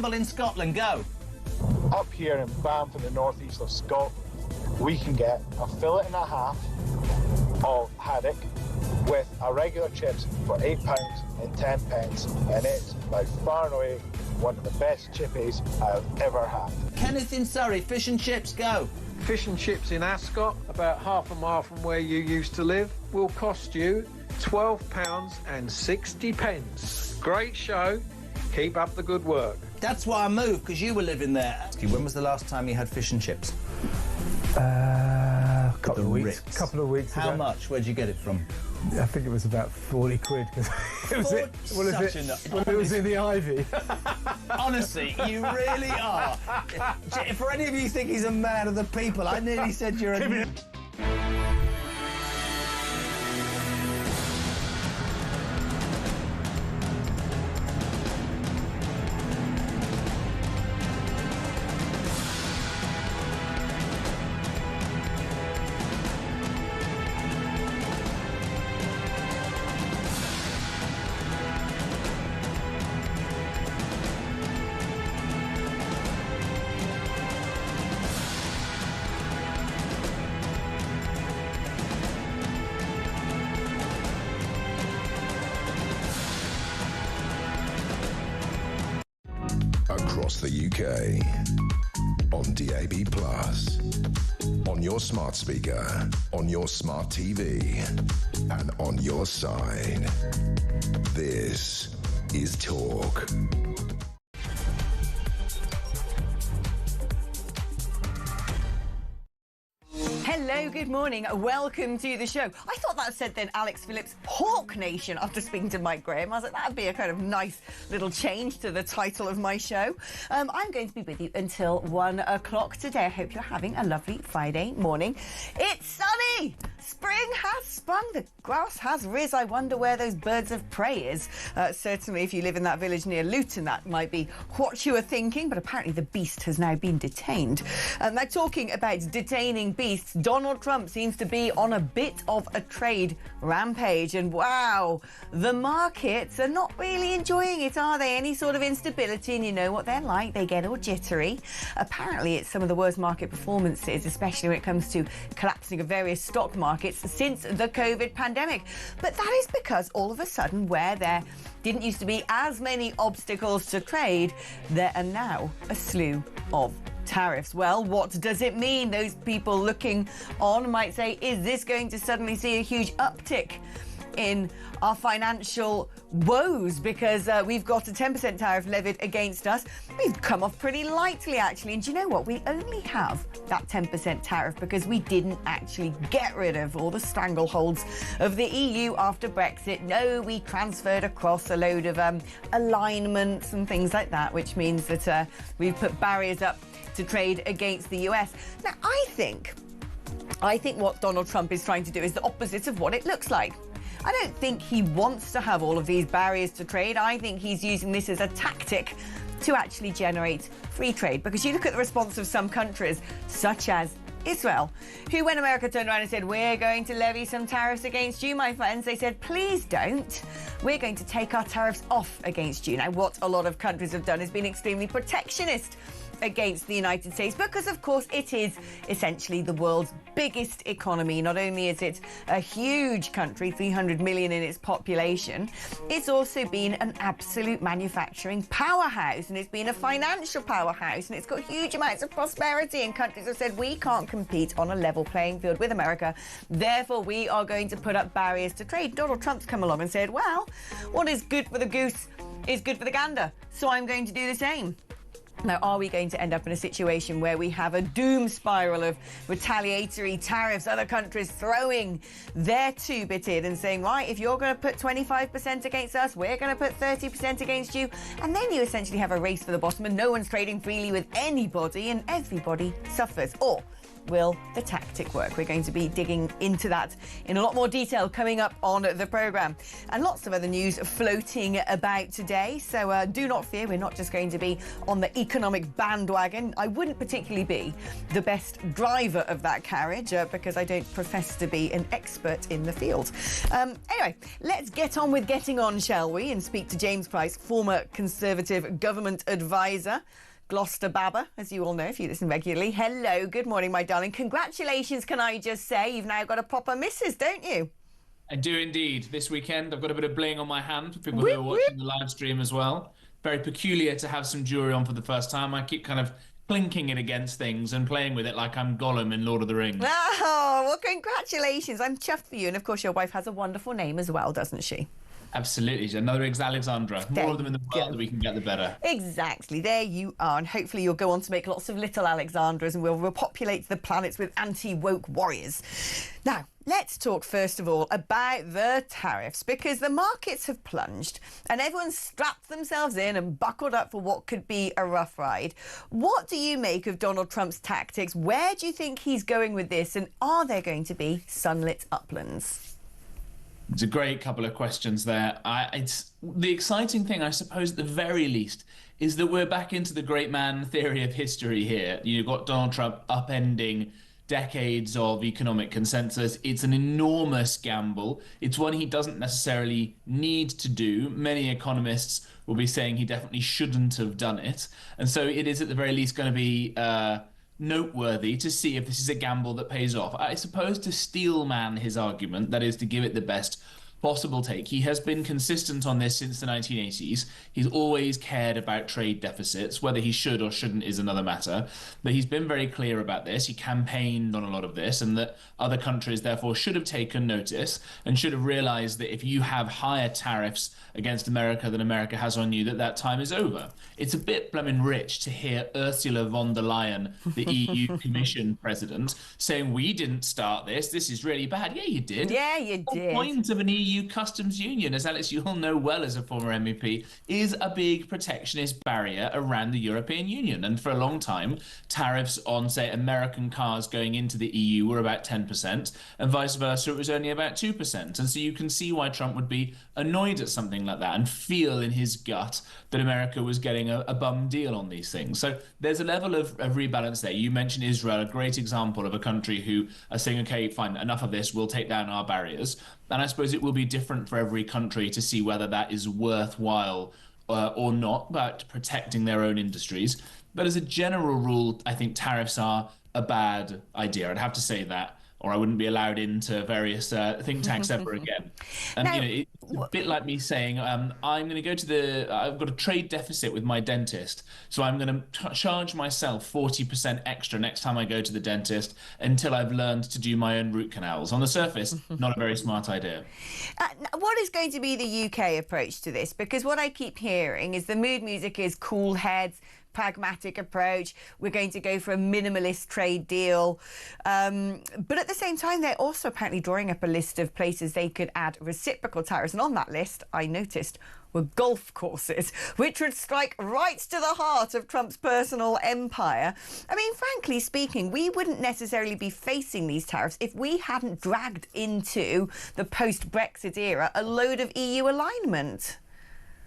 Campbell in Scotland, go. Up here in Banff in the northeast of Scotland, we can get a fillet and a half of haddock with our regular chips for £8 and 10 pence, and it's by far and away one of the best chippies I've ever had. Kenneth in Surrey, fish and chips, go. Fish and chips in Ascot, about half a mile from where you used to live, will cost you £12 and 60 pence. Great show. Keep up the good work. That's why I moved, because you were living there. When was the last time you had fish and chips? Couple of weeks How ago. much? Where'd you get it from? I think it was about 40 quid. It was in the Ivy. Honestly, you really are. For any of you who think he's a man of the people, I nearly said you're a... Across the UK, on DAB+, on your smart speaker, on your smart TV, and on your side. This is Talk. Hello, good morning. Welcome to the show. I thought that said then Alex Phillips, Hawk Nation, after speaking to Mike Graham. I was like, that'd be a kind of nice little change to the title of my show. I'm going to be with you until 1 o'clock today. I hope you're having a lovely Friday morning. It's sunny! Spring has sprung, the grass has riz. I wonder where those birds of prey is. Certainly, if you live in that village near Luton, that might be what you were thinking, but apparently the beast has now been detained. Now, talking about detaining beasts, Donald Trump seems to be on a bit of a trade rampage, and wow, the markets are not really enjoying it, are they? Any sort of instability, and you know what they're like, they get all jittery. Apparently, it's some of the worst market performances, especially when it comes to collapsing of various stock markets since the COVID pandemic. But that is because all of a sudden, where there didn't used to be as many obstacles to trade, there are now a slew of tariffs. Well, what does it mean? Those people looking on might say, is this going to suddenly see a huge uptick in our financial woes because we've got a 10% tariff levied against us? We've come off pretty lightly, actually. And do you know what? We only have that 10% tariff because we didn't actually get rid of all the strangleholds of the EU after Brexit. No, we transferred across a load of alignments and things like that, which means that we've put barriers up to trade against the US. Now, I think what Donald Trump is trying to do is the opposite of what it looks like. I don't think he wants to have all of these barriers to trade. I think he's using this as a tactic to actually generate free trade. Because you look at the response of some countries, such as Israel, who, when America turned around and said, we're going to levy some tariffs against you, my friends, they said, please don't. We're going to take our tariffs off against you. Now, what a lot of countries have done is been extremely protectionist against the United States because, of course, it is essentially the world's biggest economy. Not only is it a huge country, 300 million in its population, it's also been an absolute manufacturing powerhouse, and it's been a financial powerhouse, and it's got huge amounts of prosperity, and countries have said, we can't compete on a level playing field with America, therefore we are going to put up barriers to trade. Donald Trump's come along and said, well, what is good for the goose is good for the gander, so I'm going to do the same. Now, are we going to end up in a situation where we have a doom spiral of retaliatory tariffs, other countries throwing their two-bit in and saying, right, if you're going to put 25% against us, we're going to put 30% against you. And then you essentially have a race for the bottom and no one's trading freely with anybody and everybody suffers. Or will the tactic work? We're going to be digging into that in a lot more detail coming up on the programme. And lots of other news floating about today. So do not fear, we're not just going to be on the economic bandwagon. I wouldn't particularly be the best driver of that carriage because I don't profess to be an expert in the field. Anyway, let's get on with getting on, shall we? And speak to James Price, former Conservative government advisor. Gloucester Babber, as you all know if you listen regularly. Hello, good morning, my darling. Congratulations, can I just say. You've now got a proper missus, don't you? I do indeed. This weekend, I've got a bit of bling on my hand for people who are watching the live stream as well. Very peculiar to have some jewellery on for the first time. I keep kind of clinking it against things and playing with it like I'm Gollum in Lord of the Rings. Oh, well, congratulations. I'm chuffed for you. And, of course, your wife has a wonderful name as well, doesn't she? Absolutely. Another Alexandra. More of them in the world that we can get, the better. Exactly. There you are. And hopefully you'll go on to make lots of little Alexandras and we'll repopulate the planets with anti-woke warriors. Now, let's talk first of all about the tariffs, because the markets have plunged and everyone's strapped themselves in and buckled up for what could be a rough ride. What do you make of Donald Trump's tactics? Where do you think he's going with this? And are there going to be sunlit uplands? It's a great couple of questions there. It's the exciting thing, I suppose, at the very least, is that we're back into the great man theory of history here. You've got Donald Trump upending decades of economic consensus. It's an enormous gamble. It's one he doesn't necessarily need to do. Many economists will be saying he definitely shouldn't have done it. And so it is at the very least going to be noteworthy to see if this is a gamble that pays off. I suppose to steelman his argument, that is to give it the best possible take. He has been consistent on this since the 1980s. He's always cared about trade deficits. Whether he should or shouldn't is another matter. But he's been very clear about this. He campaigned on a lot of this, and that other countries therefore should have taken notice and should have realized that if you have higher tariffs against America than America has on you, that time is over. It's a bit blemmin' rich to hear Ursula von der Leyen, the EU Commission president, saying, we didn't start this. This is really bad. Yeah, you did. Yeah, you did. The point of an EU customs union, as Alex, you'll know well as a former MEP, is a big protectionist barrier around the European Union. And for a long time, tariffs on, say, American cars going into the EU were about 10%, and vice versa, it was only about 2%. And so you can see why Trump would be annoyed at something like that and feel in his gut that America was getting a bum deal on these things. So there's a level of rebalance there. You mentioned Israel, a great example of a country who are saying, okay, fine, enough of this, we'll take down our barriers. And I suppose it will be different for every country to see whether that is worthwhile or not, about protecting their own industries. But as a general rule, I think tariffs are a bad idea. I'd have to say that, or I wouldn't be allowed into various think tanks ever again. And now, it's a bit like me saying, I'm going to go to I've got a trade deficit with my dentist, so I'm going to charge myself 40% extra next time I go to the dentist until I've learned to do my own root canals. On the surface, not a very smart idea. What is going to be the UK approach to this? Because what I keep hearing is the mood music is cool heads, pragmatic approach. We're going to go for a minimalist trade deal. But at the same time, they're also apparently drawing up a list of places they could add reciprocal tariffs. And on that list, I noticed, were golf courses, which would strike right to the heart of Trump's personal empire. I mean, frankly speaking, we wouldn't necessarily be facing these tariffs if we hadn't dragged into the post-Brexit era a load of EU alignment.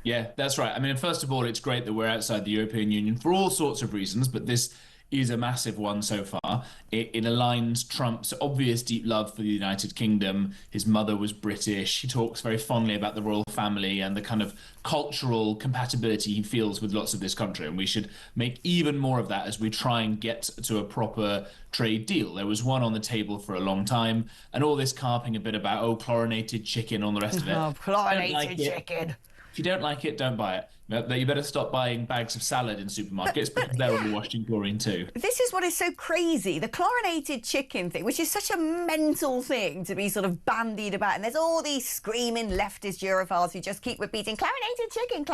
Yeah, that's right. I mean, first of all, it's great that we're outside the European Union for all sorts of reasons, but this is a massive one so far. It aligns Trump's obvious deep love for the United Kingdom. His mother was British. He talks very fondly about the royal family and the kind of cultural compatibility he feels with lots of this country. And we should make even more of that as we try and get to a proper trade deal. There was one on the table for a long time, and all this carping a bit about, chlorinated chicken, all the rest of it. Oh, chlorinated chicken. If you don't like it, don't buy it. You better stop buying bags of salad in supermarkets because they're all washed in chlorine too. This is what is so crazy. The chlorinated chicken thing, which is such a mental thing to be sort of bandied about. And there's all these screaming leftist Europhiles who just keep repeating chlorinated chicken,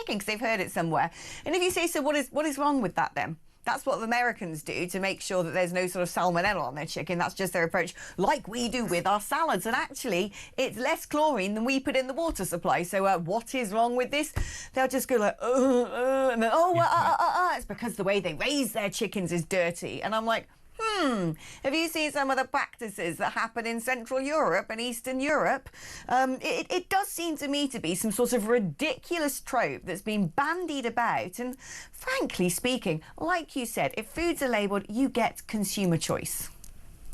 because they've heard it somewhere. And if you say, so what is wrong with that then? That's what the Americans do to make sure that there's no sort of salmonella on their chicken. That's just their approach, like we do with our salads. And actually, it's less chlorine than we put in the water supply. So what is wrong with this? They'll just go like, and then, it's because the way they raise their chickens is dirty. And I'm like, Have you seen some of the practices that happen in Central Europe and Eastern Europe? It does seem to me to be some sort of ridiculous trope that's been bandied about. And frankly speaking, like you said, if foods are labelled, you get consumer choice.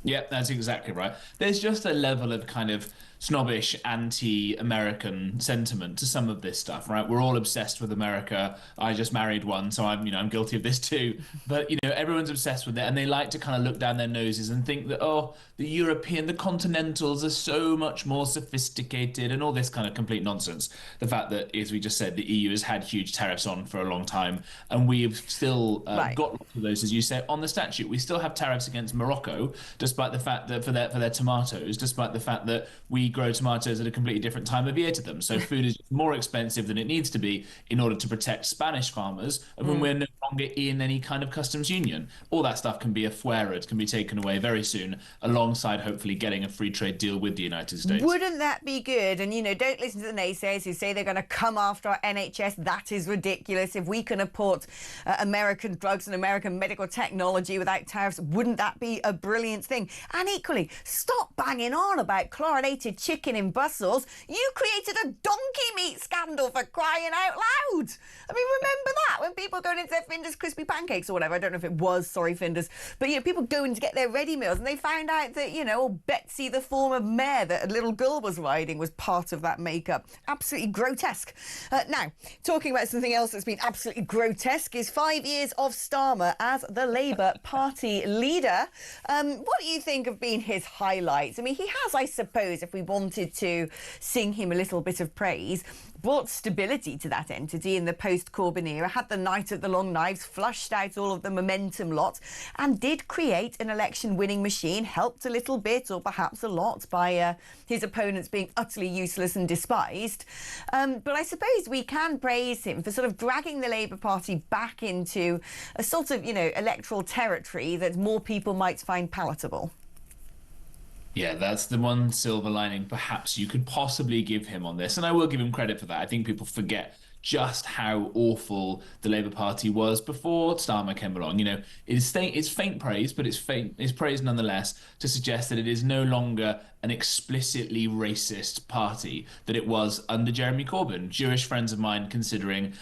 Yeah, that's exactly right. There's just a level of kind of snobbish anti-American sentiment to some of this stuff, right? We're all obsessed with America. I just married one, so I'm guilty of this too. But, everyone's obsessed with it, and they like to kind of look down their noses and think that, oh, the Continentals are so much more sophisticated and all this kind of complete nonsense. The fact that, as we just said, the EU has had huge tariffs on for a long time, and we've still got lots of those, as you say, on the statute. We still have tariffs against Morocco, despite the fact that for their tomatoes, despite the fact that we grow tomatoes at a completely different time of year to them. So food is more expensive than it needs to be in order to protect Spanish farmers, and when we're no longer in any kind of customs union. All that stuff can be it can be taken away very soon, alongside hopefully getting a free trade deal with the United States. Wouldn't that be good? And, don't listen to the naysayers who say they're going to come after our NHS. That is ridiculous. If we can import American drugs and American medical technology without tariffs, wouldn't that be a brilliant thing? And equally, stop banging on about chlorinated chicken in Brussels. You created a donkey meat scandal, for crying out loud. I mean, remember that? When people going into their Findus crispy pancakes or whatever, I don't know if it was, sorry, Findus, but, people going to get their ready meals and they found out that, Betsy, the former mayor that a little girl was riding, was part of that makeup. Absolutely grotesque. Now, talking about something else that's been absolutely grotesque is 5 years of Starmer as the Labour Party leader. What do you think have been his highlights? I mean, he has, I suppose, if we wanted to sing him a little bit of praise, brought stability to that entity in the post-Corbyn era, had the night of the long knives, flushed out all of the momentum lot, and did create an election-winning machine, helped a little bit, or perhaps a lot, by his opponents being utterly useless and despised. But I suppose we can praise him for sort of dragging the Labour Party back into a sort of, electoral territory that more people might find palatable. Yeah, that's the one silver lining perhaps you could possibly give him on this. And I will give him credit for that. I think people forget just how awful the Labour Party was before Starmer came along. It's faint praise, but it's praise nonetheless, to suggest that it is no longer an explicitly racist party that it was under Jeremy Corbyn. Jewish friends of mine considering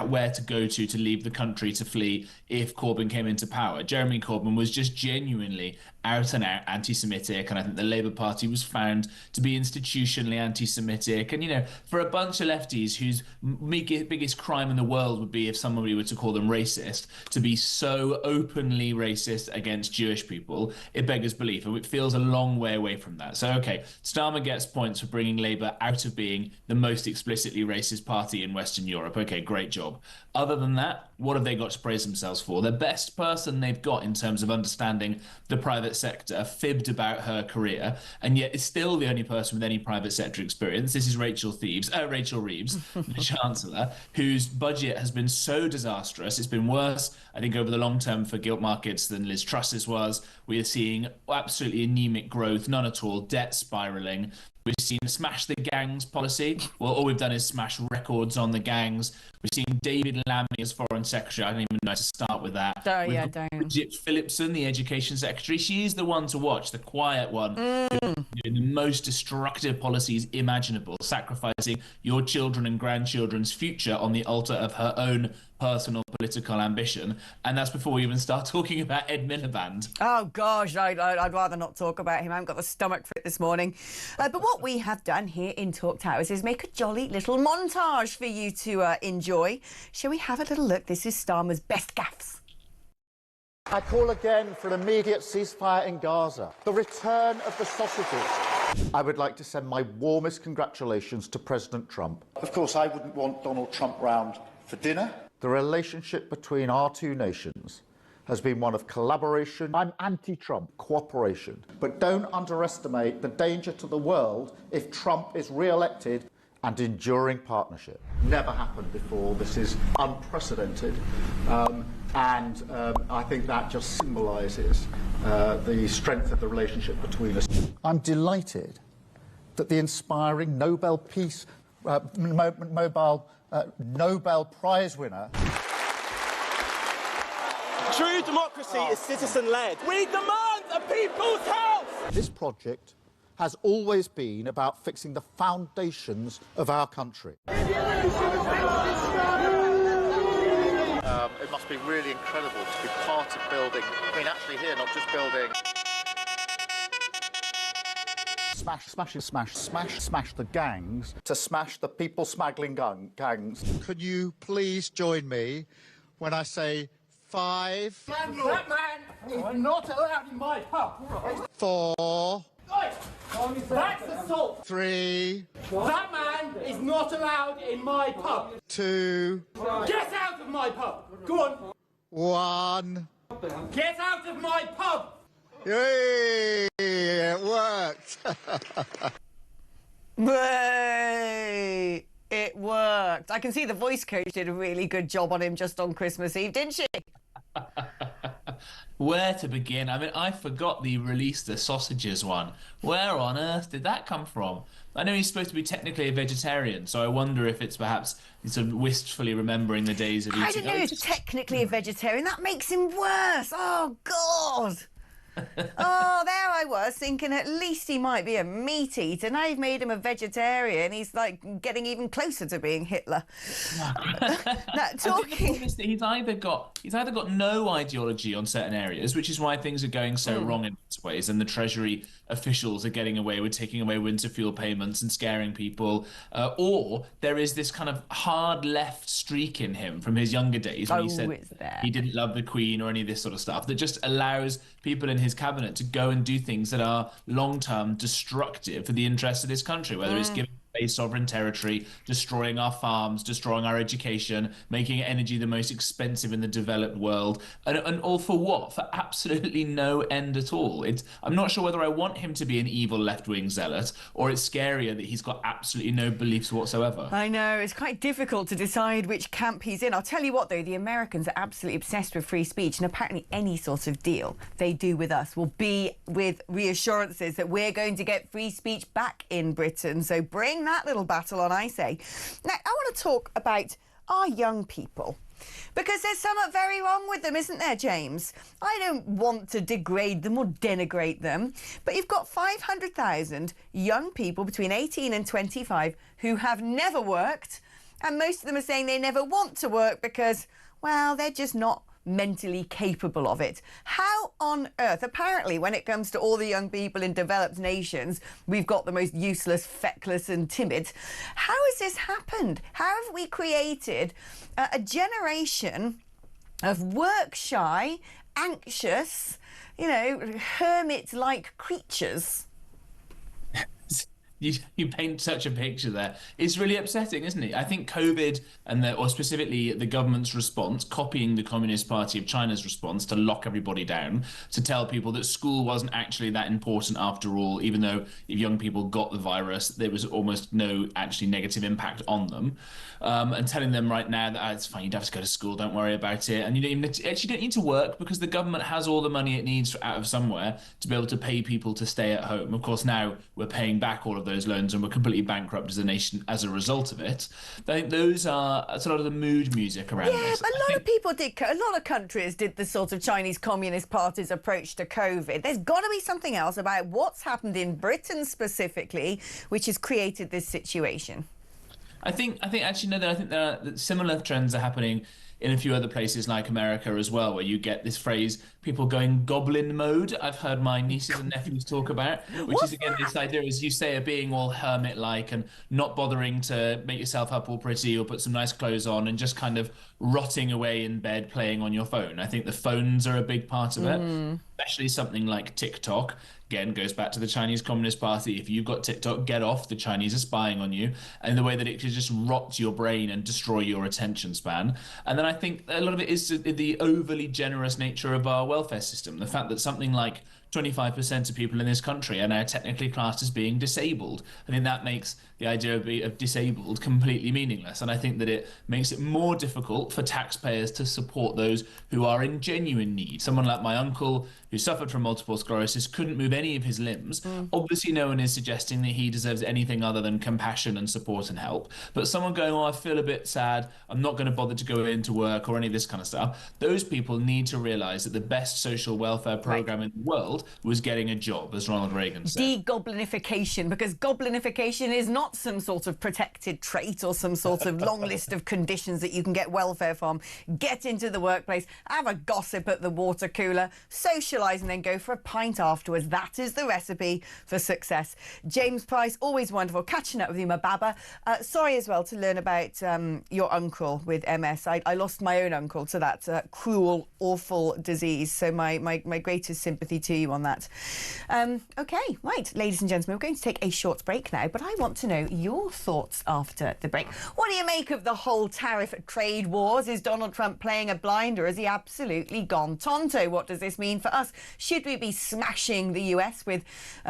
where to go to leave the country to flee if Corbyn came into power. Jeremy Corbyn was just genuinely out and out anti-Semitic, and I think the Labour Party was found to be institutionally anti-Semitic. And, for a bunch of lefties whose biggest crime in the world would be if somebody were to call them racist, to be so openly racist against Jewish people, it beggars belief, and it feels a long way away from that. So, okay, Starmer gets points for bringing Labour out of being the most explicitly racist party in Western Europe. Okay, great job. Other than that, what have they got to praise themselves for? The best person they've got in terms of understanding the private sector fibbed about her career, and yet is still the only person with any private sector experience. This is Rachel Reeves, the Chancellor, whose budget has been so disastrous. It's been worse, I think, over the long term for gilt markets than Liz Truss's was. We are seeing absolutely anemic growth, none at all, debt spiralling. We've seen smash the gangs policy. Well, all we've done is smash records on the gangs. We've seen David Lammy as Foreign Secretary. I don't even know how to start with that. Don't. Bridget Phillipson, the Education Secretary. She's the one to watch, the quiet one, doing the most destructive policies imaginable, sacrificing your children and grandchildren's future on the altar of her own personal political ambition. And that's before we even start talking about Ed Miliband. Oh, gosh, I'd rather not talk about him. I haven't got the stomach for it this morning. But what we have done here in Talk Towers is make a jolly little montage for you to enjoy. Shall we have a little look? This is Starmer's best gaffes. I call again for an immediate ceasefire in Gaza, the return of the sausages. I would like to send my warmest congratulations to President Trump. Of course, I wouldn't want Donald Trump round for dinner. The relationship between our two nations has been one of collaboration. I'm anti-Trump, cooperation. But don't underestimate the danger to the world if Trump is re-elected, and enduring partnership. Never happened before. This is unprecedented. And I think that just symbolises the strength of the relationship between us. I'm delighted that the inspiring Nobel Peace Nobel Prize winner True democracy is citizen-led. We demand a people's house! This project has always been about fixing the foundations of our country. It must be really incredible to be part of building, I mean, actually here, not just building. Smash the gangs, to smash the people smuggling gangs. Could you please join me when I say 5? Landlord. That man is not allowed in my pub. 4. That's assault. 3. That man is not allowed in my pub. 2. Get out of my pub. Go on. 1. Get out of my pub. Yay! It worked. Way! It worked. I can see the voice coach did a really good job on him just on Christmas Eve, didn't she? Where to begin? I mean, I forgot they released the sausages one. Where on earth did that come from? I know he's supposed to be technically a vegetarian, so I wonder if it's perhaps he's sort of wistfully remembering the days of eating. I don't know, he's technically a vegetarian. That makes him worse. Oh, God. Oh, there I was thinking at least he might be a meat eater. Now you've made him a vegetarian. He's like getting even closer to being Hitler. Now, talking... He's either got no ideology on certain areas, which is why things are going so wrong in these ways, and the Treasury officials are getting away with taking away winter fuel payments and scaring people, or there is this kind of hard left streak in him from his younger days when he said he didn't love the Queen or any of this sort of stuff that just allows people in his cabinet to go and do things that are long-term destructive for the interests of this country, whether it's giving away sovereign territory, destroying our farms, destroying our education, making energy the most expensive in the developed world, and all for what? For absolutely no end at all. I'm not sure whether I want him to be an evil left-wing zealot, or it's scarier that he's got absolutely no beliefs whatsoever. I know, it's quite difficult to decide which camp he's in. I'll tell you what, though, the Americans are absolutely obsessed with free speech, and apparently any sort of deal they do with us will be with reassurances that we're going to get free speech back in Britain. So bring that little battle on, I say. Now, I want to talk about our young people, because there's something very wrong with them, isn't there, James? I don't want to degrade them or denigrate them, but you've got 500,000 young people between 18 and 25 who have never worked, and most of them are saying they never want to work because, well, they're just not mentally capable of it. How on earth? Apparently, when it comes to all the young people in developed nations, we've got the most useless, feckless and timid. How has this happened? How have we created a generation of work-shy, anxious, hermit-like creatures? You paint such a picture there. It's really upsetting, isn't it? I think COVID or specifically the government's response, copying the Communist Party of China's response to lock everybody down, to tell people that school wasn't actually that important after all, even though if young people got the virus, there was almost no actually negative impact on them, and telling them right now that it's fine, you don't have to go to school, don't worry about it, and you actually don't need to work because the government has all the money it needs out of somewhere to be able to pay people to stay at home. Of course, now we're paying back all of those loans and we're completely bankrupt as a nation as a result of it. I think that's a lot of the mood music around this. Yeah, a lot of people did. A lot of countries did the sort of Chinese Communist Party's approach to COVID. There's got to be something else about what's happened in Britain specifically, which has created this situation. I think actually no. I think there are similar trends are happening in a few other places like America as well, where you get this phrase, people going goblin mode. I've heard my nieces and nephews talk about, which is again this idea, as you say, of being all hermit-like and not bothering to make yourself up all pretty or put some nice clothes on and just kind of rotting away in bed playing on your phone. I think the phones are a big part of it, especially something like TikTok. Again, goes back to the Chinese Communist Party. If you've got TikTok, get off. The Chinese are spying on you. And the way that it could just rot your brain and destroy your attention span. And then I think a lot of it is the overly generous nature of our welfare system. The fact that something like 25% of people in this country are now technically classed as being disabled. I think that makes the idea of disabled completely meaningless. And I think that it makes it more difficult for taxpayers to support those who are in genuine need. Someone like my uncle, who suffered from multiple sclerosis, couldn't move any of his limbs. Obviously, no one is suggesting that he deserves anything other than compassion and support and help. But someone going, oh, I feel a bit sad, I'm not going to bother to go into work or any of this kind of stuff, those people need to realise that the best social welfare programme in the world was getting a job, as Ronald Reagan said. De-goblinification, because goblinification is not some sort of protected trait or some sort of long list of conditions that you can get welfare from. Get into the workplace, have a gossip at the water cooler, socialise and then go for a pint afterwards. That is the recipe for success. James Price, always wonderful catching up with you, my baba. Sorry as well to learn about your uncle with MS. I lost my own uncle to that cruel, awful disease. So my greatest sympathy to you on that. OK, right, ladies and gentlemen, we're going to take a short break now, but I want to know your thoughts after the break. What do you make of the whole tariff trade wars? Is Donald Trump playing a blind, or has he absolutely gone tonto? What does this mean for us? Should we be smashing the US with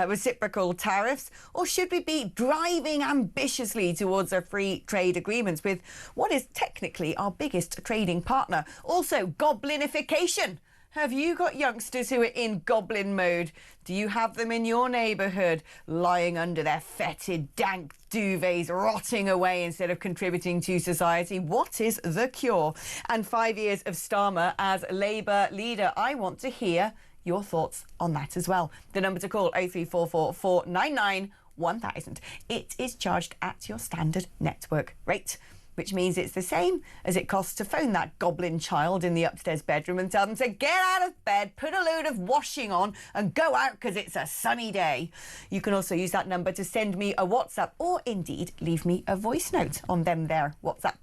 reciprocal tariffs, or should we be driving ambitiously towards a free trade agreements with what is technically our biggest trading partner? Also, goblinification. Have you got youngsters who are in goblin mode? Do you have them in your neighbourhood, lying under their fetid, dank duvets, rotting away instead of contributing to society? What is the cure? And 5 years of Starmer as Labour leader. I want to hear your thoughts on that as well. The number to call, 0344 499 1000. It is charged at your standard network rate, which means it's the same as it costs to phone that goblin child in the upstairs bedroom and tell them to get out of bed, put a load of washing on and go out because it's a sunny day. You can also use that number to send me a WhatsApp, or indeed leave me a voice note on them there WhatsApp.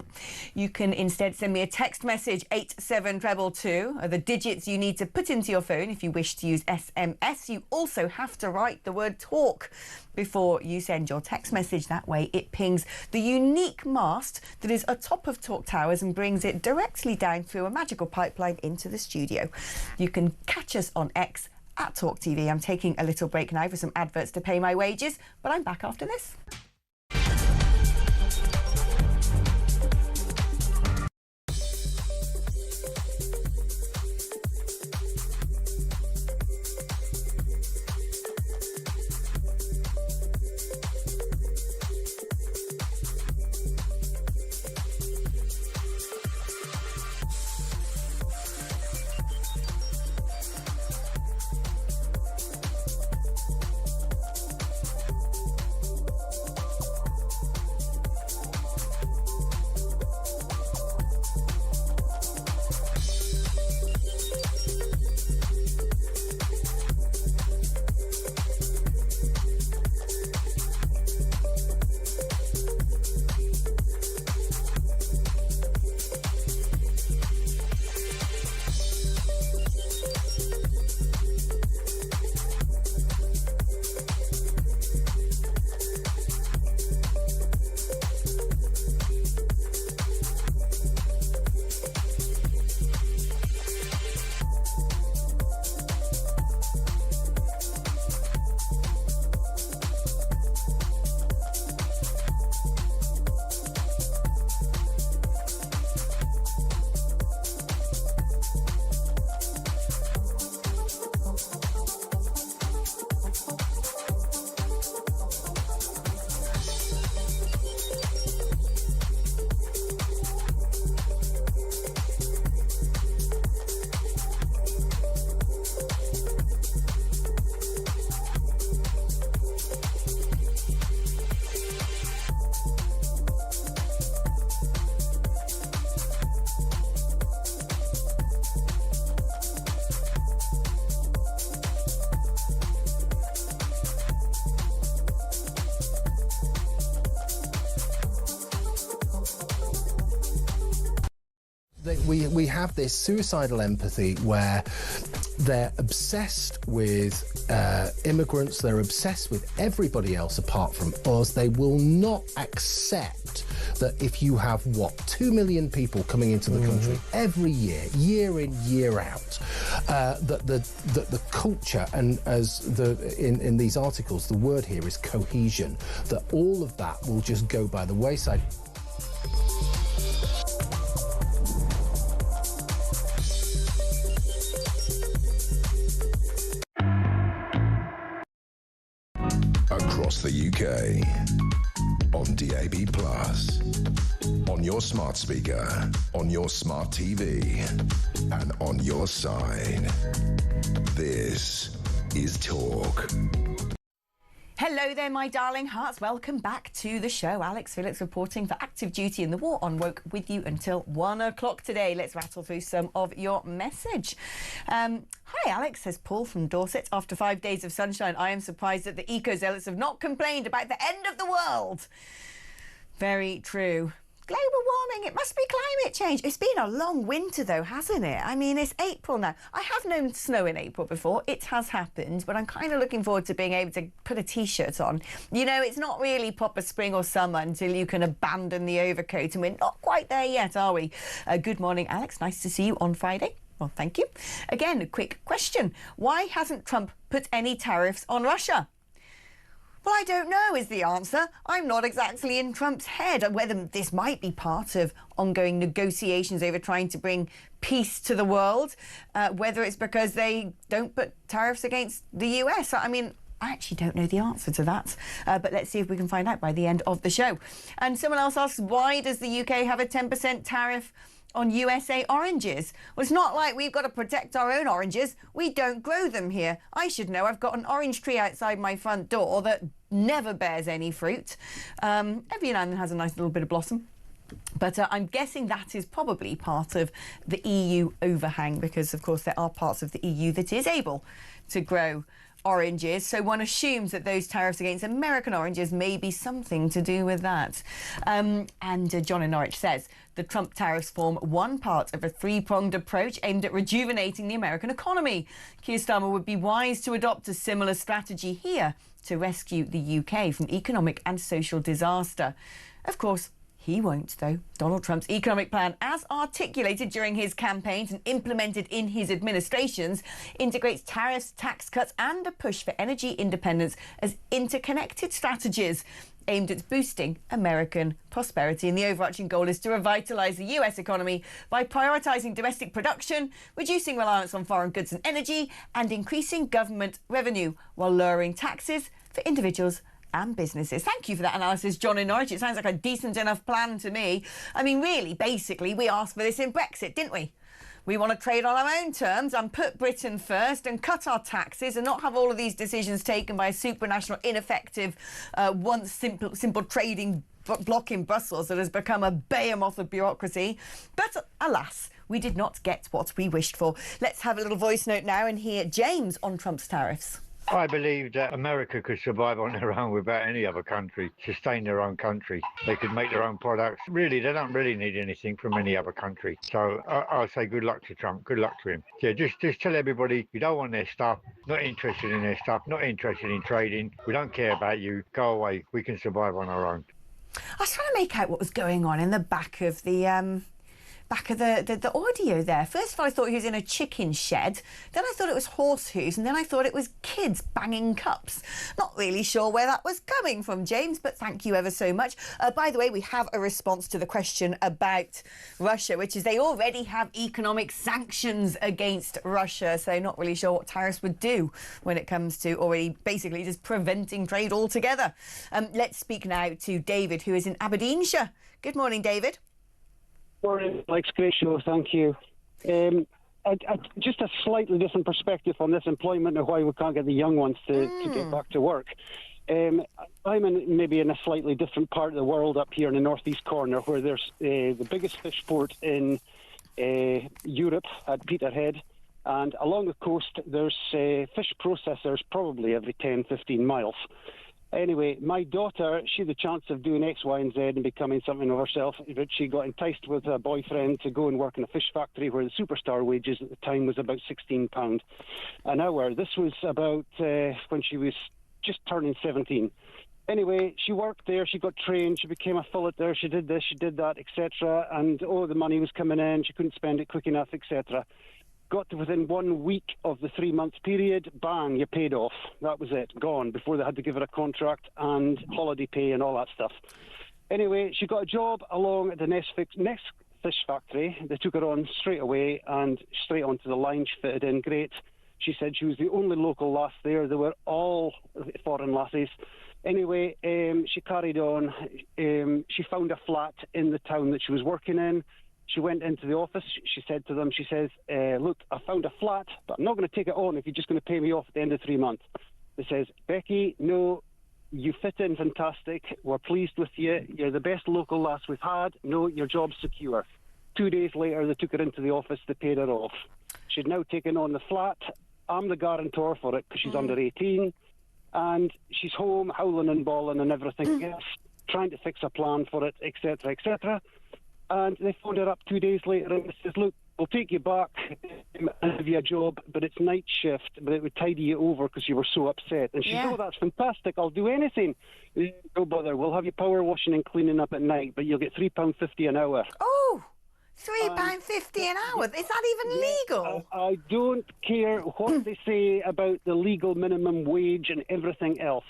You can instead send me a text message, 87222, the digits you need to put into your phone if you wish to use SMS. You also have to write the word talk before you send your text message. That way it pings the unique mast that is atop of Talk Towers and brings it directly down through a magical pipeline into the studio. You can catch us on X at talkTV. I'm taking a little break now for some adverts to pay my wages, but I'm back after this. We have this suicidal empathy where they're obsessed with immigrants, they're obsessed with everybody else apart from us. They will not accept that if you have, 2 million people coming into the country every year, year in, year out, that the culture, and as in these articles, the word here is cohesion, that all of that will just go by the wayside. Across the UK, on DAB+, on your smart speaker, on your smart TV, and on your side. This is Talk. Hello there, my darling hearts. Welcome back to the show. Alex Phillips reporting for active duty in the war on Woke with you until 1 o'clock today. Let's rattle through some of your message. Hi, Alex, says Paul from Dorset. After 5 days of sunshine, I am surprised that the eco-zealots have not complained about the end of the world. Very true. Global warming, it must be climate change. It's been a long winter though, hasn't it? I mean, it's April now. I have known snow in April before. It has happened, but I'm kind of looking forward to being able to put a T-shirt on. You know, it's not really proper spring or summer until you can abandon the overcoat, and we're not quite there yet, are we? Good morning, Alex. Nice to see you on Friday. Well, thank you. Again, a quick question. Why hasn't Trump put any tariffs on Russia? Well, I don't know is the answer. I'm not exactly in Trump's head. Whether this might be part of ongoing negotiations over trying to bring peace to the world, whether it's because they don't put tariffs against the US. I mean, I actually don't know the answer to that, but let's see if we can find out by the end of the show. And someone else asks, why does the UK have a 10% tariff on USA oranges? Well, it's not like we've got to protect our own oranges. We don't grow them here. I should know. I've got an orange tree outside my front door that never bears any fruit. Every now and then has a nice little bit of blossom. But I'm guessing that is probably part of the EU overhang, because, of course, there are parts of the EU that is able to grow oranges, so one assumes that those tariffs against American oranges may be something to do with that. And John in Norwich says the Trump tariffs form one part of a three-pronged approach aimed at rejuvenating the American economy. Keir Starmer would be wise to adopt a similar strategy here to rescue the UK from economic and social disaster. Of course, he won't, though. Donald Trump's economic plan, as articulated during his campaigns and implemented in his administrations, integrates tariffs, tax cuts and a push for energy independence as interconnected strategies aimed at boosting American prosperity. And the overarching goal is to revitalise the US economy by prioritising domestic production, reducing reliance on foreign goods and energy, and increasing government revenue while lowering taxes for individuals and businesses. Thank you for that analysis, John in Norwich. It sounds like a decent enough plan to me. I mean, really, basically, we asked for this in Brexit, didn't we? We want to trade on our own terms and put Britain first and cut our taxes and not have all of these decisions taken by a supranational, ineffective, once simple trading bloc in Brussels that has become a behemoth of bureaucracy. But alas, we did not get what we wished for. Let's have a little voice note now and hear James on Trump's tariffs. I believe that America could survive on their own without any other country, sustain their own country. They could make their own products. Really, they don't really need anything from any other country. So I'll say good luck to Trump. Good luck to him. Yeah, just tell everybody you don't want their stuff, not interested in their stuff, not interested in trading. We don't care about you. Go away. We can survive on our own. I was trying to make out what was going on in the back of the audio there. First of all, I thought he was in a chicken shed. Then I thought it was horse hooves. And then I thought it was kids banging cups. Not really sure where that was coming from, James, but thank you ever so much. By the way, we have a response to the question about Russia, which is they already have economic sanctions against Russia. So not really sure what tariffs would do when it comes to already basically just preventing trade altogether. Let's speak now to David, who is in Aberdeenshire. Good morning, David. Morning, Alex. Great show, thank you. Just a slightly different perspective on this employment and why we can't get the young ones to get back to work. I'm maybe in a slightly different part of the world up here in the northeast corner, where there's the biggest fish port in Europe at Peterhead, and along the coast there's fish processors probably every 10, 15 miles. Anyway, my daughter, she had the chance of doing X, Y, and Z and becoming something of herself. But she got enticed with a boyfriend to go and work in a fish factory where the superstar wages at the time was about £16 an hour. This was about when she was just turning 17. Anyway, she worked there, she got trained, she became a fillet there, she did this, she did that, etc. And, the money was coming in, she couldn't spend it quick enough, etc. got to within 1 week of the 3-month period, bang, you're paid off. That was it, gone, before they had to give her a contract and holiday pay and all that stuff. Anyway, she got a job along at the Nest Fish Factory. They took her on straight away and straight onto the line. She fitted in great. She said she was the only local lass there. They were all foreign lasses. Anyway, she carried on. She found a flat in the town that she was working in. She went into the office. She said to them, she says, look, I found a flat, but I'm not going to take it on if you're just going to pay me off at the end of 3 months. They says, Becky, no, you fit in fantastic. We're pleased with you. You're the best local lass we've had. No, your job's secure. 2 days later, they took her into the office. They paid her off. She'd now taken on the flat. I'm the guarantor for it because she's under 18. And she's home, howling and bawling and everything else, trying to fix a plan for it, etc., etc. And they phoned her up 2 days later and says, look, we'll take you back and give you a job, but it's night shift, but it would tidy you over because you were so upset. And she said, oh, that's fantastic, I'll do anything. No bother, we'll have you power washing and cleaning up at night, but you'll get £3.50 an hour. Oh, £3.50 an hour? Is that even legal? I don't care what they say about the legal minimum wage and everything else.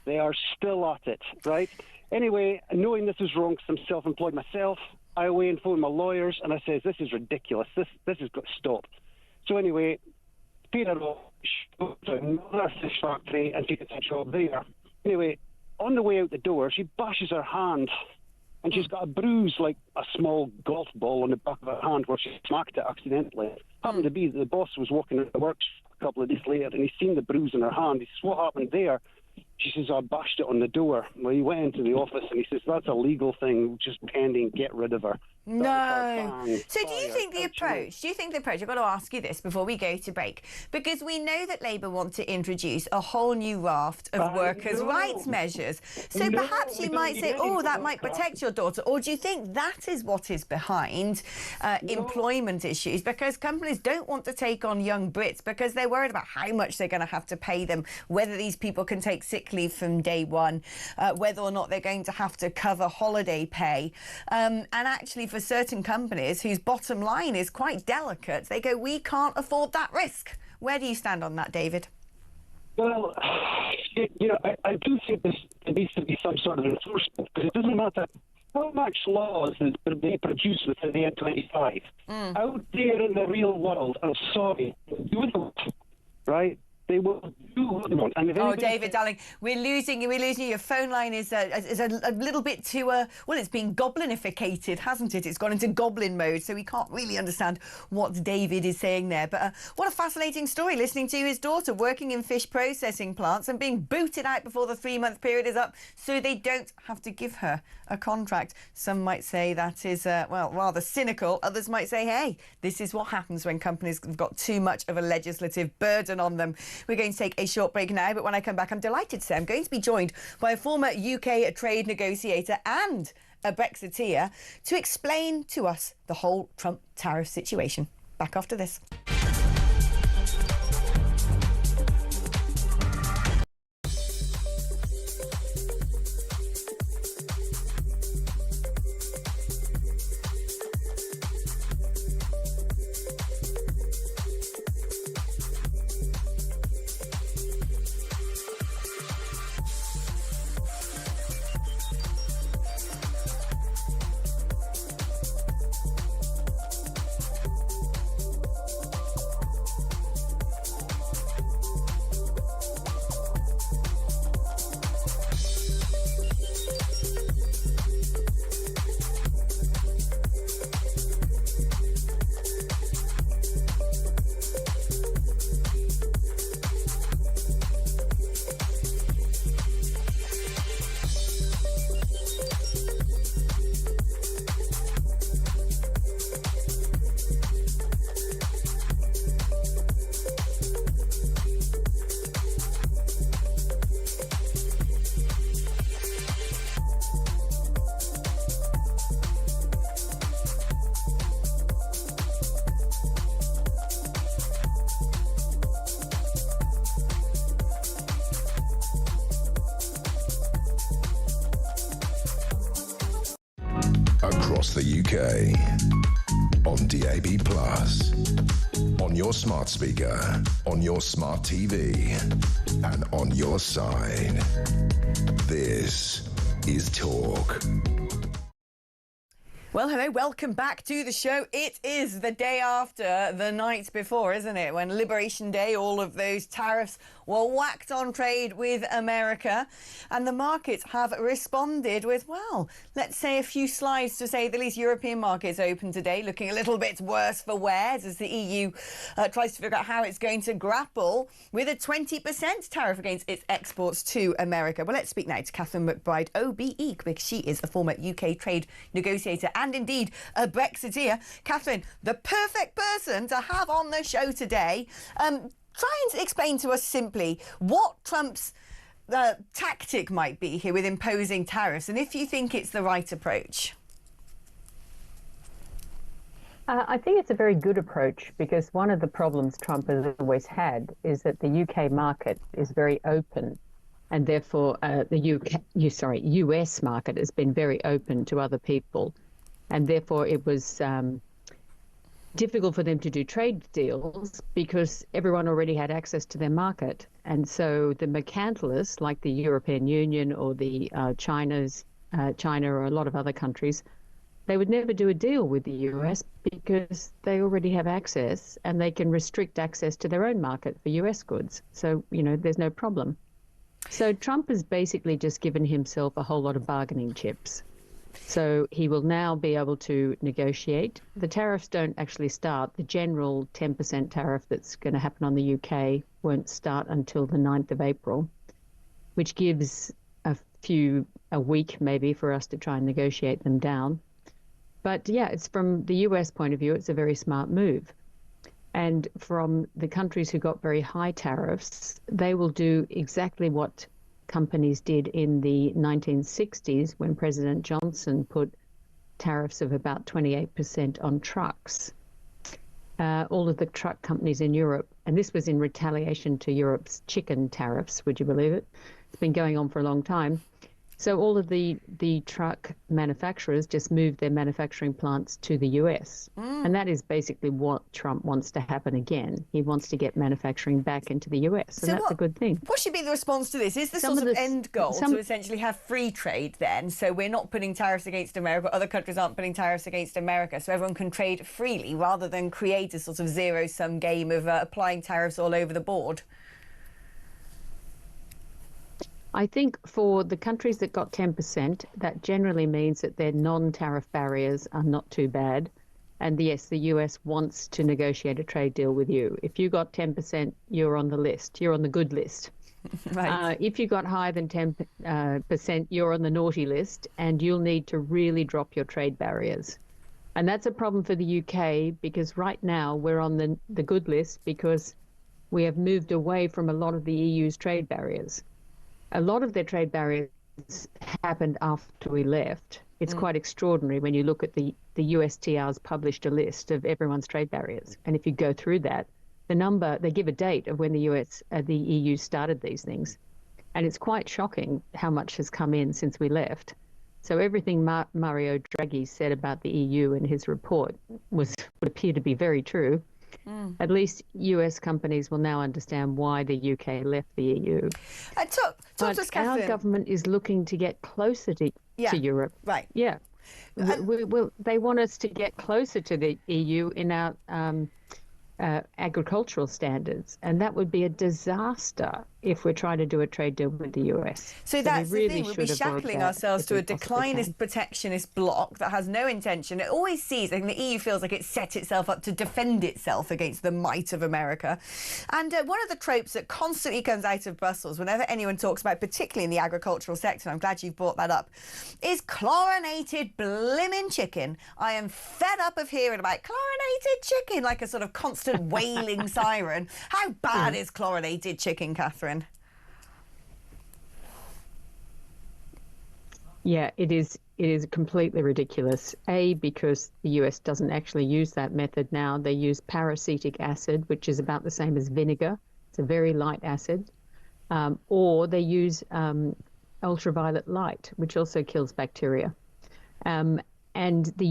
They are still at it, right? Anyway, knowing this was wrong because I'm self-employed myself, I away and phoned my lawyers and I says, this is ridiculous. This has got to stop. So anyway, paid her off. She goes to another fish factory and she gets a job there. Anyway, on the way out the door, she bashes her hand and she's got a bruise like a small golf ball on the back of her hand where she smacked it accidentally. Happened to be that the boss was walking into the works a couple of days later and he's seen the bruise in her hand. He says, what happened there? She says, I bashed it on the door. Well, he went into the office and he says, that's a legal thing, just pending, get rid of her. No. So do you think the approach, I've got to ask you this before we go to break, because we know that Labour want to introduce a whole new raft of workers' rights measures. So perhaps you might say, oh, that might protect your daughter. Or do you think that is what is behind employment issues? Because companies don't want to take on young Brits because they're worried about how much they're going to have to pay them, whether these people can take sick leave from day one, whether or not they're going to have to cover holiday pay. And actually, for certain companies whose bottom line is quite delicate, they go, we can't afford that risk. Where do you stand on that, David? Well, I do think there needs to be some sort of enforcement, because it doesn't matter how much laws that they produce within the N25. Out there in the real world, I'm sorry, do it, right? They will do what they want. And oh, David, darling, we're losing you. Your phone line is a little bit too, well, it's been goblinificated, hasn't it? It's gone into goblin mode, so we can't really understand what David is saying there. But what a fascinating story, listening to his daughter working in fish processing plants and being booted out before the 3-month period is up so they don't have to give her a contract. Some might say that is, well, rather cynical. Others might say, hey, this is what happens when companies have got too much of a legislative burden on them. We're going to take a short break now, but when I come back, I'm delighted to say I'm going to be joined by a former UK trade negotiator and a Brexiteer to explain to us the whole Trump tariff situation. Back after this. Across the UK, on DAB+, On your smart speaker, on your smart TV, and on your side. This is Talk. Well, hello, welcome back to the show. It is the day after the night before, isn't it? When Liberation Day, all of those tariffs were whacked on trade with America. And the markets have responded with, well, let's say a few slides to say the least. European markets open today, looking a little bit worse for wear as the EU tries to figure out how it's going to grapple with a 20% tariff against its exports to America. Well, let's speak now to Catherine McBride, OBE, because she is a former UK trade negotiator and indeed a Brexiteer. Catherine, the perfect person to have on the show today. Try and explain to us simply what Trump's tactic might be here with imposing tariffs, and if you think it's the right approach. I think it's a very good approach, because one of the problems Trump has always had is that the UK market is very open, and therefore the US market has been very open to other people. And therefore, it was difficult for them to do trade deals because everyone already had access to their market. And so the mercantilists, like the European Union or the China or a lot of other countries, they would never do a deal with the US because they already have access and they can restrict access to their own market for US goods. So, there's no problem. So Trump has basically just given himself a whole lot of bargaining chips. So he will now be able to negotiate. The tariffs don't actually start. The general 10% tariff that's going to happen on the UK won't start until the 9th of April, which gives a week maybe for us to try and negotiate them down. But yeah, it's from the US point of view, it's a very smart move. And from the countries who got very high tariffs, they will do exactly what companies did in the 1960s when President Johnson put tariffs of about 28% on trucks. All of the truck companies in Europe, and this was in retaliation to Europe's chicken tariffs, would you believe it? It's been going on for a long time. So all of the truck manufacturers just moved their manufacturing plants to the US. And that is basically what Trump wants to happen again. He wants to get manufacturing back into the US, and that's a good thing. What should be the response to this? Is the sort of end goal to essentially have free trade then? So we're not putting tariffs against America, other countries aren't putting tariffs against America, so everyone can trade freely rather than create a sort of zero-sum game of applying tariffs all over the board? I think for the countries that got 10%, that generally means that their non-tariff barriers are not too bad. And yes, the US wants to negotiate a trade deal with you. If you got 10%, you're on the list. You're on the good list. Right. If you got higher than 10%, you're on the naughty list, and you'll need to really drop your trade barriers. And that's a problem for the UK, because right now we're on the good list because we have moved away from a lot of the EU's trade barriers. A lot of their trade barriers happened after we left. It's quite extraordinary when you look at the USTR's published a list of everyone's trade barriers. And if you go through that, the number, they give a date of when the EU started these things. And it's quite shocking how much has come in since we left. So everything Mario Draghi said about the EU in his report would appear to be very true. At least US companies will now understand why the UK left the EU. But our government is looking to get closer to Europe. Right. Yeah. They want us to get closer to the EU in our agricultural standards, and that would be a disaster if we're trying to do a trade deal with the US. So that's the thing, we'll be shackling ourselves to a declinist protectionist bloc that has no intention. It always sees, I think the EU feels like it's set itself up to defend itself against the might of America. And one of the tropes that constantly comes out of Brussels whenever anyone talks about, particularly in the agricultural sector, and I'm glad you've brought that up, is chlorinated blimmin' chicken. I am fed up of hearing about chlorinated chicken, like a sort of constant wailing siren. How bad is chlorinated chicken, Catherine? Yeah, it is completely ridiculous. A, because the US doesn't actually use that method now. They use paracetic acid, which is about the same as vinegar. It's a very light acid. Or they use ultraviolet light, which also kills bacteria. And the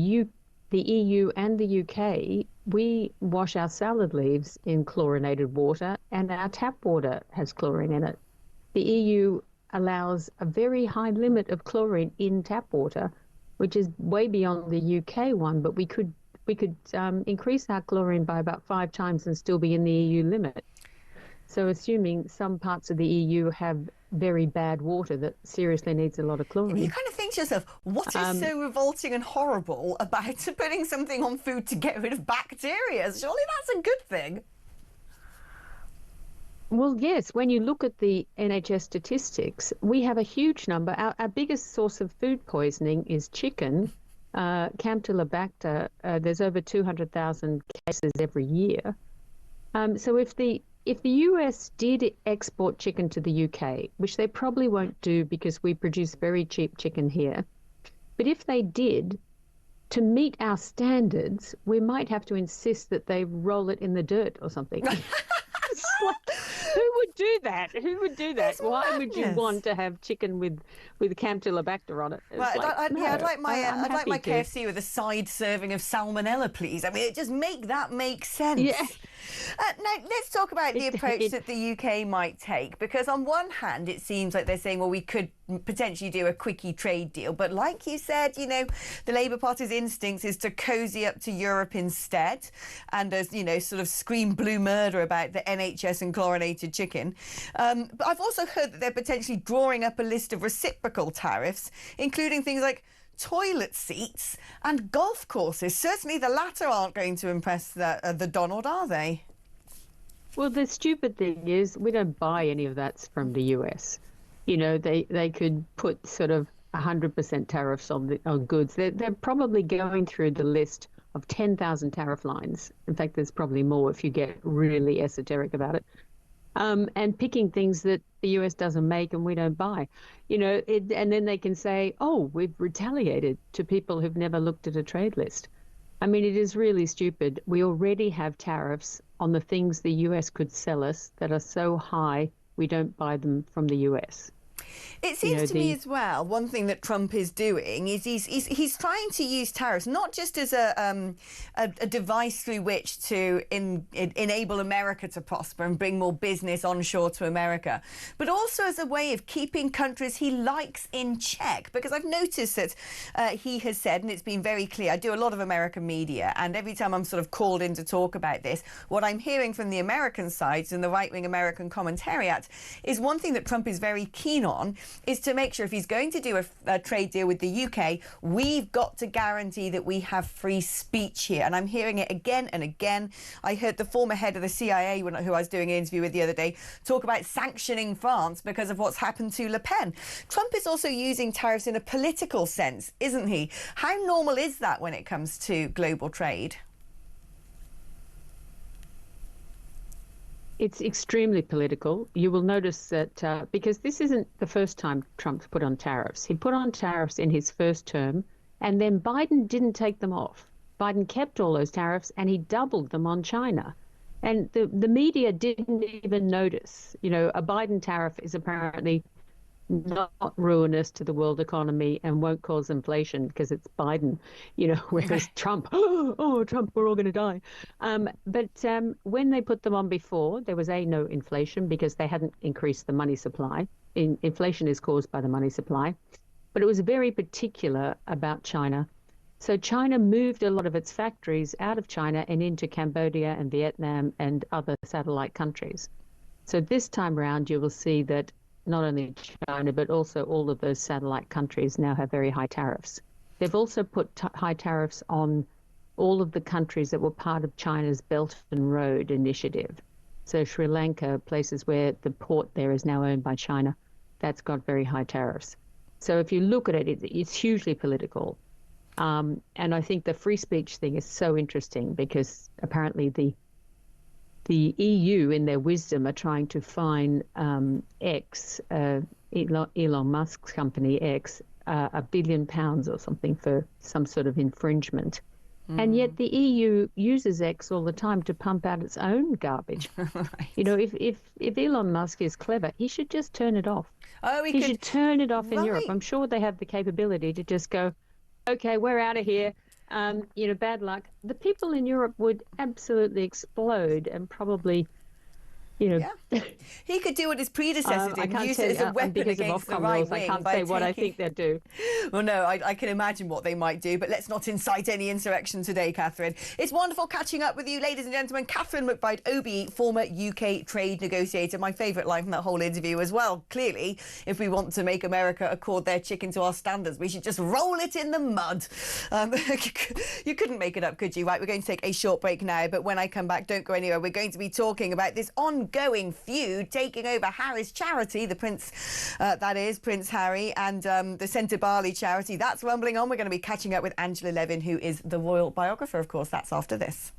EU and the UK we wash our salad leaves in chlorinated water, and our tap water has chlorine in it. The EU allows a very high limit of chlorine in tap water, which is way beyond the UK one, but we could increase our chlorine by about 5 times and still be in the EU limit. So assuming some parts of the EU have very bad water that seriously needs a lot of chlorine. You kind of think to yourself, what is so revolting and horrible about putting something on food to get rid of bacteria? Surely that's a good thing. Well, yes, when you look at the NHS statistics, we have a huge number. Our biggest source of food poisoning is chicken. Campylobacter, there's over 200,000 cases every year. So if the US did export chicken to the UK, which they probably won't do because we produce very cheap chicken here, but if they did, to meet our standards, we might have to insist that they roll it in the dirt or something. Who would do that? Who would do that? Why would you want to have chicken with Campylobacter on it? Well, I'd like my KFC with a side serving of salmonella, please. I mean, just make that make sense. Yeah. Now, let's talk about the approach that the UK might take, because on one hand, it seems like they're saying, well, we could potentially do a quickie trade deal. But like you said, you know, the Labour Party's instincts is to cosy up to Europe instead and, as you know, sort of scream blue murder about the NHS and chlorinated chicken. But I've also heard that they're potentially drawing up a list of reciprocal tariffs, including things like toilet seats and golf courses. Certainly the latter aren't going to impress the Donald, are they? Well, the stupid thing is we don't buy any of that from the US. You know, they could put sort of 100% tariffs on goods. They're probably going through the list of 10,000 tariff lines. In fact, there's probably more if you get really esoteric about it. And picking things that the US doesn't make and we don't buy. You know, and then they can say, oh, we've retaliated to people who've never looked at a trade list. I mean, it is really stupid. We already have tariffs on the things the US could sell us that are so high we don't buy them from the US. It seems to me as well, one thing that Trump is doing is he's trying to use tariffs not just as a device through which to enable America to prosper and bring more business onshore to America, but also as a way of keeping countries he likes in check. Because I've noticed that he has said, and it's been very clear, I do a lot of American media, and every time I'm sort of called in to talk about this, what I'm hearing from the American sides and the right-wing American commentariat is one thing that Trump is very keen on is to make sure if he's going to do a trade deal with the UK, we've got to guarantee that we have free speech here. And I'm hearing it again and again. I heard the former head of the CIA, who I was doing an interview with the other day, talk about sanctioning France because of what's happened to Le Pen. Trump is also using tariffs in a political sense, isn't he? How normal is that when it comes to global trade? It's extremely political. You will notice that because this isn't the first time Trump's put on tariffs. He put on tariffs in his first term, and then Biden didn't take them off. Biden kept all those tariffs, and he doubled them on China. And the media didn't even notice. You know, a Biden tariff is apparently not ruinous to the world economy and won't cause inflation because it's Biden, you know, whereas Trump, Trump, we're all going to die. But when they put them on before, there was no inflation because they hadn't increased the money supply. Inflation is caused by the money supply. But it was very particular about China. So China moved a lot of its factories out of China and into Cambodia and Vietnam and other satellite countries. So this time around, you will see that not only China, but also all of those satellite countries now have very high tariffs. They've also put high tariffs on all of the countries that were part of China's Belt and Road initiative. So Sri Lanka, places where the port there is now owned by China, that's got very high tariffs. So if you look at it, it's hugely political. And I think the free speech thing is so interesting because apparently the EU, in their wisdom, are trying to fine X, Elon Musk's company X, £1 billion or something for some sort of infringement. And yet the EU uses X all the time to pump out its own garbage. Right. You know, if Elon Musk is clever, he should just turn it off. Oh, he should turn it off in Europe. I'm sure they have the capability to just go, okay, we're out of here. bad luck. The people in Europe would absolutely explode and probably, Yeah. He could do what his predecessor did, use it as a weapon against the right wing. I can't say what I think they'd do. Well, no, I can imagine what they might do, but let's not incite any insurrection today, Catherine. It's wonderful catching up with you, ladies and gentlemen. Catherine McBride, OBE, former UK trade negotiator. My favourite line from that whole interview as well. Clearly, if we want to make America accord their chicken to our standards, we should just roll it in the mud. You couldn't make it up, could you? Right, we're going to take a short break now, but when I come back, don't go anywhere. We're going to be talking about this ongoing feud taking over Harry's charity, the Prince, that is, Prince Harry, and the Centre Barley charity. That's rumbling on. We're going to be catching up with Angela Levin, who is the royal biographer, of course. That's after this.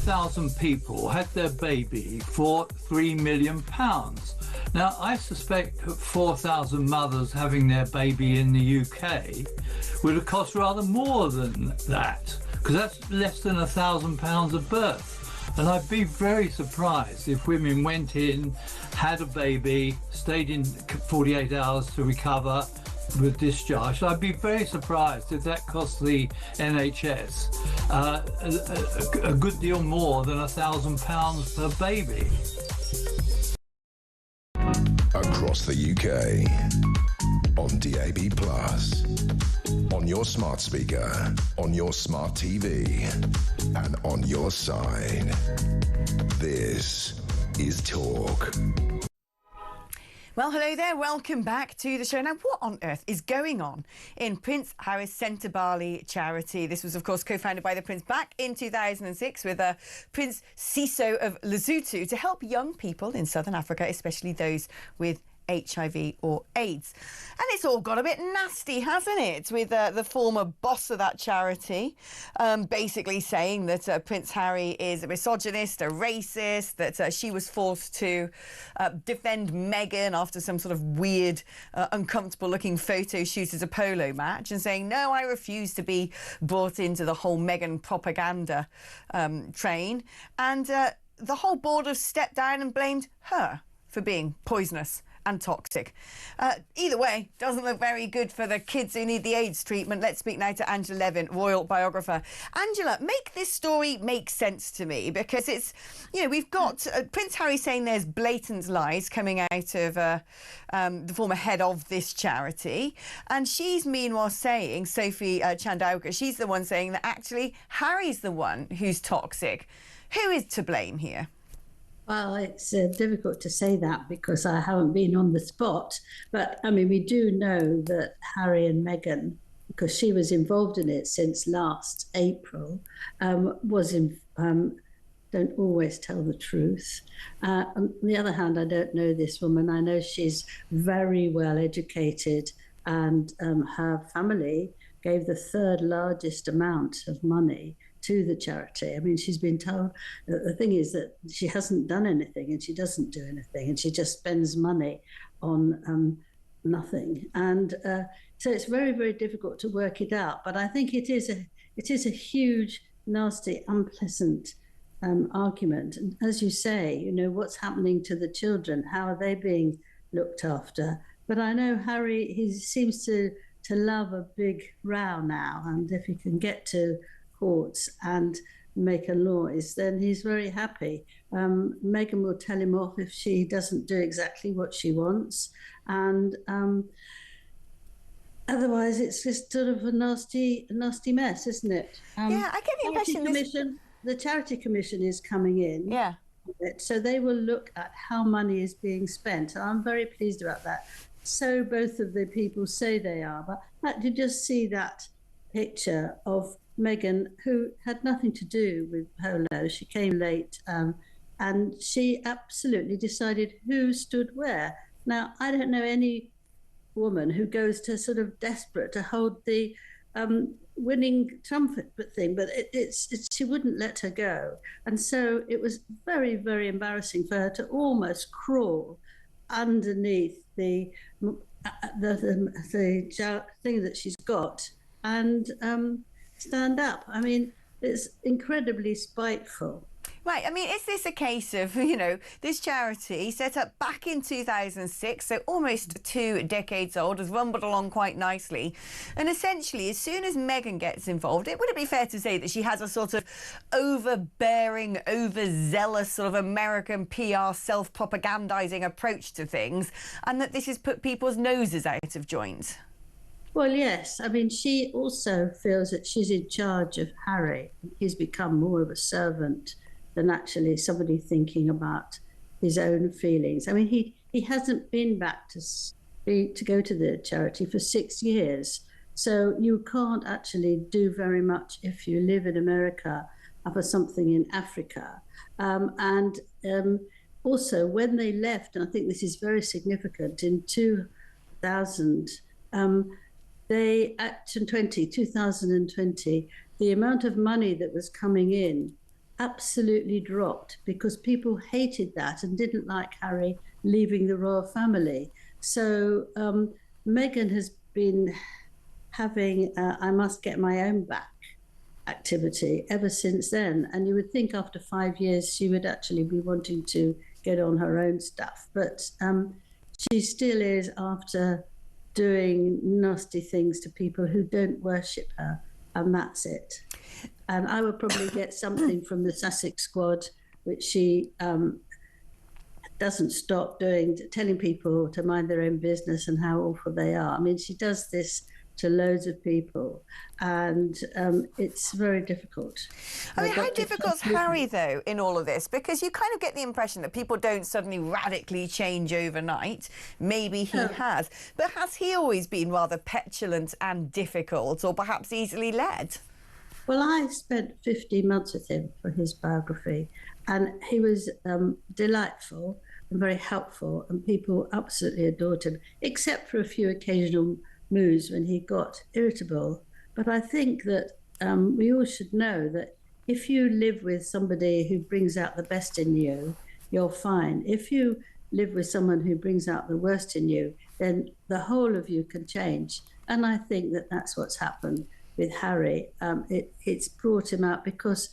4,000 people had their baby for £3 million. Now, I suspect 4,000 mothers having their baby in the UK would have cost rather more than that, because that's less than £1,000 a birth. And I'd be very surprised if women went in, had a baby, stayed in 48 hours to recover, were discharged. I'd be very surprised if that cost the NHS a good deal more than £1,000 per baby. Across the UK, on DAB+, on your smart speaker, on your smart TV, and on your side. This is Talk. Well, hello there. Welcome back to the show. Now, what on earth is going on in Prince Harry's Centre Barley charity? This was, of course, co-founded by the Prince back in 2006 with Prince Siso of Lesotho to help young people in Southern Africa, especially those with HIV or AIDS. And it's all got a bit nasty, hasn't it, with the former boss of that charity basically saying that Prince Harry is a misogynist, a racist, that she was forced to defend Meghan after some sort of weird, uncomfortable looking photo shoot at a polo match, and saying, no, I refuse to be brought into the whole Meghan propaganda train. And the whole board have stepped down and blamed her for being poisonous and toxic. Either way, doesn't look very good for the kids who need the AIDS treatment. Let's speak now to Angela Levin, royal biographer. Angela, make this story make sense to me, because it's, you know, we've got Prince Harry saying there's blatant lies coming out of the former head of this charity, and she's meanwhile saying, Sophie Chandauka, she's the one saying that actually Harry's the one who's toxic. Who is to blame here? Well, it's difficult to say that because I haven't been on the spot. But I mean, we do know that Harry and Meghan, because she was involved in it since last April, don't always tell the truth. On the other hand, I don't know this woman. I know she's very well educated, and her family gave the third largest amount of money to the charity. I mean, she's been told that the thing is that she hasn't done anything and she doesn't do anything and she just spends money on nothing. And so it's very, very difficult to work it out. But I think it is a huge, nasty, unpleasant argument. And as you say, you know, what's happening to the children? How are they being looked after? But I know Harry, he seems to love a big row now. And if he can get to courts and make a noise, then he's very happy. Meghan will tell him off if she doesn't do exactly what she wants. And otherwise, it's just sort of a nasty mess, isn't it? Yeah, I get the impression the Charity Commission is coming in. Yeah. So they will look at how money is being spent. And I'm very pleased about that. So both of the people say they are. But you just see that picture of Meghan, who had nothing to do with polo. She came late and she absolutely decided who stood where. Now, I don't know any woman who goes to sort of desperate to hold the winning trumpet thing, but she wouldn't let her go. And so it was very, very embarrassing for her to almost crawl underneath the thing that she's got and stand up. I mean, it's incredibly spiteful. Right, I mean, is this a case of, you know, this charity set up back in 2006, so almost 2 decades old, has rumbled along quite nicely, and essentially, as soon as Meghan gets involved, would it be fair to say that she has a sort of overbearing, overzealous sort of American PR self-propagandizing approach to things, and that this has put people's noses out of joint? Well, yes. I mean, she also feels that she's in charge of Harry. He's become more of a servant than actually somebody thinking about his own feelings. I mean, he hasn't been back to go to the charity for 6 years. So you can't actually do very much if you live in America for something in Africa. Also, when they left, and I think this is very significant, in 2000, 2020, the amount of money that was coming in absolutely dropped because people hated that and didn't like Harry leaving the royal family. So Meghan has been having I must get my own back activity ever since then. And you would think after 5 years she would actually be wanting to get on her own stuff. But she still is after doing nasty things to people who don't worship her, and that's it. And I would probably get something from the Sussex squad, which she doesn't stop doing, telling people to mind their own business and how awful they are. I mean, she does this to loads of people, and it's very difficult. I mean, how difficult is Harry, though, in all of this? Because you kind of get the impression that people don't suddenly radically change overnight. Maybe he has. But has he always been rather petulant and difficult, or perhaps easily led? Well, I spent 15 months with him for his biography, and he was delightful and very helpful, and people absolutely adored him, except for a few occasional moves when he got irritable. But I think that we all should know that if you live with somebody who brings out the best in you, you're fine. If you live with someone who brings out the worst in you, then the whole of you can change. And I think that that's what's happened with Harry. It's brought him out because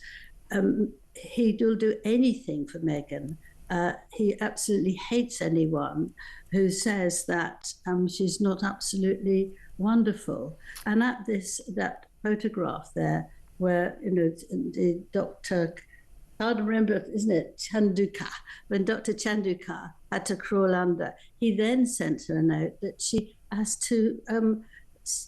he will do anything for Meghan. He absolutely hates anyone who says that she's not absolutely wonderful. And at that photograph there, where the Dr. I can't remember, isn't it, Chanduka, when Dr. Chanduka had to crawl under, he then sent her a note that she has to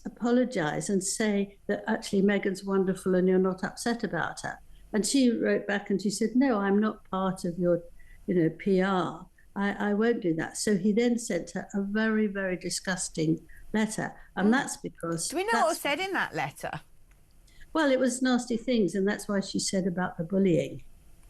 apologise and say that actually Meghan's wonderful and you're not upset about her. And she wrote back and she said, no, I'm not part of your PR. I won't do that. So he then sent her a very, very disgusting letter. And that's because... Do we know what was said in that letter? Well, it was nasty things, and that's why she said about the bullying.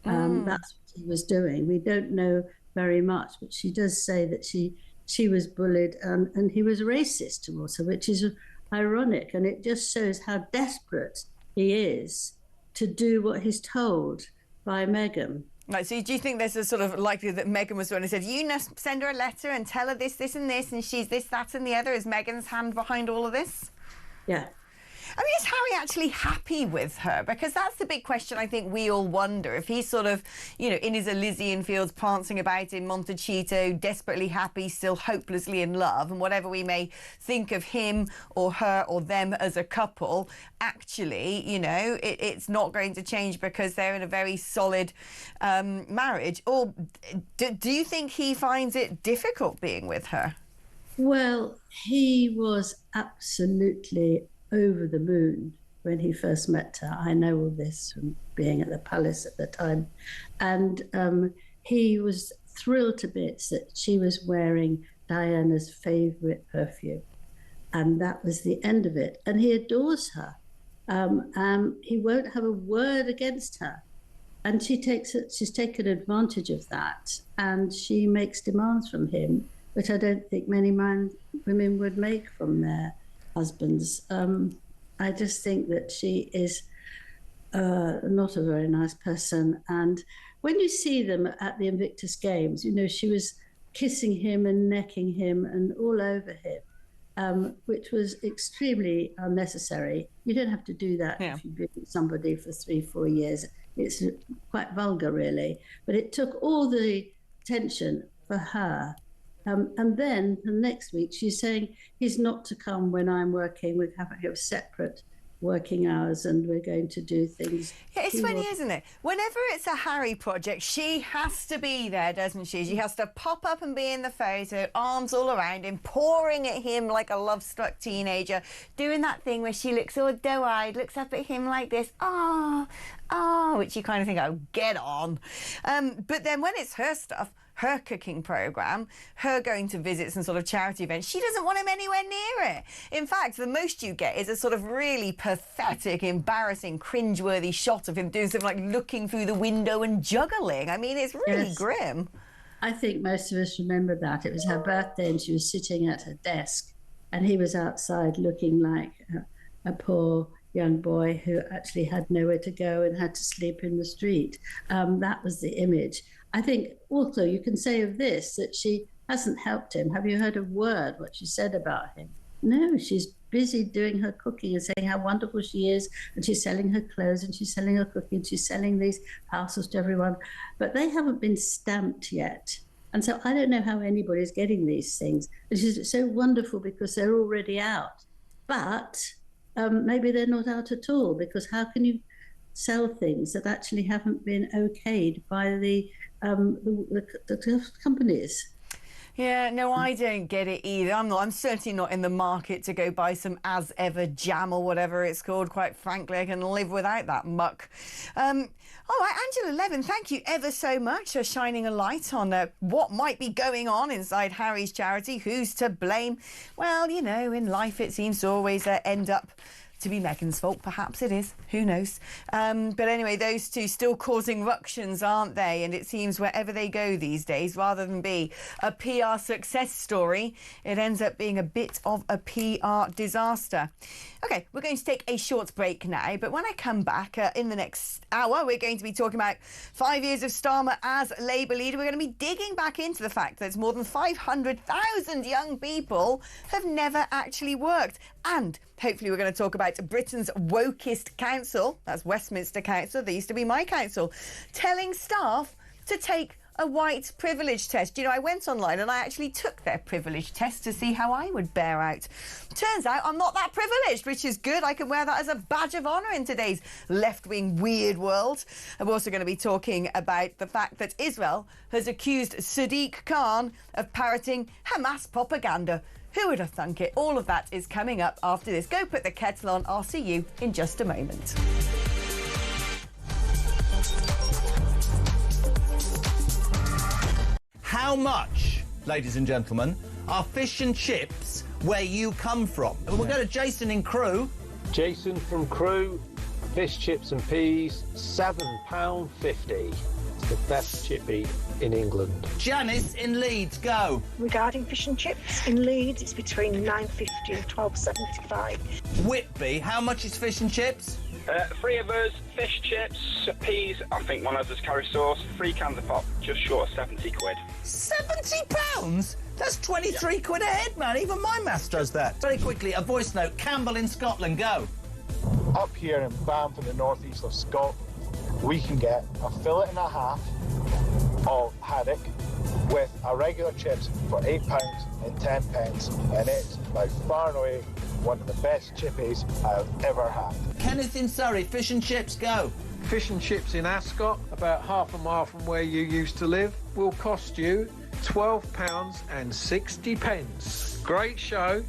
That's what he was doing. We don't know very much, but she does say that she was bullied and he was racist towards her, which is ironic. And it just shows how desperate he is to do what he's told by Meghan. Right, so do you think there's a sort of likelihood that Meghan was the one who said, you send her a letter and tell her this, this and this, and she's this, that and the other? Is Meghan's hand behind all of this? Yeah. I mean, is Harry actually happy with her? Because that's the big question I think we all wonder. If he's sort of, in his Elysian fields, prancing about in Montecito, desperately happy, still hopelessly in love, and whatever we may think of him or her or them as a couple, actually, it's not going to change because they're in a very solid marriage. Or do you think he finds it difficult being with her? Well, he was absolutely over the moon when he first met her. I know all this from being at the palace at the time. And he was thrilled to bits that she was wearing Diana's favourite perfume. And that was the end of it. And he adores her. He won't have a word against her. And she's taken advantage of that. And she makes demands from him, which I don't think many women would make from their husbands. I just think that she is not a very nice person. And when you see them at the Invictus Games, she was kissing him and necking him and all over him, which was extremely unnecessary. You don't have to do that if you've been with somebody for 3-4 years. It's quite vulgar, really. But it took all the attention for her. And then the next week, she's saying he's not to come when I'm working. We have separate working hours and we're going to do things. Yeah, it's funny, isn't it? Whenever it's a Harry project, she has to be there, doesn't she? She has to pop up and be in the photo, arms all around him, pouring at him like a love-struck teenager, doing that thing where she looks all doe-eyed, looks up at him like this, which you kind of think, oh, get on. But then when it's her stuff, her cooking programme, her going to visits and sort of charity events, she doesn't want him anywhere near it. In fact, the most you get is a sort of really pathetic, embarrassing, cringeworthy shot of him doing something like looking through the window and juggling. I mean, it's really grim. I think most of us remember that. It was her birthday and she was sitting at her desk and he was outside looking like a poor young boy who actually had nowhere to go and had to sleep in the street. That was the image. I think also you can say of this that she hasn't helped him. Have you heard a word what she said about him? No, she's busy doing her cooking and saying how wonderful she is, and she's selling her clothes and she's selling her cooking, she's selling these parcels to everyone, but they haven't been stamped yet. And so I don't know how anybody's getting these things. This is so wonderful because they're already out. But maybe they're not out at all, because how can you sell things that actually haven't been okayed by the companies? Yeah, no, I don't get it either. I'm certainly not in the market to go buy some as ever jam or whatever it's called. Quite frankly, I can live without that muck. All right, Angela Levin, thank you ever so much for shining a light on what might be going on inside Harry's charity. Who's to blame? Well, in life it seems to always end up to be Meghan's fault. Perhaps it is. Who knows? But anyway, those two still causing ructions, aren't they? And it seems wherever they go these days, rather than be a PR success story, it ends up being a bit of a PR disaster. OK, we're going to take a short break now, but when I come back in the next hour, we're going to be talking about 5 years of Starmer as Labour leader. We're going to be digging back into the fact that more than 500,000 young people have never actually worked. And hopefully we're going to talk about Britain's wokest council, that's Westminster Council, they used to be my council, telling staff to take a white privilege test. I went online and I actually took their privilege test to see how I would bear out. Turns out I'm not that privileged, which is good. I can wear that as a badge of honour in today's left-wing weird world. I'm also going to be talking about the fact that Israel has accused Sadiq Khan of parroting Hamas propaganda. Who would have thunk it? All of that is coming up after this. Go put the kettle on. I'll see you in just a moment. How much, ladies and gentlemen, are fish and chips where you come from? We'll go to Jason in Crewe. Jason from Crewe, fish, chips and peas, £7.50. It's the best chippy in England. Janice in Leeds, go. Regarding fish and chips in Leeds, it's between £9.50 and £12.75. Whitby, how much is fish and chips? 3 of us, fish, chips, peas, I think one of us curry sauce, 3 cans of pop, just short of 70 quid. £70? That's 23 quid a head, man. Even my maths does that. Very quickly, a voice note. Campbell in Scotland, go. Up here in Banff in the northeast of Scotland, we can get a fillet and a half of haddock with our regular chips for £8 and 10p, and it's by far and away one of the best chippies I've ever had. Kenneth in Surrey, fish and chips, go. Fish and chips in Ascot, about half a mile from where you used to live, will cost you £12.60. Great show.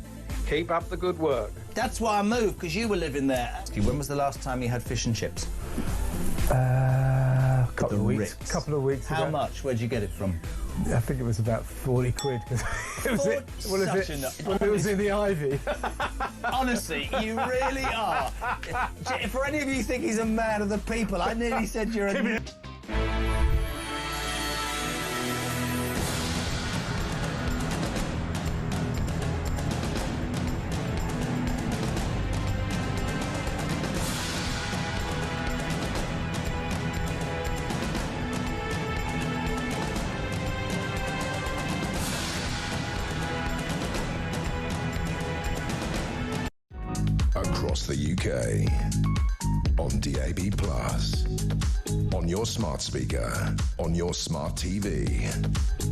Keep up the good work. That's why I moved, because you were living there. When was the last time you had fish and chips? Couple of weeks ago. How much? Where'd you get it from? I think it was about 40 quid. It was in the Ivy. Honestly, you really are. For any of you who think he's a man of the people, I nearly said you're a... Across the UK, on DAB+, on your smart speaker, on your smart TV,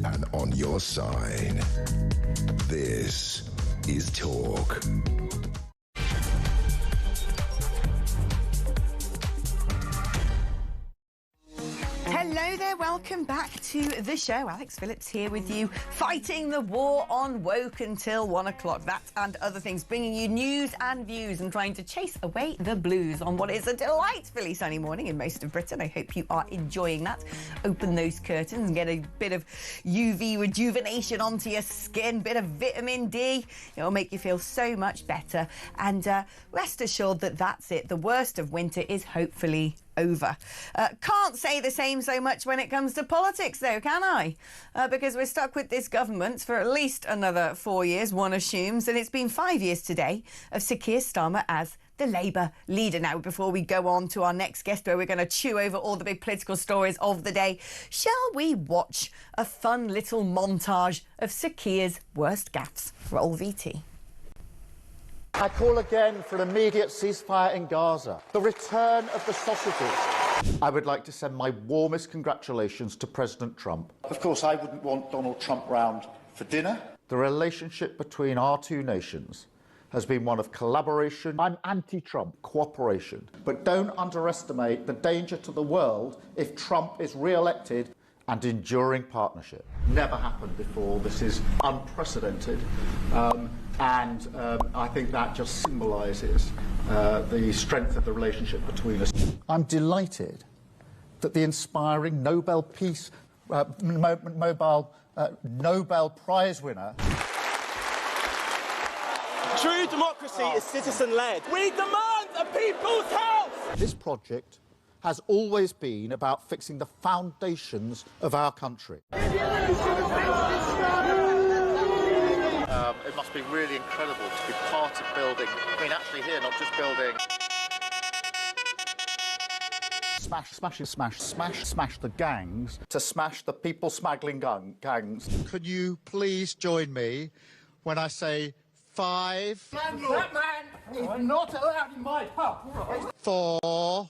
and on your side. This is Talk. Hello there, welcome back to the show. Alex Phillips here with you, fighting the war on woke until 1 o'clock. That and other things, bringing you news and views and trying to chase away the blues on what is a delightfully sunny morning in most of Britain. I hope you are enjoying that. Open those curtains and get a bit of UV rejuvenation onto your skin, bit of vitamin D. It'll make you feel so much better. And rest assured that that's it. The worst of winter is hopefully over. Can't say the same so much when it comes to politics, though, can I? Because we're stuck with this government for at least another 4 years, one assumes, and it's been 5 years today of Sir Keir Starmer as the Labour leader. Now, before we go on to our next guest, where we're going to chew over all the big political stories of the day, shall we watch a fun little montage of Sir Keir's worst gaffes? Roll VT. I call again for an immediate ceasefire in Gaza, the return of the sausages. I would like to send my warmest congratulations to President Trump. Of course, I wouldn't want Donald Trump round for dinner. The relationship between our two nations has been one of collaboration. I'm anti-Trump, cooperation. But don't underestimate the danger to the world if Trump is re-elected, and enduring partnership. Never happened before. This is unprecedented. And I think that just symbolises the strength of the relationship between us. I'm delighted that the inspiring Nobel Peace, Nobel Prize winner. True democracy is citizen-led. We demand a people's house! This project has always been about fixing the foundations of our country. It must be really incredible to be part of building, I mean, actually here, not just building. Smash the gangs to smash the people smuggling gangs. Could you please join me when I say 5? That man is not allowed in my pub. 4.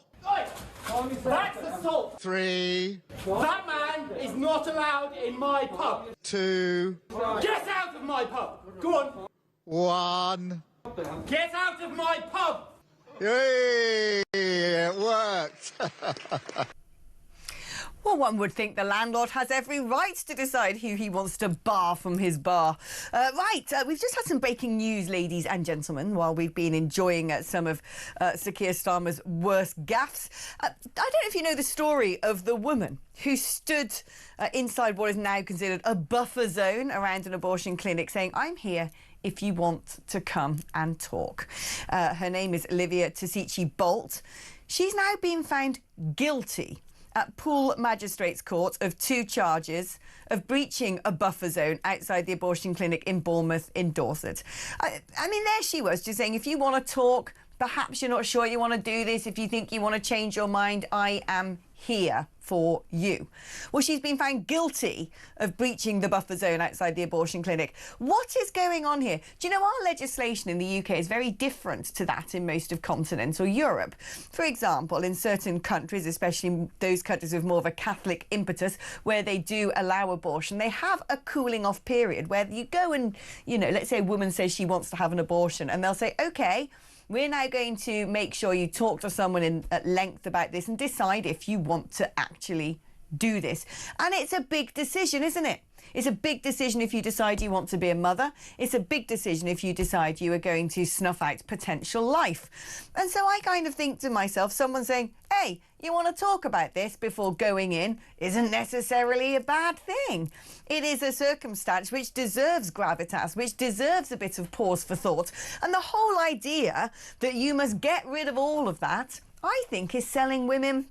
That's assault. 3. That man is not allowed in my pub. 2. Get out of my pub. Go on. 1. Get out of my pub. Yay! It worked. Well, one would think the landlord has every right to decide who he wants to bar from his bar. We've just had some breaking news, ladies and gentlemen, while we've been enjoying some of Sir Keir Starmer's worst gaffes. I don't know if you know the story of the woman who stood inside what is now considered a buffer zone around an abortion clinic saying, "I'm here if you want to come and talk." Her name is Olivia Tisici-Bolt. She's now been found guilty at Poole Magistrates Court of 2 charges of breaching a buffer zone outside the abortion clinic in Bournemouth in Dorset. I mean, there she was, just saying, if you want to talk, perhaps you're not sure you want to do this, if you think you want to change your mind, I am here for you. Well, she's been found guilty of breaching the buffer zone outside the abortion clinic. What is going on here? Do you know, our legislation in the UK is very different to that in most of continental Europe. For example, in certain countries, especially those countries with more of a Catholic impetus, where they do allow abortion, they have a cooling off period where you go and, you know, let's say a woman says she wants to have an abortion, and they'll say, OK, we're now going to make sure you talk to someone at length about this and decide if you want to actually do this. And it's a big decision, isn't it? It's a big decision if you decide you want to be a mother. It's a big decision if you decide you are going to snuff out potential life. And so I kind of think to myself, someone saying, hey, you want to talk about this before going in isn't necessarily a bad thing. It is a circumstance which deserves gravitas, which deserves a bit of pause for thought. And the whole idea that you must get rid of all of that, I think, is selling women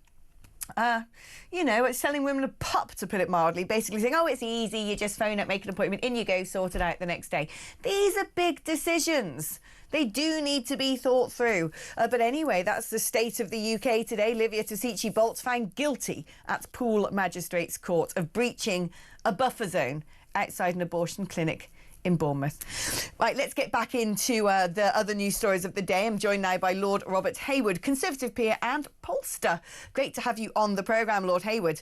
it's selling women a pup, to put it mildly, basically saying, oh, it's easy, you just phone up, make an appointment, in you go, sort it out the next day. These are big decisions. They do need to be thought through. But anyway, that's the state of the UK today. Olivia Tisici-Bolt found guilty at Poole Magistrates Court of breaching a buffer zone outside an abortion clinic in Bournemouth. Right, let's get back into the other news stories of the day. I'm joined now by Lord Robert Hayward, Conservative peer and pollster. Great to have you on the programme, Lord Hayward.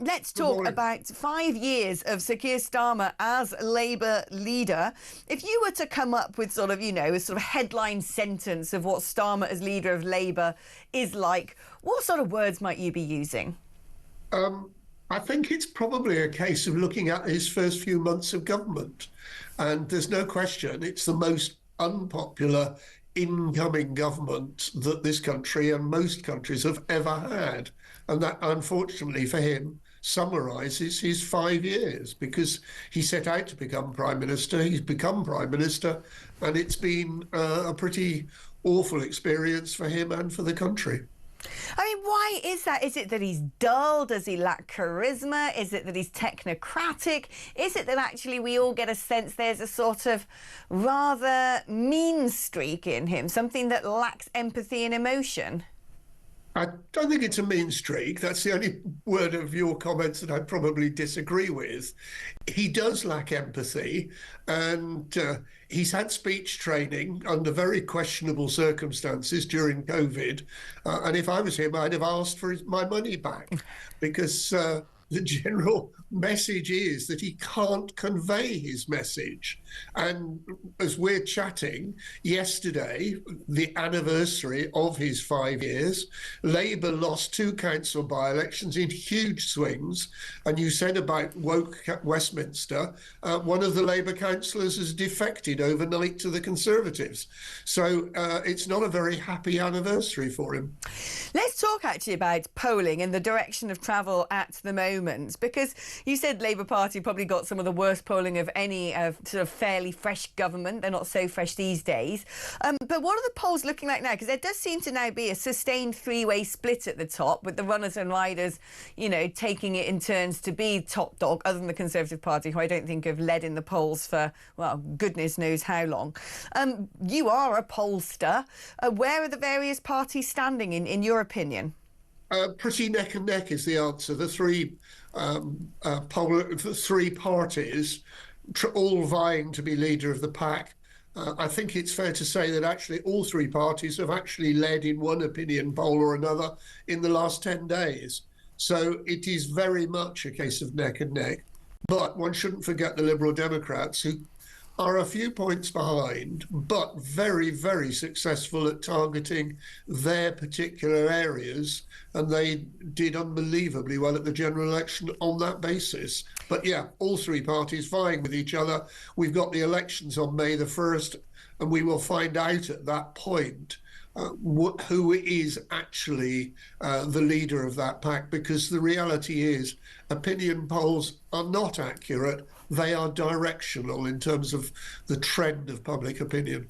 Let's talk about 5 years of Sir Keir Starmer as Labour leader. If you were to come up with a sort of headline sentence of what Starmer as leader of Labour is like, what sort of words might you be using? I think it's probably a case of looking at his first few months of government. And there's no question it's the most unpopular incoming government that this country and most countries have ever had. And that, unfortunately for him, summarises his 5 years, because he set out to become Prime Minister, he's become Prime Minister, and it's been a pretty awful experience for him and for the country. I mean, why is that? Is it that he's dull? Does he lack charisma? Is it that he's technocratic? Is it that actually we all get a sense there's a sort of rather mean streak in him, something that lacks empathy and emotion? I don't think it's a mean streak. That's the only word of your comments that I probably disagree with. He does lack empathy, and he's had speech training under very questionable circumstances during COVID. And if I was him, I'd have asked for my money back, because the general message is that he can't convey his message. And as we're chatting, yesterday, the anniversary of his 5 years, Labour lost 2 council by-elections in huge swings. And you said about woke Westminster, one of the Labour councillors has defected overnight to the Conservatives. So it's not a very happy anniversary for him. Let's talk actually about polling and the direction of travel at the moment, because you said Labour Party probably got some of the worst polling of any sort of fairly fresh government. They're not so fresh these days. But what are the polls looking like now? Because there does seem to now be a sustained 3-way split at the top, with the runners and riders, taking it in turns to be top dog, other than the Conservative Party, who I don't think have led in the polls for, well, goodness knows how long. You are a pollster. Where are the various parties standing in your opinion? Pretty neck and neck is the answer. The three parties, all vying to be leader of the pack. I think it's fair to say that actually all 3 parties have actually led in one opinion poll or another in the last 10 days. So it is very much a case of neck and neck. But one shouldn't forget the Liberal Democrats, who are a few points behind, but very, very successful at targeting their particular areas. And they did unbelievably well at the general election on that basis. But yeah, all three parties vying with each other. We've got the elections on May the 1st, and we will find out at that point who is actually the leader of that pack, because the reality is opinion polls are not accurate. They are directional in terms of the trend of public opinion.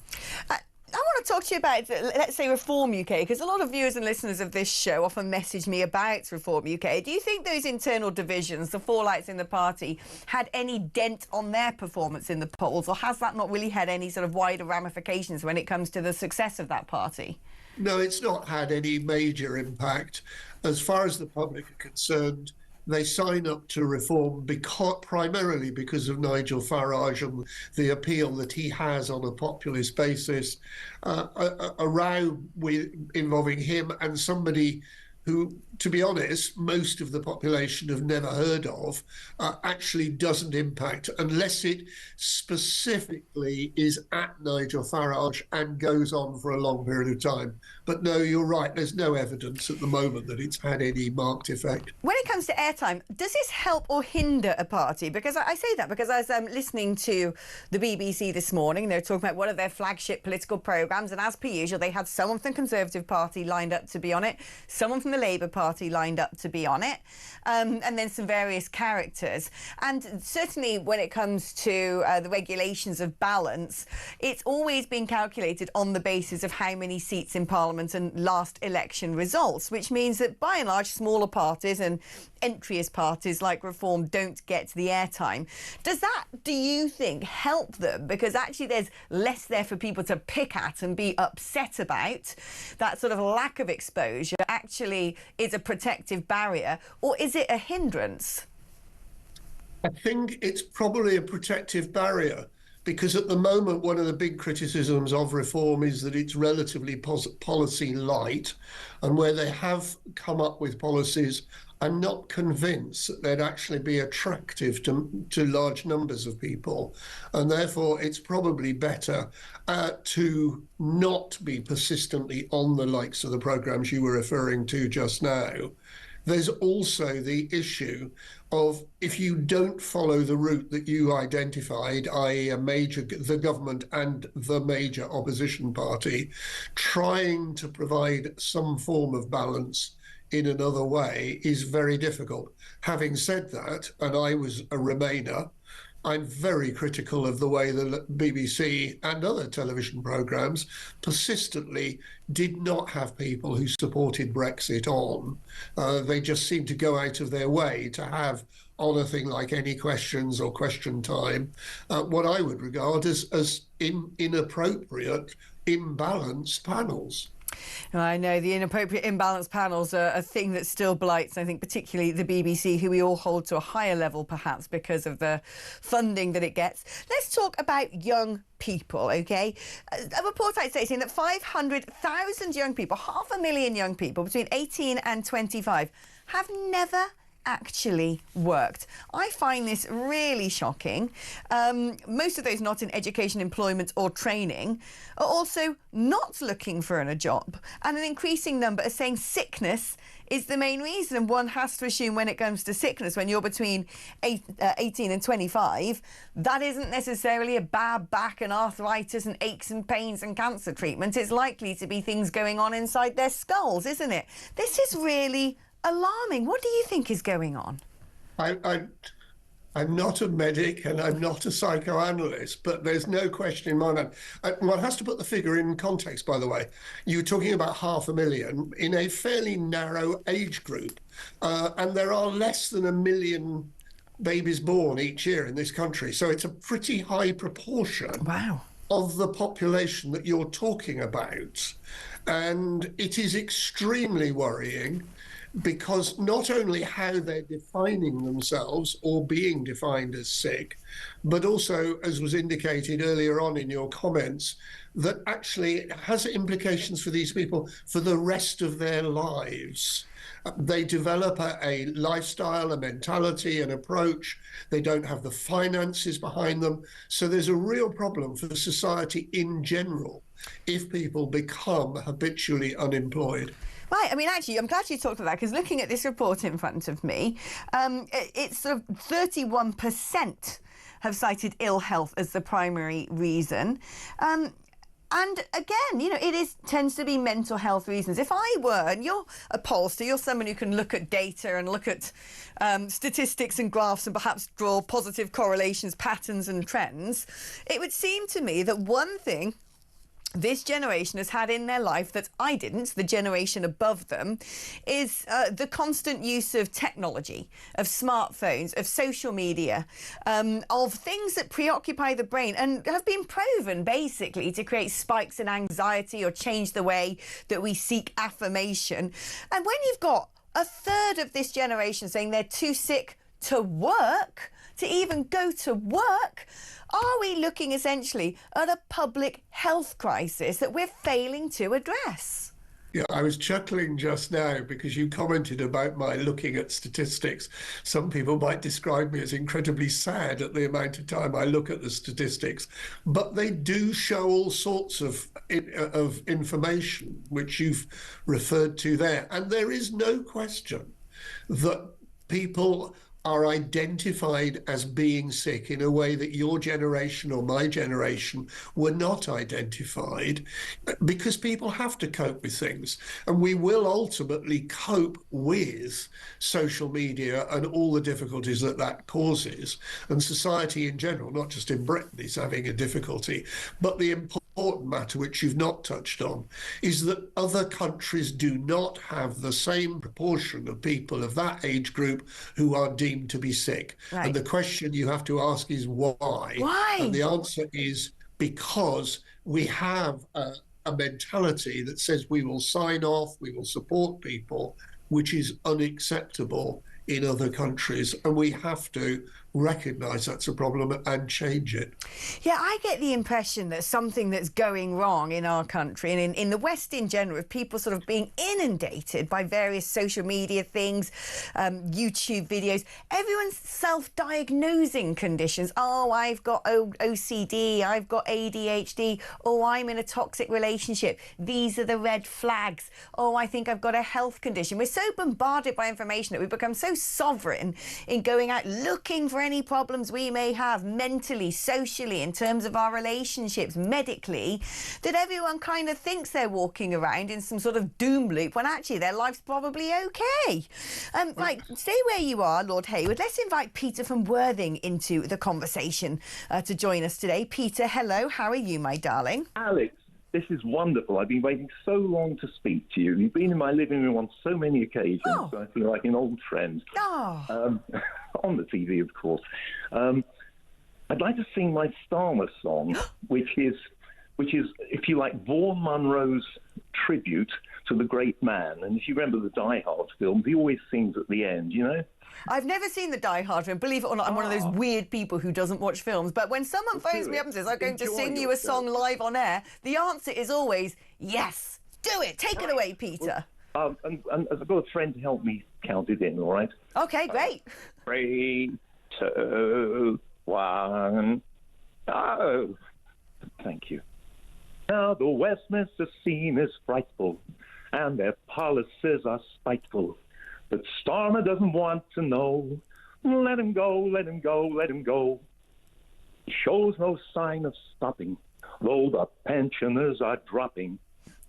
I want to talk to you about, let's say, Reform UK, because a lot of viewers and listeners of this show often message me about Reform UK. Do you think those internal divisions, the fallouts in the party, had any dent on their performance in the polls, or has that not really had any sort of wider ramifications when it comes to the success of that party? No, it's not had any major impact. As far as the public are concerned, they sign up to Reform primarily because of Nigel Farage and the appeal that he has on a populist basis. A row involving him and somebody who, to be honest, most of the population have never heard of, actually doesn't impact unless it specifically is at Nigel Farage and goes on for a long period of time. But no, you're right, there's no evidence at the moment that it's had any marked effect. When it comes to airtime, does this help or hinder a party? Because I say that because I was listening to the BBC this morning. They're talking about one of their flagship political programmes, and as per usual, they had someone from the Conservative Party lined up to be on it, someone from the Labour Party lined up to be on it, and then some various characters. And certainly when it comes to the regulations of balance, it's always been calculated on the basis of how many seats in Parliament and last election results, which means that by and large smaller parties and entryist parties like Reform don't get the airtime. Does that, do you think, help them? Because actually there's less there for people to pick at and be upset about. That sort of lack of exposure actually is a protective barrier, or is it a hindrance? I think it's probably a protective barrier, because at the moment one of the big criticisms of Reform is that it's relatively policy light, and where they have come up with policies, I'm not convinced that they'd actually be attractive to large numbers of people, and therefore it's probably better to not be persistently on the likes of the programmes you were referring to just now. There's also the issue of, if you don't follow the route that you identified, i.e. the government and the major opposition party, trying to provide some form of balance in another way is very difficult. Having said that, and I was a Remainer, I'm very critical of the way the BBC and other television programmes persistently did not have people who supported Brexit on. They just seemed to go out of their way to have on a thing like Any Questions or Question Time, what I would regard as inappropriate, imbalanced panels. I know the inappropriate imbalanced panels are a thing that still blights, I think, particularly the BBC, who we all hold to a higher level, perhaps, because of the funding that it gets. Let's talk about young people, OK? A report out saying that 500,000 young people, 500,000 young people between 18 and 25 have never actually worked. I find this really shocking. Most of those not in education, employment or training are also not looking for a job, and an increasing number are saying sickness is the main reason. And one has to assume when it comes to sickness, when you're between 18 and 25, that isn't necessarily a bad back and arthritis and aches and pains and cancer treatment. It's likely to be things going on inside their skulls, isn't it? This is really alarming. What do you think is going on? I'm not a medic and I'm not a psychoanalyst, but there's no question in my mind. One has to put the figure in context, by the way. You're talking about 500,000 in a fairly narrow age group, and there are less than 1 million babies born each year in this country. So it's a pretty high proportion of the population that you're talking about. And it is extremely worrying, because not only how they're defining themselves or being defined as sick, but also, as was indicated earlier on in your comments, that actually it has implications for these people for the rest of their lives. They develop a lifestyle, a mentality, an approach. They don't have the finances behind them. So there's a real problem for society in general if people become habitually unemployed. Right, I mean, actually, I'm glad you talked about that, because looking at this report in front of me, it's sort of 31% have cited ill health as the primary reason. And again, you know, tends to be mental health reasons. If I were, and you're a pollster, you're someone who can look at data and look at statistics and graphs and perhaps draw positive correlations, patterns and trends, it would seem to me that one thing this generation has had in their life that I didn't, the generation above them, is the constant use of technology, of smartphones, of social media, of things that preoccupy the brain and have been proven basically to create spikes in anxiety or change the way that we seek affirmation. And when you've got a third of this generation saying they're too sick to work, to even go to work, are we looking essentially at a public health crisis that we're failing to address? Yeah, I was chuckling just now because you commented about my looking at statistics. Some people might describe me as incredibly sad at the amount of time I look at the statistics, but they do show all sorts of information which you've referred to there. And there is no question that people are identified as being sick in a way that your generation or my generation were not identified, because people have to cope with things. And we will ultimately cope with social media and all the difficulties that causes. And society in general, not just in Britain, is having a difficulty. But the important matter, which you've not touched on, is that other countries do not have the same proportion of people of that age group who are deemed to be sick. Right. And the question you have to ask is why? Why? And the answer is because we have a mentality that says we will sign off, we will support people, which is unacceptable in other countries. And we have to recognise that's a problem and change it. Yeah, I get the impression that something that's going wrong in our country and in the West in general, with people sort of being inundated by various social media things, YouTube videos, everyone's self-diagnosing conditions. Oh, I've got OCD, I've got ADHD, oh, I'm in a toxic relationship, these are the red flags, oh, I think I've got a health condition. We're so bombarded by information that we've become so sovereign in going out looking for any problems we may have mentally, socially, in terms of our relationships, medically, that everyone kind of thinks they're walking around in some sort of doom loop when actually their life's probably okay. Right, stay where you are, Lord Hayward. Let's invite Peter from Worthing into the conversation to join us today. Peter, hello. How are you, my darling? Alex, this is wonderful. I've been waiting so long to speak to you. You've been in my living room on so many occasions, so I feel like an old friend. On the TV, of course. I'd like to sing my Starmer song, which is, if you like, Vaughan Monroe's tribute to the great man. And if you remember the Die Hard films, he always sings at the end, you know? I've never seen the Die Hard film. Believe it or not, I'm one of those weird people who doesn't watch films. But when someone phones me up and says, I'm going to sing you a song live on air, the answer is always, yes, do it. Take it away, Peter. And I've got a friend to help me count it in, all right? Okay, great. 3, 2, 1. Oh, thank you. Now the Westminster scene is frightful, and their policies are spiteful. But Starmer doesn't want to know. Let him go, let him go, let him go. He shows no sign of stopping, though the pensioners are dropping.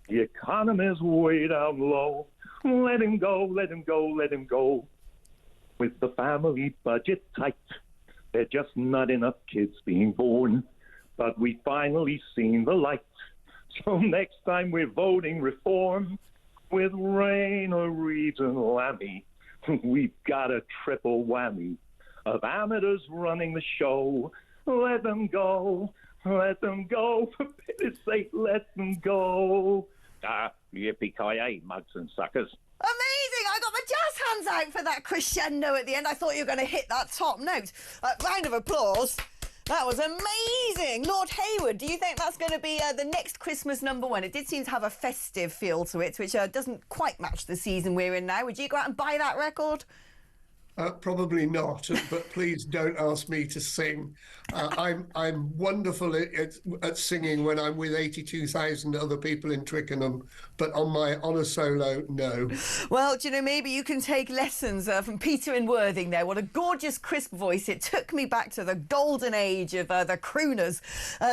The economy's way down low. Let him go, let him go, let him go. With the family budget tight, there are just not enough kids being born. But we finally seen the light. So next time we're voting reform, with Rayner, Reeves and Lammy, we've got a triple whammy of amateurs running the show. Let them go, for pity's sake, let them go. Yippee-ki-yay, mugs and suckers. Amazing! I got my jazz hands out for that crescendo at the end. I thought you were going to hit that top note. Round of applause. That was amazing. Lord Hayward, do you think that's going to be the next Christmas #1? It did seem to have a festive feel to it, which doesn't quite match the season we're in now. Would you go out and buy that record? Probably not, but please don't ask me to sing. I'm wonderful at singing when I'm with 82,000 other people in Twickenham, but on a solo, no. Well, do you know, maybe you can take lessons from Peter in Worthing there. What a gorgeous, crisp voice. It took me back to the golden age of the crooners.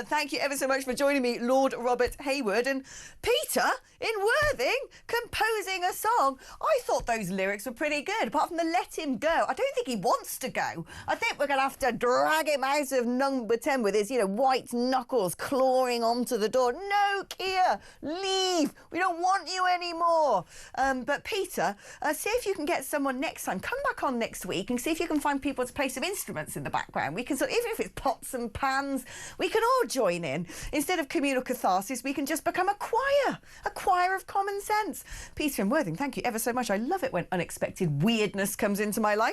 Thank you ever so much for joining me, Lord Robert Hayward. And Peter in Worthing composing a song. I thought those lyrics were pretty good, apart from the let him go. I don't think he wants to go. I think we're going to have to drag him out of number 10 with his, white knuckles clawing onto the door. No, Keir, leave. We don't want you anymore. But Peter, see if you can get someone next time. Come back on next week and see if you can find people to play some instruments in the background. We can, even if it's pots and pans, we can all join in. Instead of communal catharsis, we can just become a choir of common sense. Peter in Worthing, thank you ever so much. I love it when unexpected weirdness comes into my life.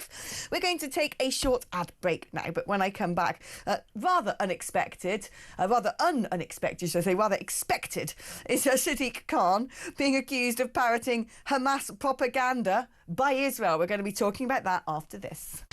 We're going to take a short ad break now, but when I come back, rather expected, should I say, rather expected, is Sadiq Khan being accused of parroting Hamas propaganda by Israel. We're going to be talking about that after this.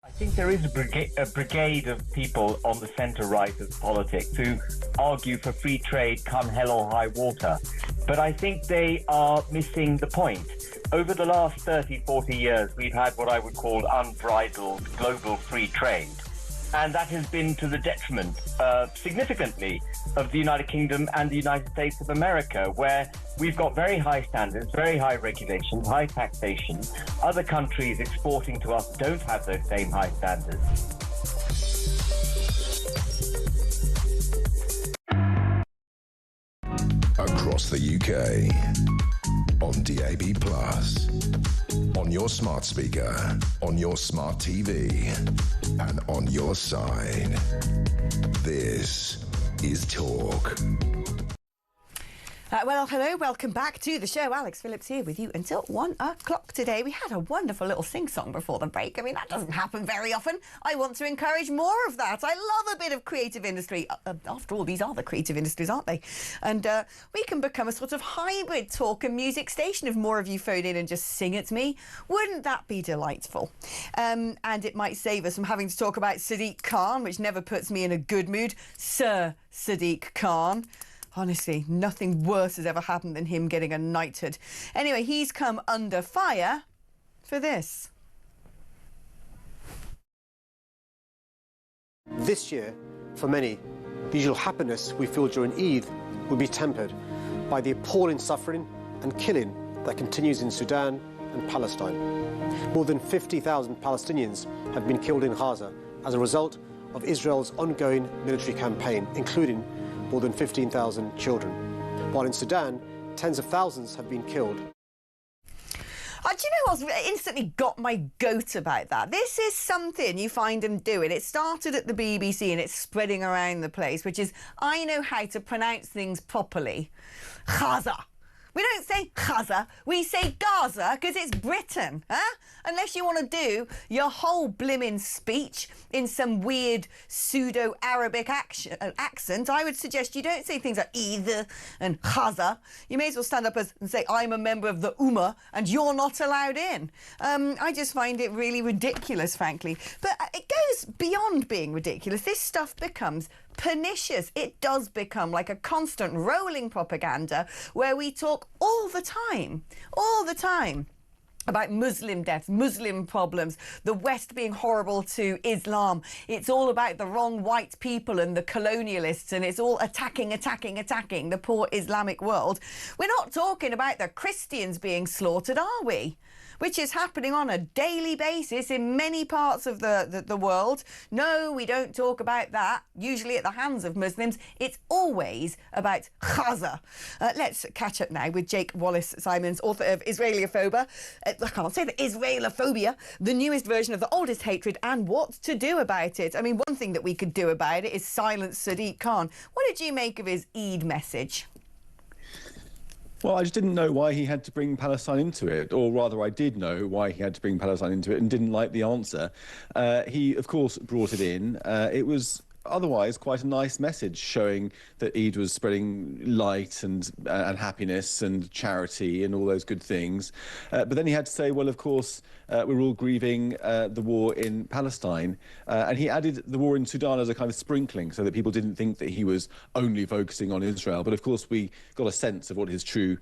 I think there is a brigade of people on the centre-right of politics who argue for free trade come hell or high water. But I think they are missing the point. Over the last 30, 40 years, we've had what I would call unbridled global free trade. And that has been to the detriment, significantly, of the United Kingdom and the United States of America, where we've got very high standards, very high regulations, high taxation. Other countries exporting to us don't have those same high standards. Across the UK, on DAB+, on your smart speaker, on your smart TV, and on your side. This is Talk. Well, hello, welcome back to the show. Alex Phillips here with you until 1 o'clock today. We had a wonderful little sing-song before the break. I mean, that doesn't happen very often. I want to encourage more of that. I love a bit of creative industry. After all, these are the creative industries, aren't they? And we can become a sort of hybrid talk and music station if more of you phone in and just sing at me. Wouldn't that be delightful? And it might save us from having to talk about Sadiq Khan, which never puts me in a good mood. Sir Sadiq Khan. Honestly, nothing worse has ever happened than him getting a knighthood. Anyway, he's come under fire for this. This year, for many, the usual happiness we feel during Eid will be tempered by the appalling suffering and killing that continues in Sudan and Palestine. More than 50,000 Palestinians have been killed in Gaza as a result of Israel's ongoing military campaign, including more than 15,000 children. While in Sudan, tens of thousands have been killed. Do you know what's instantly got my goat about that? This is something you find them doing. It started at the BBC and it's spreading around the place, which is, I know how to pronounce things properly. Gaza. We don't say Gaza, we say Gaza because it's Britain, huh? Unless you want to do your whole blimmin' speech in some weird pseudo-Arabic accent, I would suggest you don't say things like either and Gaza. You may as well stand up and say, I'm a member of the Ummah and you're not allowed in. I just find it really ridiculous, frankly. But it goes beyond being ridiculous. This stuff becomes pernicious. It does become like a constant rolling propaganda where we talk all the time about Muslim deaths, Muslim problems, the West being horrible to Islam. It's all about the wrong white people and the colonialists, and it's all attacking the poor Islamic world. We're not talking about the Christians being slaughtered, are we? Which is happening on a daily basis in many parts of the world. No, we don't talk about that, usually at the hands of Muslims. It's always about Gaza. Let's catch up now with Jake Wallace-Simons, author of Israelophobia. I can't say that, Israelophobia, the newest version of the oldest hatred and what to do about it. I mean, one thing that we could do about it is silence Sadiq Khan. What did you make of his Eid message? Well, I just didn't know why he had to bring Palestine into it, or rather I did know why he had to bring Palestine into it and didn't like the answer. He, of course, brought it in. It was otherwise quite a nice message showing that Eid was spreading light and happiness and charity and all those good things. But then he had to say, well, of course, we're all grieving the war in Palestine. And he added the war in Sudan as a kind of sprinkling so that people didn't think that he was only focusing on Israel. But of course, we got a sense of what his true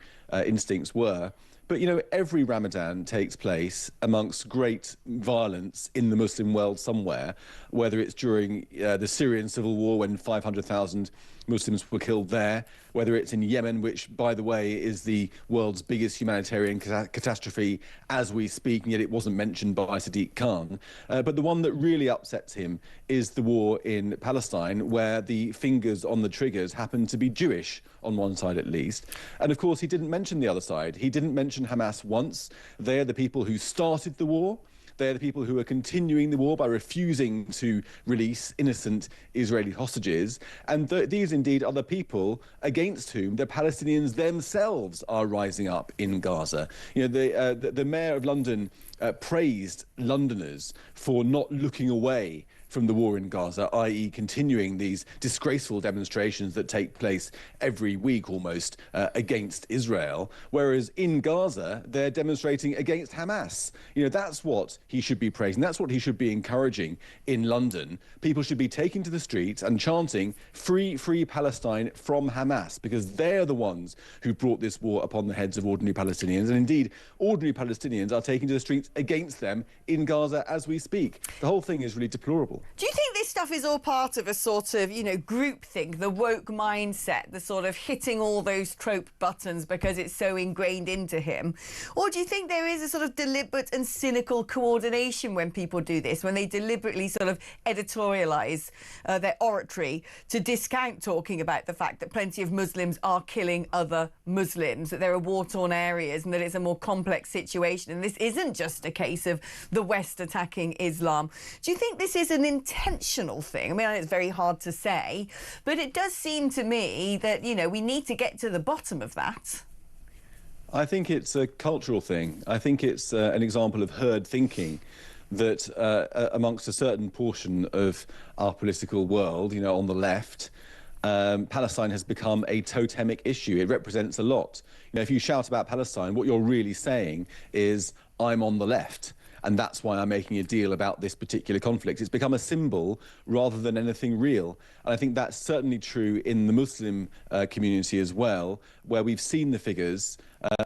instincts were. But, you know, every Ramadan takes place amongst great violence in the Muslim world somewhere, whether it's during the Syrian civil war when 500,000 Muslims were killed there, whether it's in Yemen, which, by the way, is the world's biggest humanitarian catastrophe as we speak, and yet it wasn't mentioned by Sadiq Khan. But the one that really upsets him is the war in Palestine, where the fingers on the triggers happen to be Jewish, on one side at least. And of course, he didn't mention the other side. He didn't mention Hamas once. They are the people who started the war. They're the people who are continuing the war by refusing to release innocent Israeli hostages. And these indeed are the people against whom the Palestinians themselves are rising up in Gaza. You know, the mayor of London praised Londoners for not looking away from the war in Gaza, i.e. continuing these disgraceful demonstrations that take place every week almost against Israel, whereas in Gaza they're demonstrating against Hamas. You know, that's what he should be praising, that's what he should be encouraging in London. People should be taking to the streets and chanting, free, free Palestine from Hamas, because they're the ones who brought this war upon the heads of ordinary Palestinians, and indeed ordinary Palestinians are taking to the streets against them in Gaza as we speak. The whole thing is really deplorable. Do you think this stuff is all part of a sort of, you know, groupthink, the woke mindset, the sort of hitting all those trope buttons because it's so ingrained into him? Or do you think there is a sort of deliberate and cynical coordination when people do this, when they deliberately sort of editorialise their oratory to discount talking about the fact that plenty of Muslims are killing other Muslims, that there are war-torn areas and that it's a more complex situation, and this isn't just a case of the West attacking Islam? Do you think this is an intentional thing? I mean, it's very hard to say, but it does seem to me that, you know, we need to get to the bottom of that. I think it's a cultural thing. I think it's an example of herd thinking that amongst a certain portion of our political world, you know, on the left, Palestine has become a totemic issue. It represents a lot. You know, if you shout about Palestine, what you're really saying is, I'm on the left. And that's why I'm making a deal about this particular conflict. It's become a symbol rather than anything real. And I think that's certainly true in the Muslim community as well, where we've seen the figures.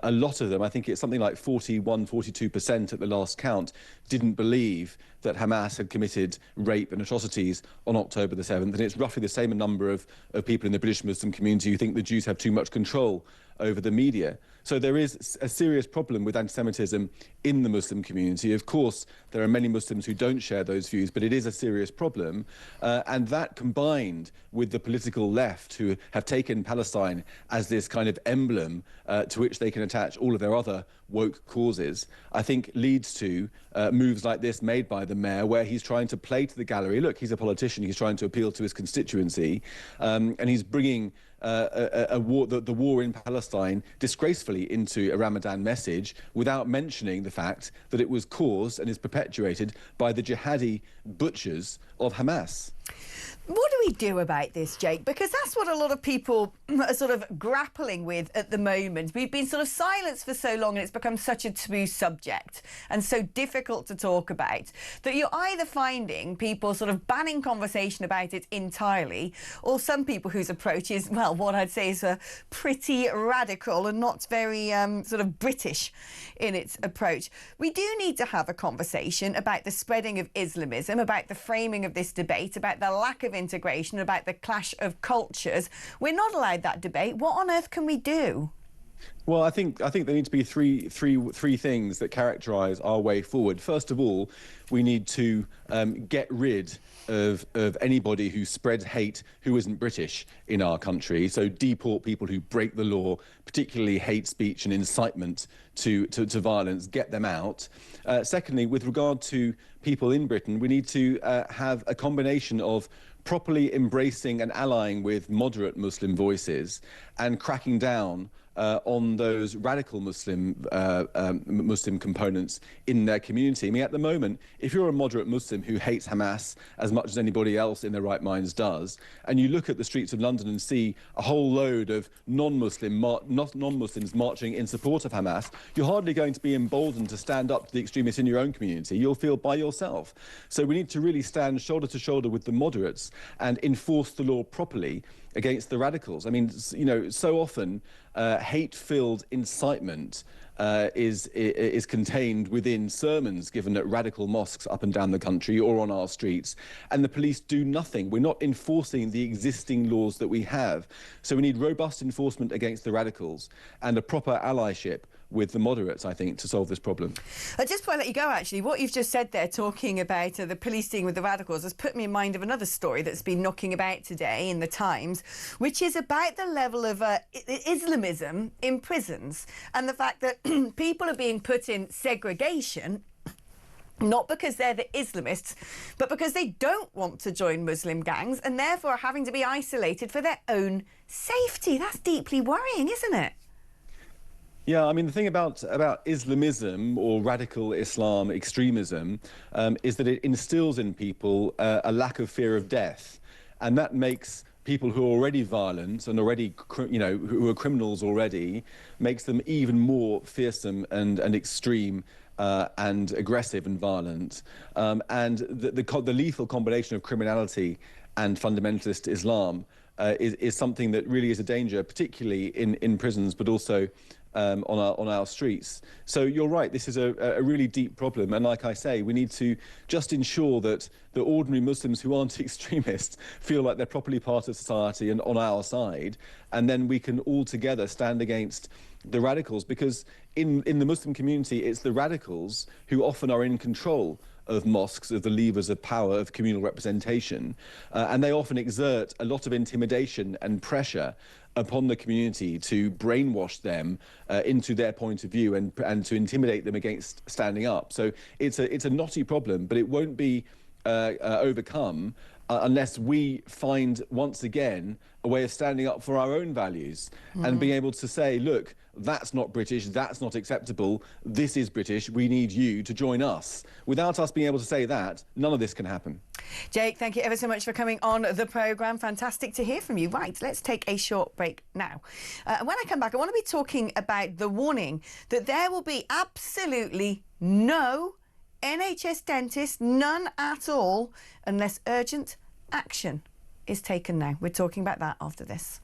a lot of them, I think it's something like 42% at the last count, didn't believe that Hamas had committed rape and atrocities on October the 7th. And it's roughly the same number of people in the British Muslim community who think the Jews have too much control over the media. So there is a serious problem with anti-Semitism in the Muslim community. Of course, there are many Muslims who don't share those views, but it is a serious problem. And that, combined with the political left, who have taken Palestine as this kind of emblem to which they can attach all of their other woke causes, I think leads to moves like this made by the mayor, where he's trying to play to the gallery. Look, he's a politician. He's trying to appeal to his constituency, and he's bringing the war in Palestine disgracefully into a Ramadan message without mentioning the fact that it was caused and is perpetuated by the jihadi butchers of Hamas. What do we do about this, Jake? Because that's what a lot of people are sort of grappling with at the moment. We've been sort of silenced for so long and it's become such a taboo subject and so difficult to talk about that you're either finding people sort of banning conversation about it entirely, or some people whose approach is, well, what I'd say is pretty radical and not very sort of British in its approach. We do need to have a conversation about the spreading of Islamism, about the framing of this debate, about the lack of integration, about the clash of cultures. We're not allowed that debate. What on earth can we do? Well, I think there need to be three things that characterise our way forward. First of all, we need to get rid of anybody who spreads hate who isn't British in our country. So deport people who break the law, particularly hate speech and incitement to violence, get them out. Secondly, with regard to people in Britain, we need to have a combination of properly embracing and allying with moderate Muslim voices and cracking down on those radical Muslim components in their community. I mean, at the moment, if you're a moderate Muslim who hates Hamas as much as anybody else in their right minds does, and you look at the streets of London and see a whole load of non-Muslims marching in support of Hamas, you're hardly going to be emboldened to stand up to the extremists in your own community. You'll feel by yourself. So we need to really stand shoulder to shoulder with the moderates and enforce the law properly against the radicals. I mean, you know, so often hate-filled incitement is contained within sermons given at radical mosques up and down the country or on our streets, and the police do nothing. We're not enforcing the existing laws that we have. So we need robust enforcement against the radicals and a proper allyship with the moderates, I think, to solve this problem. Just before I let you go, actually, what you've just said there, talking about the police dealing with the radicals, has put me in mind of another story that's been knocking about today in the Times, which is about the level of Islamism in prisons and the fact that people are being put in segregation not because they're the Islamists, but because they don't want to join Muslim gangs and therefore are having to be isolated for their own safety. That's deeply worrying, isn't it? Yeah, I mean, the thing about Islamism or radical Islam extremism is that it instills in people a lack of fear of death. And that makes people who are already violent and already, you know, who are criminals already, makes them even more fearsome and extreme and aggressive and violent. And the lethal combination of criminality and fundamentalist Islam is something that really is a danger, particularly in prisons, but also on our streets. So you're right, this is a really deep problem, and like I say, we need to just ensure that the ordinary Muslims who aren't extremists feel like they're properly part of society and on our side, and then we can all together stand against the radicals, because in the Muslim community it's the radicals who often are in control of mosques, of the levers of power, of communal representation, and they often exert a lot of intimidation and pressure upon the community to brainwash them into their point of view and to intimidate them against standing up. So it's a knotty problem, but it won't be overcome unless we find once again a way of standing up for our own values and being able to say, look, that's not British, that's not acceptable, this is British, we need you to join us. Without us being able to say that, none of this can happen. Jake, thank you ever so much for coming on the programme. Fantastic to hear from you. Right, let's take a short break now. When I come back, I want to be talking about the warning that there will be absolutely no NHS dentists, none at all, unless urgent action is taken now. We're talking about that after this.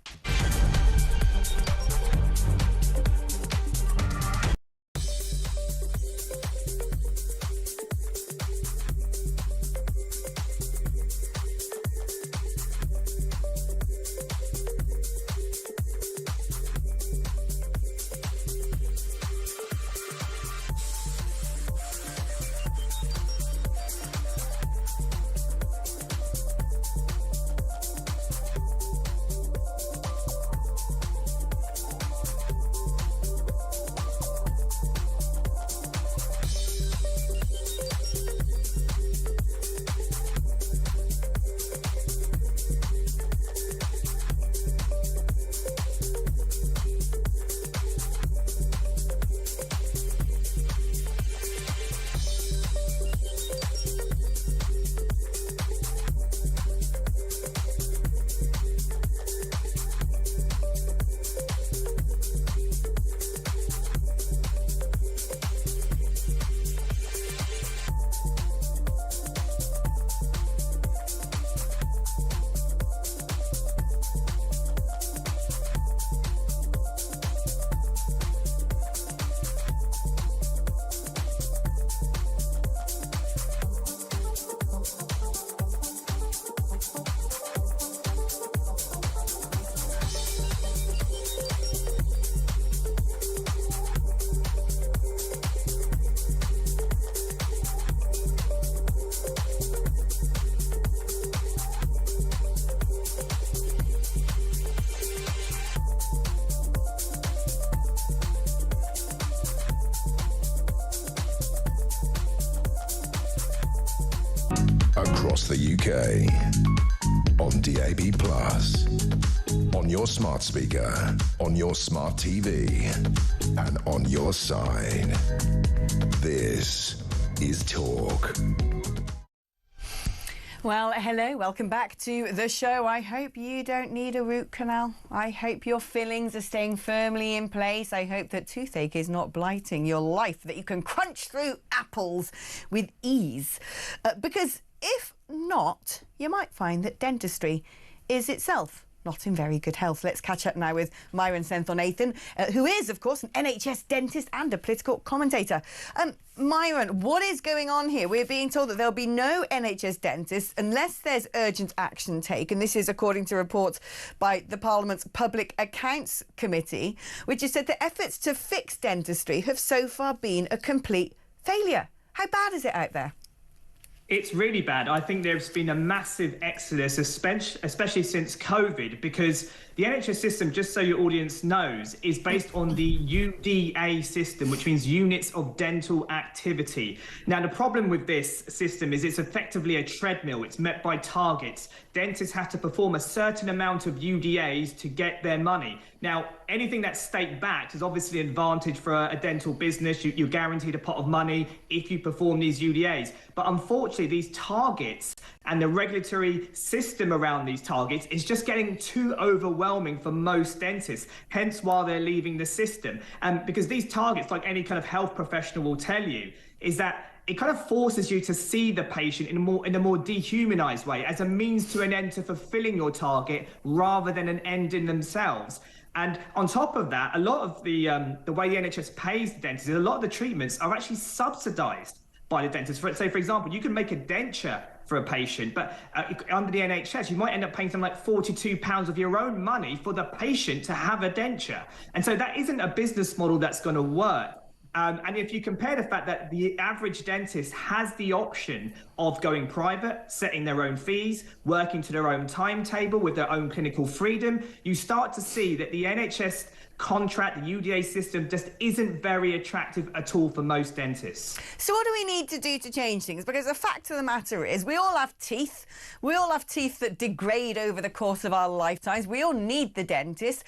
across the UK. On DAB+, on your smart speaker, on your smart TV, and on your side. This is Talk. Well, hello, welcome back to the show. I hope you don't need a root canal. I hope your fillings are staying firmly in place. I hope that toothache is not blighting your life, that you can crunch through apples with ease. Because if not, you might find that dentistry is itself not in very good health. Let's catch up now with Myron Senthil-Nathan, who is, of course, an NHS dentist and a political commentator. Myron, what is going on here? We're being told that there'll be no NHS dentists unless there's urgent action taken. This is according to reports by the Parliament's Public Accounts Committee, which has said that efforts to fix dentistry have so far been a complete failure. How bad is it out there? It's really bad. I think there's been a massive exodus, especially since COVID, because the NHS system, just so your audience knows, is based on the UDA system, which means Units of Dental Activity. Now, the problem with this system is it's effectively a treadmill. It's met by targets. Dentists have to perform a certain amount of UDAs to get their money. Now, anything that's state-backed is obviously an advantage for a dental business. You're guaranteed a pot of money if you perform these UDAs. But unfortunately, these targets and the regulatory system around these targets is just getting too overwhelming for most dentists, hence why they're leaving the system. And because these targets, like any kind of health professional will tell you, is that it kind of forces you to see the patient in a more dehumanized way, as a means to an end to fulfilling your target rather than an end in themselves. And on top of that, a lot of the way the NHS pays the dentists, a lot of the treatments are actually subsidised by the dentist. For example, you can make a denture for a patient, but under the NHS, you might end up paying something like £42 of your own money for the patient to have a denture. And so that isn't a business model that's going to work. And if you compare the fact that the average dentist has the option of going private, setting their own fees, working to their own timetable with their own clinical freedom, you start to see that the NHS contract, the UDA system, just isn't very attractive at all for most dentists. So what do we need to do to change things? Because the fact of the matter is we all have teeth. We all have teeth that degrade over the course of our lifetimes. We all need the dentist,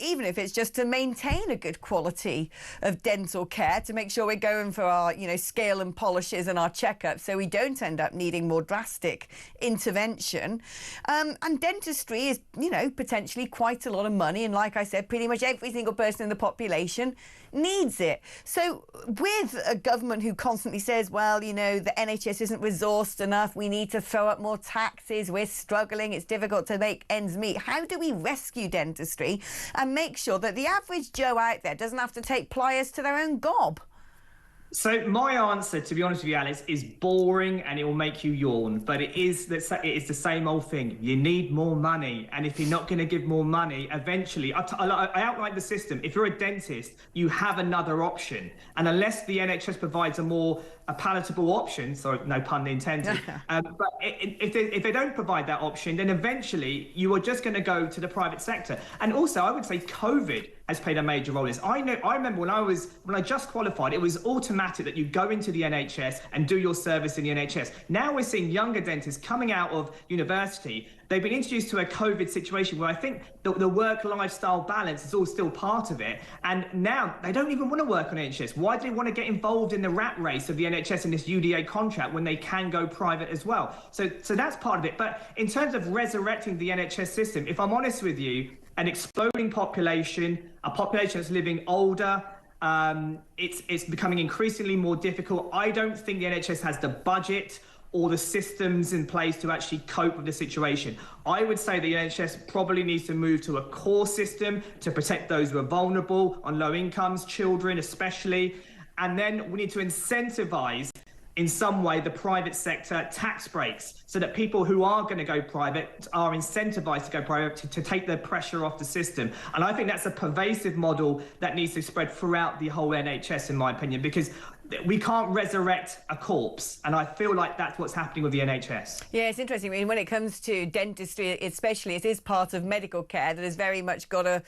even if it's just to maintain a good quality of dental care, to make sure we're going for our, scale and polishes and our checkups so we don't end up needing more drastic intervention. And dentistry is, potentially quite a lot of money. And like I said, pretty much every single person in the population needs it. So with a government who constantly says, well, the NHS isn't resourced enough, we need to throw up more taxes, we're struggling, it's difficult to make ends meet, how do we rescue dentistry and make sure that the average Joe out there doesn't have to take pliers to their own gob? So my answer, to be honest with you, Alex, is boring and it will make you yawn. But it is the same old thing. You need more money. And if you're not going to give more money, eventually, I outlined the system. If you're a dentist, you have another option. And unless the NHS provides a palatable option, sorry, no pun intended, but if they don't provide that option, then eventually you are just going to go to the private sector. And also, I would say COVID has played a major role in this. I remember when I just qualified, it was automatic that you go into the NHS and do your service in the NHS. Now we're seeing younger dentists coming out of university. They've been introduced to a COVID situation where I think the work-lifestyle balance is all still part of it. And now they don't even want to work on NHS. Why do they want to get involved in the rat race of the NHS and this UDA contract when they can go private as well? So that's part of it. But in terms of resurrecting the NHS system, if I'm honest with you, an exploding population, a population that's living older, it's becoming increasingly more difficult. I don't think the NHS has the budget or the systems in place to actually cope with the situation. I would say the NHS probably needs to move to a core system to protect those who are vulnerable, on low incomes, children especially. And then we need to incentivise in some way the private sector tax breaks so that people who are going to go private are incentivized to go private to take the pressure off the system. And I think that's a pervasive model that needs to spread throughout the whole NHS, in my opinion, because we can't resurrect a corpse, and I feel like that's what's happening with the NHS. Yeah, it's interesting. I mean, when it comes to dentistry, especially, it is part of medical care that has very much got a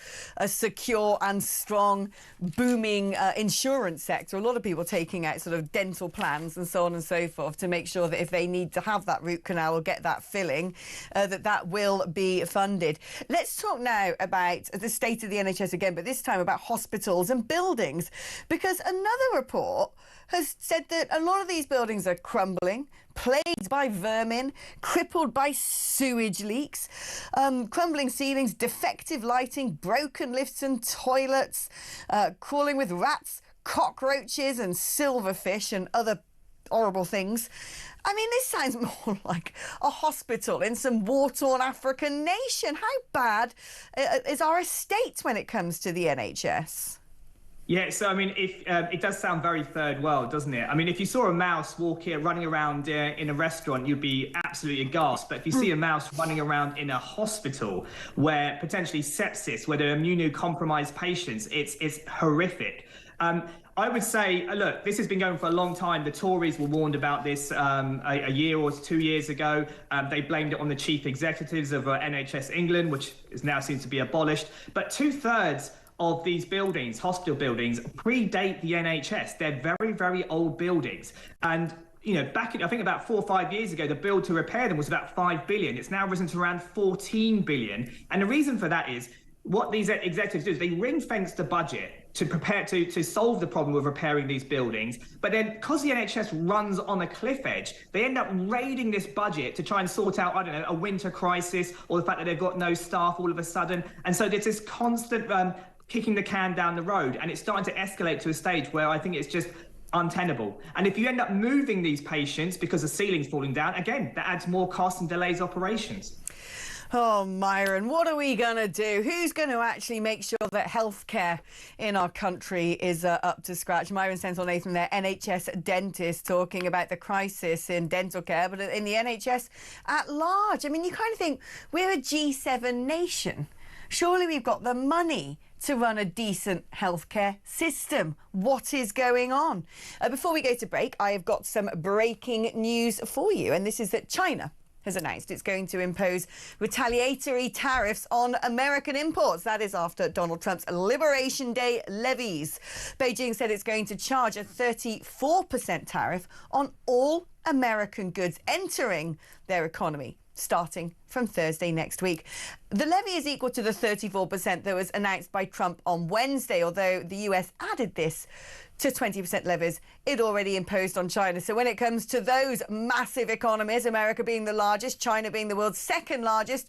secure and strong, booming insurance sector. A lot of people taking out sort of dental plans and so on and so forth to make sure that if they need to have that root canal or get that filling, that will be funded. Let's talk now about the state of the NHS again, but this time about hospitals and buildings, because another report has said that a lot of these buildings are crumbling, plagued by vermin, crippled by sewage leaks, crumbling ceilings, defective lighting, broken lifts and toilets, crawling with rats, cockroaches and silverfish and other horrible things. I mean, this sounds more like a hospital in some war-torn African nation. How bad is our estate when it comes to the NHS? Yeah, so I mean, if it does sound very third world, doesn't it? I mean, if you saw a mouse running around in a restaurant, you'd be absolutely aghast. But if you see a mouse running around in a hospital where potentially sepsis, where there are immunocompromised patients, it's horrific. I would say, look, this has been going for a long time. The Tories were warned about this a year or 2 years ago. They blamed it on the chief executives of NHS England, which is now seems to be abolished. But 2/3 of these buildings, hospital buildings, predate the NHS. They're very, very old buildings. And, you know, back in, I think about 4 or 5 years ago, the bill to repair them was about 5 billion. It's now risen to around 14 billion. And the reason for that is what these executives do is they ring-fence the budget to prepare to solve the problem with repairing these buildings. But then because the NHS runs on a cliff edge, they end up raiding this budget to try and sort out, I don't know, a winter crisis or the fact that they've got no staff all of a sudden. And so there's this constant kicking the can down the road, and it's starting to escalate to a stage where I think it's just untenable. And if you end up moving these patients because the ceiling's falling down, again, that adds more costs and delays operations. Oh, Myron, what are we going to do? Who's going to actually make sure that healthcare in our country is up to scratch? Myron Senthil Nathan there, NHS dentist, talking about the crisis in dental care, but in the NHS at large. I mean, you kind of think we're a G7 nation. Surely we've got the money to run a decent healthcare system. What is going on? Before we go to break, I have got some breaking news for you, and this is that China has announced it's going to impose retaliatory tariffs on American imports. That is after Donald Trump's Liberation Day levies. Beijing said it's going to charge a 34% tariff on all American goods entering their economy, starting from Thursday next week. The levy is equal to the 34% that was announced by Trump on Wednesday, although the US added this to 20% levies it already imposed on China. So when it comes to those massive economies, America being the largest, China being the world's second largest,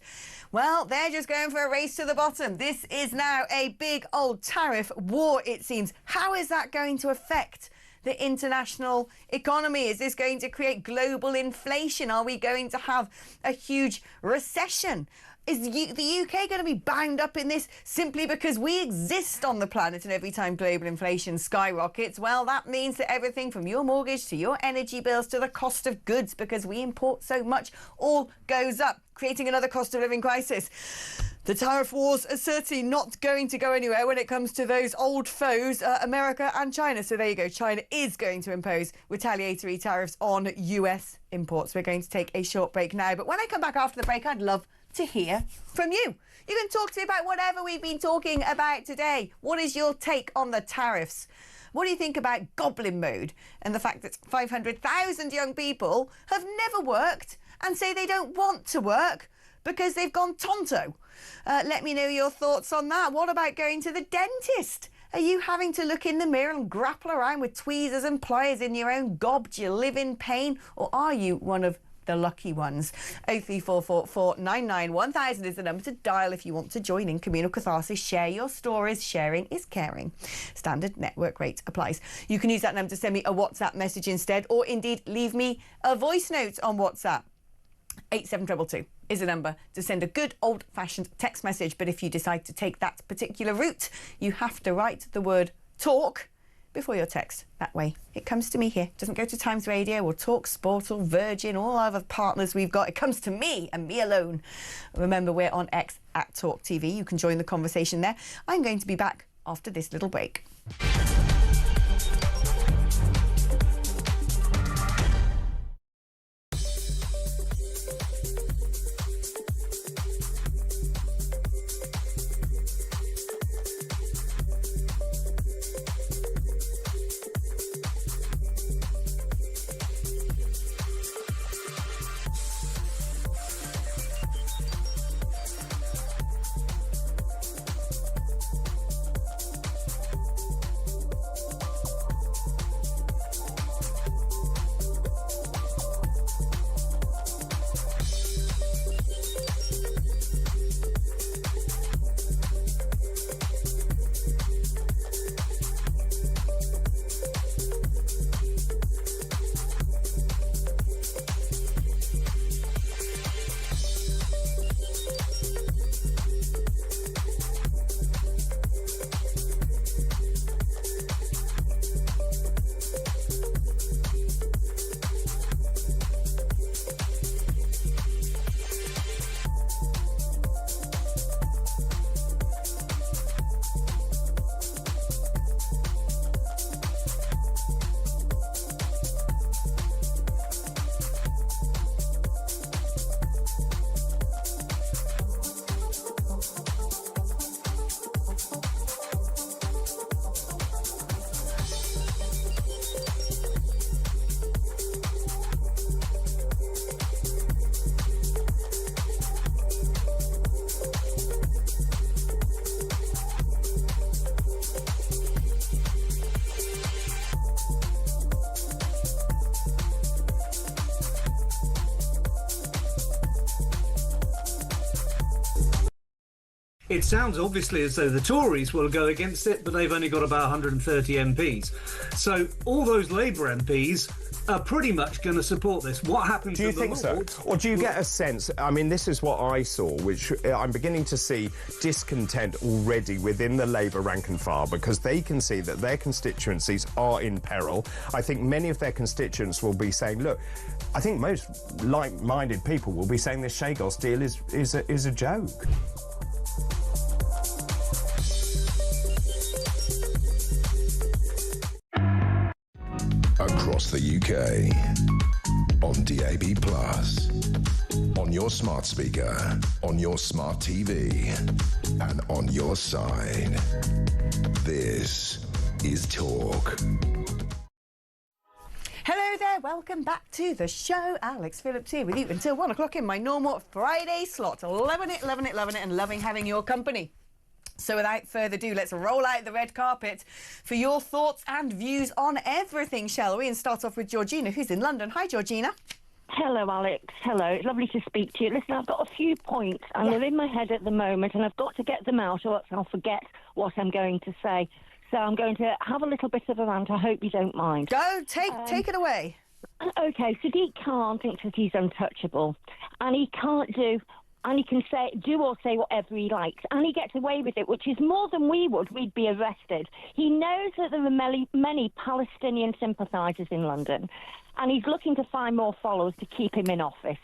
well, they're just going for a race to the bottom. This is now a big old tariff war, it seems. How is that going to affect the international economy? Is this going to create global inflation? Are we going to have a huge recession? Is the UK going to be bound up in this simply because we exist on the planet, and every time global inflation skyrockets, well, that means that everything from your mortgage to your energy bills to the cost of goods, because we import so much, all goes up, creating another cost of living crisis. The tariff wars are certainly not going to go anywhere when it comes to those old foes, America and China. So there you go. China is going to impose retaliatory tariffs on US imports. We're going to take a short break now. But when I come back after the break, I'd love to hear from you. You can talk to me about whatever we've been talking about today. What is your take on the tariffs? What do you think about goblin mode and the fact that 500,000 young people have never worked and say they don't want to work because they've gone tonto? Let me know your thoughts on that. What about going to the dentist? Are you having to look in the mirror and grapple around with tweezers and pliers in your own gob? Do you live in pain? Or are you one of the lucky ones? 03444 1000 is the number to dial if you want to join in communal catharsis. Share your stories. Sharing is caring. Standard network rate applies. You can use that number to send me a WhatsApp message instead, or indeed leave me a voice note on WhatsApp. 87222 is a number to send a good old-fashioned text message. But if you decide to take that particular route, you have to write the word talk before your text. That way it comes to me here. It doesn't go to Times Radio or Talk Sport or Virgin, all other partners we've got. It comes to me and me alone. Remember, we're on X at talkTV. You can join the conversation there. I'm going to be back after this little break. It sounds obviously as though the Tories will go against it, but they've only got about 130 MPs. So all those Labour MPs are pretty much going to support this. What happens? Do you think so? Or do you get a sense, I mean, this is what I saw, which I'm beginning to see discontent already within the Labour rank and file, because they can see that their constituencies are in peril. I think many of their constituents will be saying, look, I think most like-minded people will be saying this Schagos deal is a joke. Across the UK, on DAB+, on your smart speaker, on your smart TV, and on your side. This is Talk. Hello there, welcome back to the show. Alex Phillips here with you until 1 o'clock in my normal Friday slot. Loving it, and loving having your company. So without further ado, let's roll out the red carpet for your thoughts and views on everything, shall we? And start off with Georgina, who's in London. Hi, Georgina. Hello, Alex. Hello. It's lovely to speak to you. Listen, I've got a few points, and they're in my head at the moment, and I've got to get them out, or else I'll forget what I'm going to say. So I'm going to have a little bit of a rant. I hope you don't mind. Go, take it away. OK, Sadiq Khan thinks that he's untouchable, and he can't do... And he can do or say whatever he likes. And he gets away with it, which is more than we would. We'd be arrested. He knows that there are many Palestinian sympathisers in London, and he's looking to find more followers to keep him in office.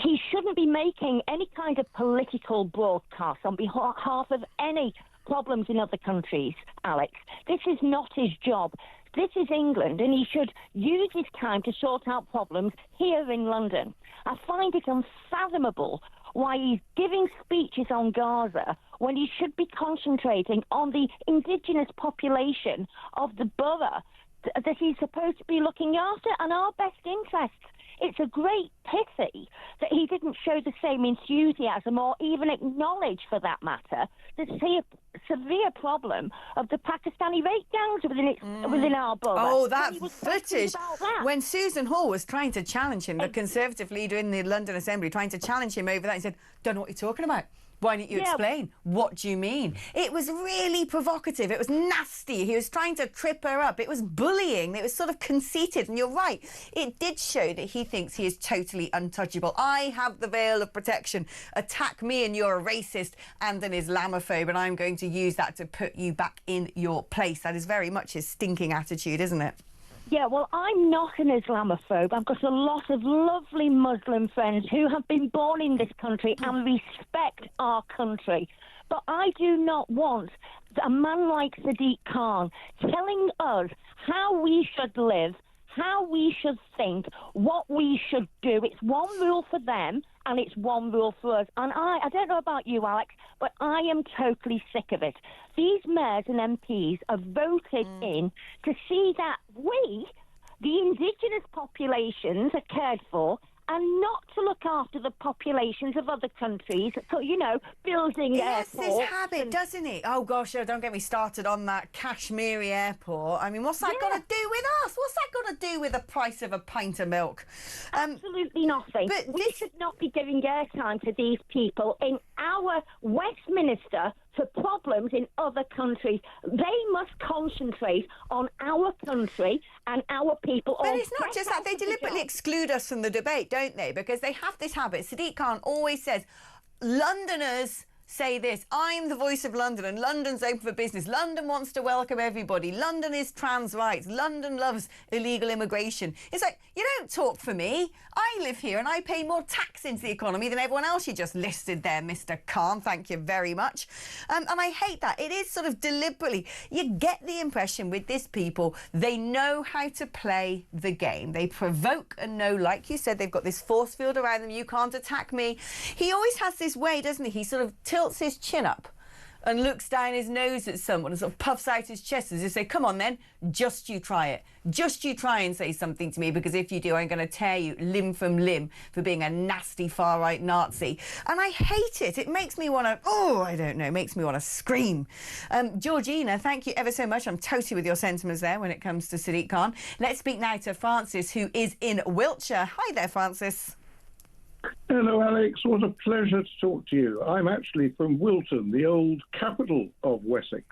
He shouldn't be making any kind of political broadcast on behalf of any problems in other countries, Alex. This is not his job. This is England, and he should use his time to sort out problems here in London. I find it unfathomable why he's giving speeches on Gaza when he should be concentrating on the indigenous population of the borough that he's supposed to be looking after and our best interests. It's a great pity that he didn't show the same enthusiasm or even acknowledge, for that matter, the severe problem of the Pakistani rape gangs within our borough. Oh, that footage. When Susan Hall was trying to challenge him, the Conservative leader in the London Assembly, trying to challenge him over that, he said, don't know what you're talking about. Why don't you explain? What do you mean? It was really provocative. It was nasty. He was trying to trip her up. It was bullying. It was sort of conceited. And you're right. It did show that he thinks he is totally untouchable. I have the veil of protection. Attack me and you're a racist and an Islamophobe, and I'm going to use that to put you back in your place. That is very much his stinking attitude, isn't it? Yeah, well, I'm not an Islamophobe. I've got a lot of lovely Muslim friends who have been born in this country and respect our country. But I do not want a man like Sadiq Khan telling us how we should live, how we should think, what we should do. It's one rule for them and it's one rule for us. And I don't know about you, Alex, but I am totally sick of it. These mayors and MPs are voted in to see that we, the indigenous populations, are cared for, and not to look after the populations of other countries, you know, building airports. Yes, this habit, doesn't it? Oh, gosh, don't get me started on that Kashmiri airport. I mean, what's that got to do with us? What's that got to do with the price of a pint of milk? Absolutely nothing. But we should not be giving airtime to these people in our Westminster for problems in other countries. They must concentrate on our country and our people. But it's not just that. They deliberately exclude us from the debate, don't they? Because they have this habit. Sadiq Khan always says, Londoners say this, I'm the voice of London and London's open for business. London wants to welcome everybody. London is trans rights. London loves illegal immigration. It's like, you don't talk for me. I live here and I pay more tax into the economy than everyone else you just listed there, Mr. Khan. Thank you very much. And I hate that. It is sort of deliberately. You get the impression with this people, they know how to play the game. They provoke and know, like you said, they've got this force field around them. You can't attack me. He always has this way, doesn't he? He sort of tilts his chin up and looks down his nose at someone and sort of puffs out his chest as if to say, come on then, just you try it. Just you try and say something to me, because if you do, I'm going to tear you limb from limb for being a nasty far-right Nazi. And I hate it. It makes me want to, I don't know, makes me want to scream. Georgina, thank you ever so much. I'm totally with your sentiments there when it comes to Sadiq Khan. Let's speak now to Francis, who is in Wiltshire. Hi there, Francis. Hello, Alex. What a pleasure to talk to you. I'm actually from Wilton, the old capital of Wessex.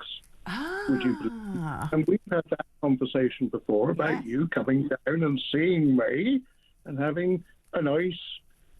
Would you believe? And we've had that conversation before about you coming down and seeing me and having a nice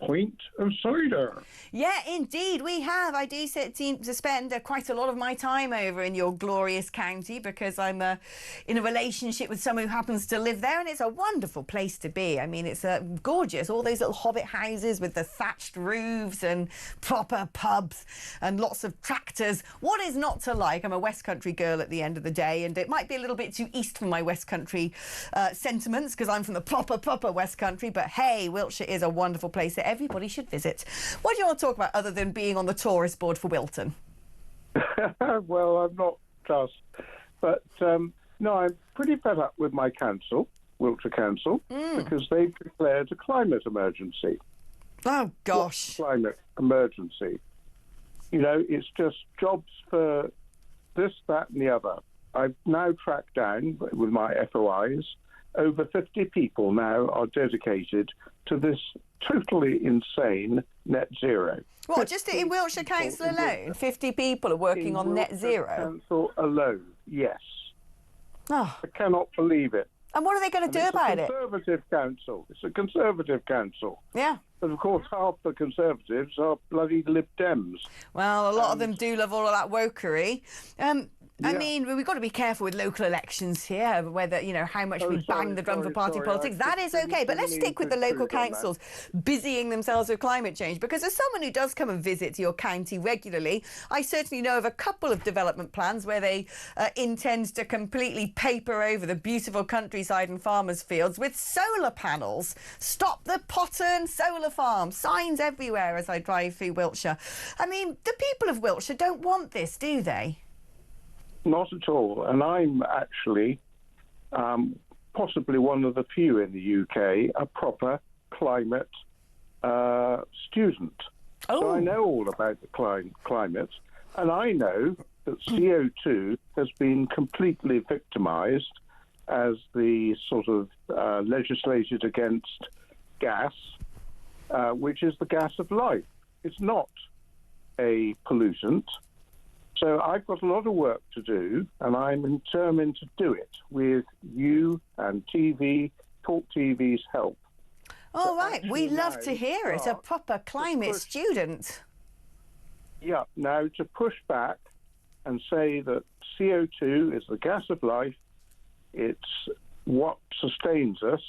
pint of cider. Yeah, indeed, we have. I do seem to spend quite a lot of my time over in your glorious county because I'm in a relationship with someone who happens to live there, and it's a wonderful place to be. I mean, it's gorgeous. All those little hobbit houses with the thatched roofs and proper pubs and lots of tractors. What is not to like? I'm a West Country girl at the end of the day, and it might be a little bit too east for my West Country sentiments because I'm from the proper West Country, but hey, Wiltshire is a wonderful place that everybody should visit. What do you want to talk about other than being on the tourist board for Wilton? Well, I'm not just, but no, I'm pretty fed up with my council, Wiltshire Council, because they've declared a climate emergency. Oh, gosh. Climate emergency. You know, it's just jobs for this, that and the other. I've now tracked down, with my FOIs, over 50 people now are dedicated to this totally insane net zero. What, just in Wiltshire Council alone? 50 people are working on net zero? Council alone, yes. Oh. I cannot believe it. And what are they going to do about it? It's a Conservative council. It's a Conservative council. Yeah. But, of course, half the Conservatives are bloody Lib Dems. Well, a lot of them do love all of that wokery. I mean, we've got to be careful with local elections here, whether, you know, how much we bang the drum for party politics. That is okay, but let's stick with the local councils busying themselves with climate change, because as someone who does come and visit your county regularly, I certainly know of a couple of development plans where they intend to completely paper over the beautiful countryside and farmers' fields with solar panels. Stop the Pottern solar farm. Signs everywhere as I drive through Wiltshire. I mean, the people of Wiltshire don't want this, do they? Not at all. And I'm actually possibly one of the few in the UK, a proper climate student. Oh. So I know all about the climate, and I know that CO2 has been completely victimised as the sort of legislated against gas, which is the gas of life. It's not a pollutant. So I've got a lot of work to do, and I'm determined to do it with you and talkTV's help. All right, we love to hear it. A proper climate student. Yeah, now to push back and say that CO2 is the gas of life, it's what sustains us,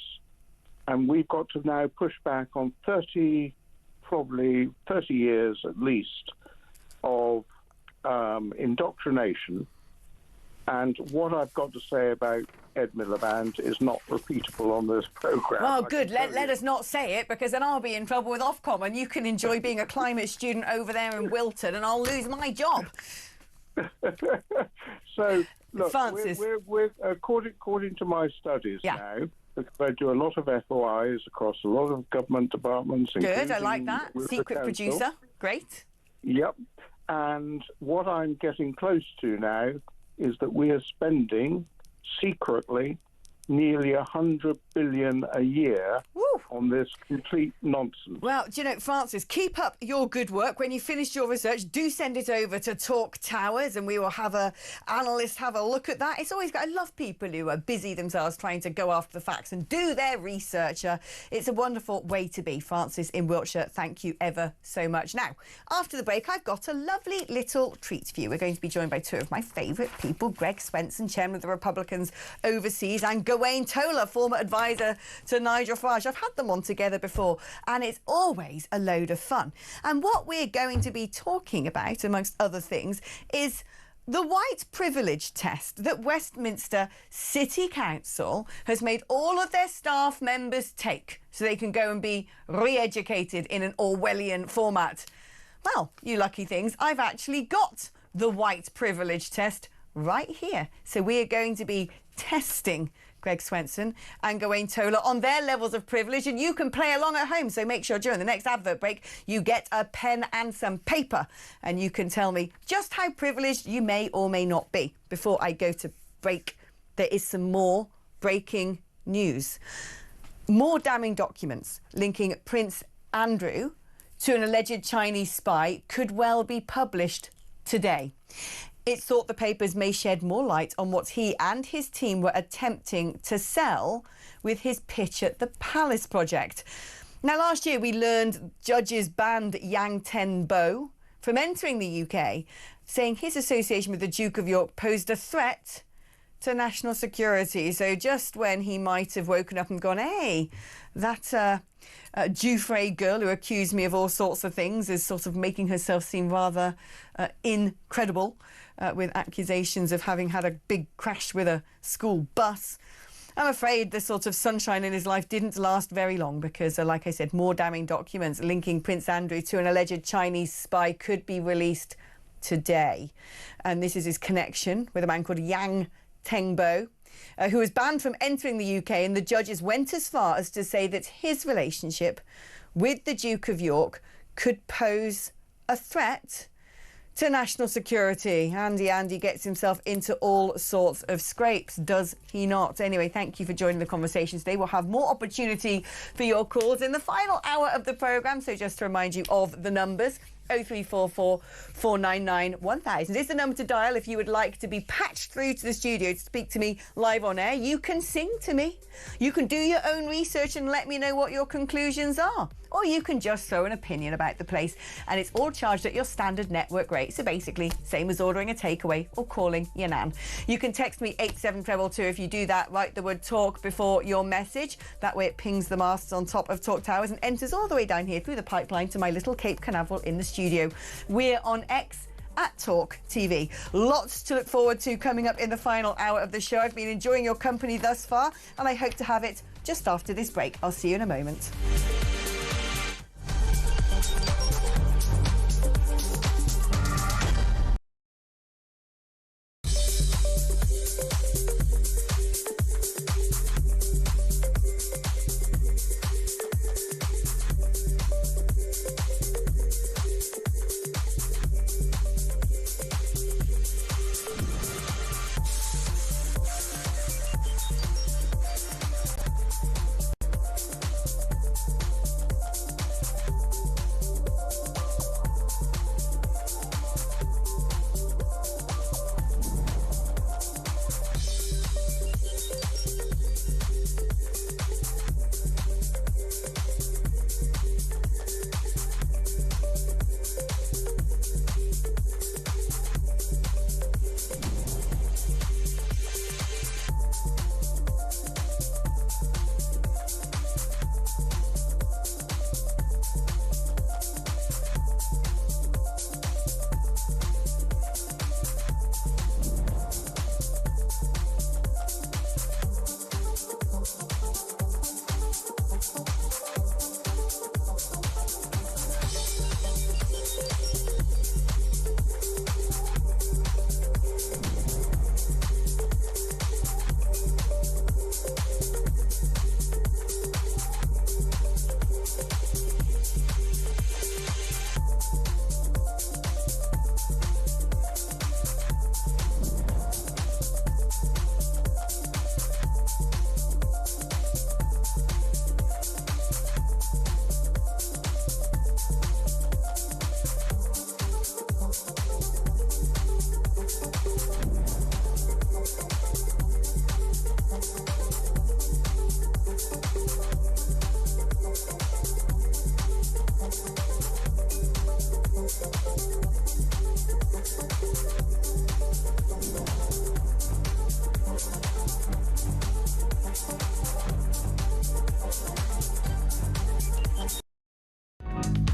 and we've got to now push back on probably 30 years at least of indoctrination. And what I've got to say about Ed Miliband is not repeatable on this programme. Well, good. Let us not say it, because then I'll be in trouble with Ofcom, and you can enjoy being a climate student over there in Wilton, and I'll lose my job. So, look, Francis. we're according to my studies now, because I do a lot of FOIs across a lot of government departments. Good, I like that. Secret producer. Great. Yep. And what I'm getting close to now is that we are spending secretly nearly 100 billion a year on this complete nonsense. Well, do you know, Francis, keep up your good work. When you finish your research, do send it over to Talk Towers, and we will have a analyst have a look at that. It's always I love people who are busy themselves trying to go after the facts and do their research. It's a wonderful way to be. Francis in Wiltshire, thank you ever so much. Now, after the break, I've got a lovely little treat for you. We're going to be joined by two of my favourite people, Greg Swenson, chairman of the Republicans overseas, and Gawain Toler, former advisor to Nigel Farage. I've had them on together before, and it's always a load of fun. And what we're going to be talking about, amongst other things, is the white privilege test that Westminster City Council has made all of their staff members take so they can go and be re-educated in an Orwellian format. Well, you lucky things, I've actually got the white privilege test right here. So we are going to be testing Greg Swenson and Gawain Toler on their levels of privilege, and you can play along at home. So make sure during the next advert break you get a pen and some paper, and you can tell me just how privileged you may or may not be. Before I go to break, there is some more breaking news. More damning documents linking Prince Andrew to an alleged Chinese spy could well be published today. It's thought the papers may shed more light on what he and his team were attempting to sell with his pitch at the Palace project. Now, last year we learned judges banned Yang Tenbo from entering the UK, saying his association with the Duke of York posed a threat to national security. So just when he might have woken up and gone, hey, that Dufresne girl who accused me of all sorts of things is sort of making herself seem rather incredible with accusations of having had a big crash with a school bus. I'm afraid the sort of sunshine in his life didn't last very long because, like I said, more damning documents linking Prince Andrew to an alleged Chinese spy could be released today. And this is his connection with a man called Yang Tenbo, who was banned from entering the UK, and the judges went as far as to say that his relationship with the Duke of York could pose a threat to national security. Andy gets himself into all sorts of scrapes, does he not? Anyway, thank you for joining the conversation today. We'll have more opportunity for your calls in the final hour of the programme, so just to remind you of the numbers. 0344 499 1000 is the number to dial if you would like to be patched through to the studio to speak to me live on air. You can sing to me. You can do your own research and let me know what your conclusions are. Or you can just throw an opinion about the place, and it's all charged at your standard network rate. So basically, same as ordering a takeaway or calling your nan. You can text me 87222. If you do that, write the word talk before your message. That way it pings the masts on top of Talk Towers and enters all the way down here through the pipeline to my little Cape Canaveral in the studio. We're on X at talkTV. Lots to look forward to coming up in the final hour of the show. I've been enjoying your company thus far, and I hope to have it just after this break. I'll see you in a moment.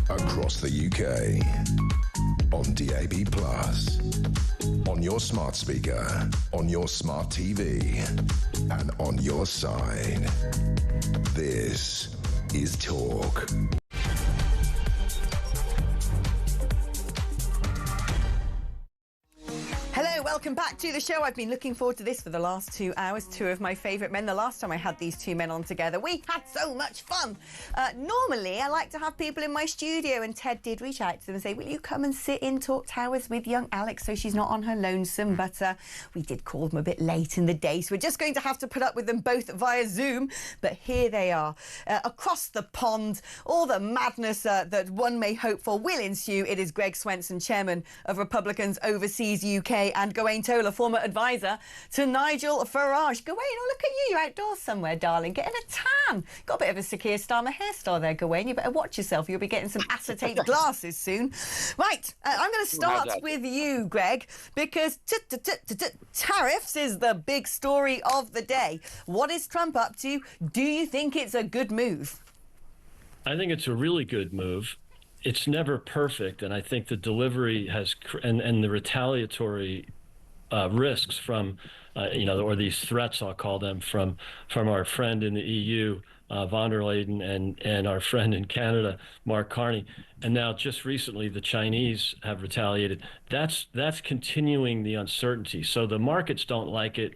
Across the UK, on DAB+, on your smart speaker, on your smart TV, and on your side. This is Talk. Hello, welcome back to the show. I've been looking forward to this for the last 2 hours. Two of my favourite men. The last time I had these two men on together, we had so much fun. Normally, I like to have people in my studio, and Ted did reach out to them and say, will you come and sit in Talk Towers with young Alex so she's not on her lonesome? But we did call them a bit late in the day, so we're just going to have to put up with them both via Zoom. But here they are. Across the pond, all the madness that one may hope for will ensue. It is Greg Swenson, chairman of Republicans Overseas UK, and Gawain Tola, former advisor to Nigel Farage. Gawain, oh, look at you. You're outdoors somewhere, darling, getting a tan. Got a bit of a Sakir Starmer hairstyle there, Gawain. You better watch yourself. You'll be getting some acetate glasses soon. Right, I'm going to start with you, Greg, because tariffs is the big story of the day. What is Trump up to? Do you think it's a good move? I think it's a really good move. It's never perfect, and I think the delivery has and the retaliatory risks from or these threats, I'll call them, from our friend in the EU, von der Leyen, and our friend in Canada, Mark Carney, and now just recently the Chinese have retaliated. That's continuing the uncertainty. So the markets don't like it.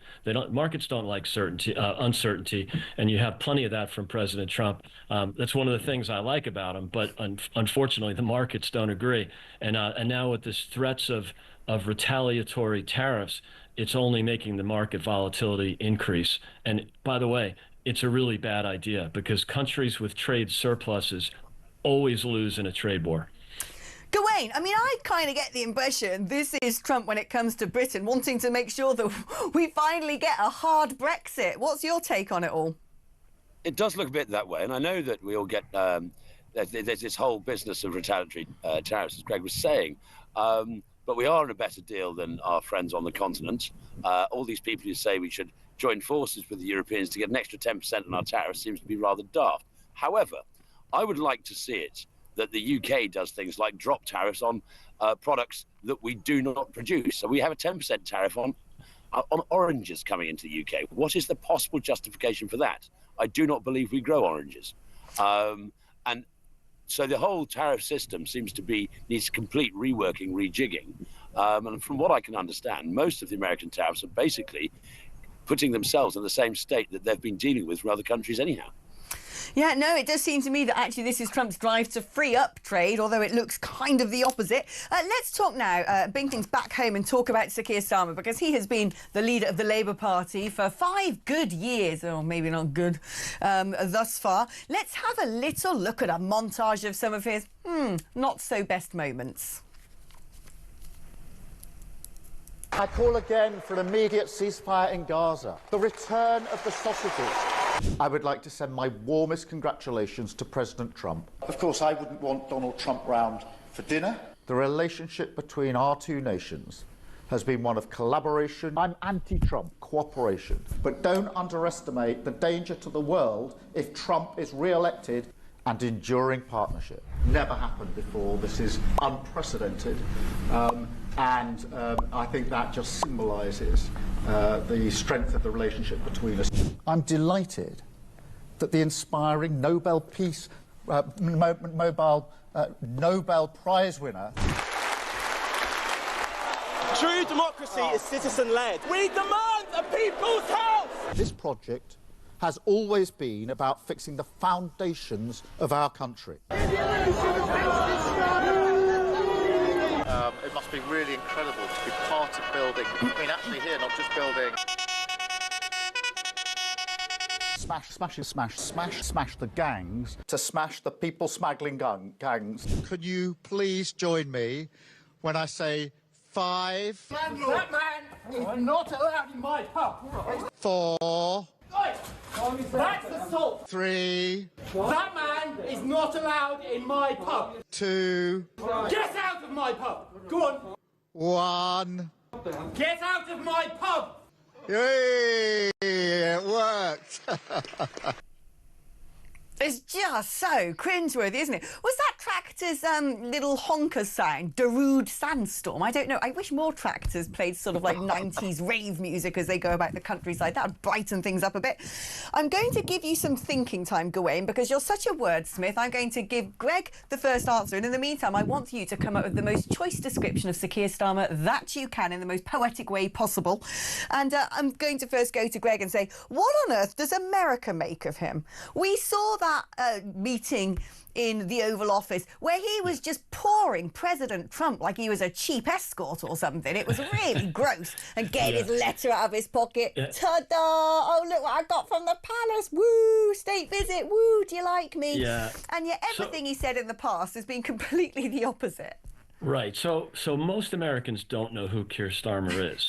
Markets don't like uncertainty, and you have plenty of that from President Trump. That's one of the things I like about him. But unfortunately, the markets don't agree. And now with this threats of retaliatory tariffs, it's only making the market volatility increase. And by the way, it's a really bad idea because countries with trade surpluses always lose in a trade war. Gawain, I mean, I kind of get the impression this is Trump when it comes to Britain, wanting to make sure that we finally get a hard Brexit. What's your take on it all? It does look a bit that way, and I know that we all get there's this whole business of retaliatory tariffs, as Greg was saying. But we are in a better deal than our friends on the continent. All these people who say we should join forces with the Europeans to get an extra 10% on our tariffs seems to be rather daft. However, I would like to see it that the UK does things like drop tariffs on products that we do not produce. So we have a 10% tariff on oranges coming into the UK. What is the possible justification for that? I do not believe we grow oranges. And so the whole tariff system seems to needs complete reworking, rejigging. And from what I can understand, most of the American tariffs are basically putting themselves in the same state that they've been dealing with from other countries anyhow. Yeah, no, it does seem to me that actually this is Trump's drive to free up trade, although it looks kind of the opposite. Let's talk now, bring things back home and talk about Sakir Starmer, because he has been the leader of the Labour Party for 5 good years, or maybe not good, thus far. Let's have a little look at a montage of some of his not so best moments. I call again for an immediate ceasefire in Gaza, the return of the sausages. I would like to send my warmest congratulations to President Trump. Of course, I wouldn't want Donald Trump round for dinner. The relationship between our two nations has been one of collaboration. I'm anti-Trump, cooperation. But don't underestimate the danger to the world if Trump is re-elected, and enduring partnership. Never happened before. This is unprecedented. And I think that just symbolises the strength of the relationship between us. I'm delighted that the inspiring Nobel Peace, Nobel Prize winner. True democracy is citizen-led. We demand a people's house! This project has always been about fixing the foundations of our country. It must be really incredible to be part of building, I mean, actually here, not just building. Smash the gangs to smash the people smuggling gangs. Could you please join me when I say 5? That man is not allowed in my pub. 4. That's assault. 3. That man is not allowed in my pub. 2. Get out of my pub. Go on. 1. Get out of my pub. Yay! It worked. It's just so cringeworthy, isn't it? Was that tractor's little honker sound, Darude Sandstorm? I don't know. I wish more tractors played sort of like 90s rave music as they go about the countryside. That would brighten things up a bit. I'm going to give you some thinking time, Gawain, because you're such a wordsmith. I'm going to give Greg the first answer, and in the meantime, I want you to come up with the most choice description of Sir Keir Starmer that you can in the most poetic way possible. And I'm going to first go to Greg and say, what on earth does America make of him? We saw that meeting in the Oval Office where he was just pouring President Trump like he was a cheap escort or something. It was really gross. And getting his letter out of his pocket. Ta-da! Oh, look what I got from the palace. Woo! State visit. Woo! Do you like me? Yeah. And yet everything he said in the past has been completely the opposite. Right. So most Americans don't know who Keir Starmer is.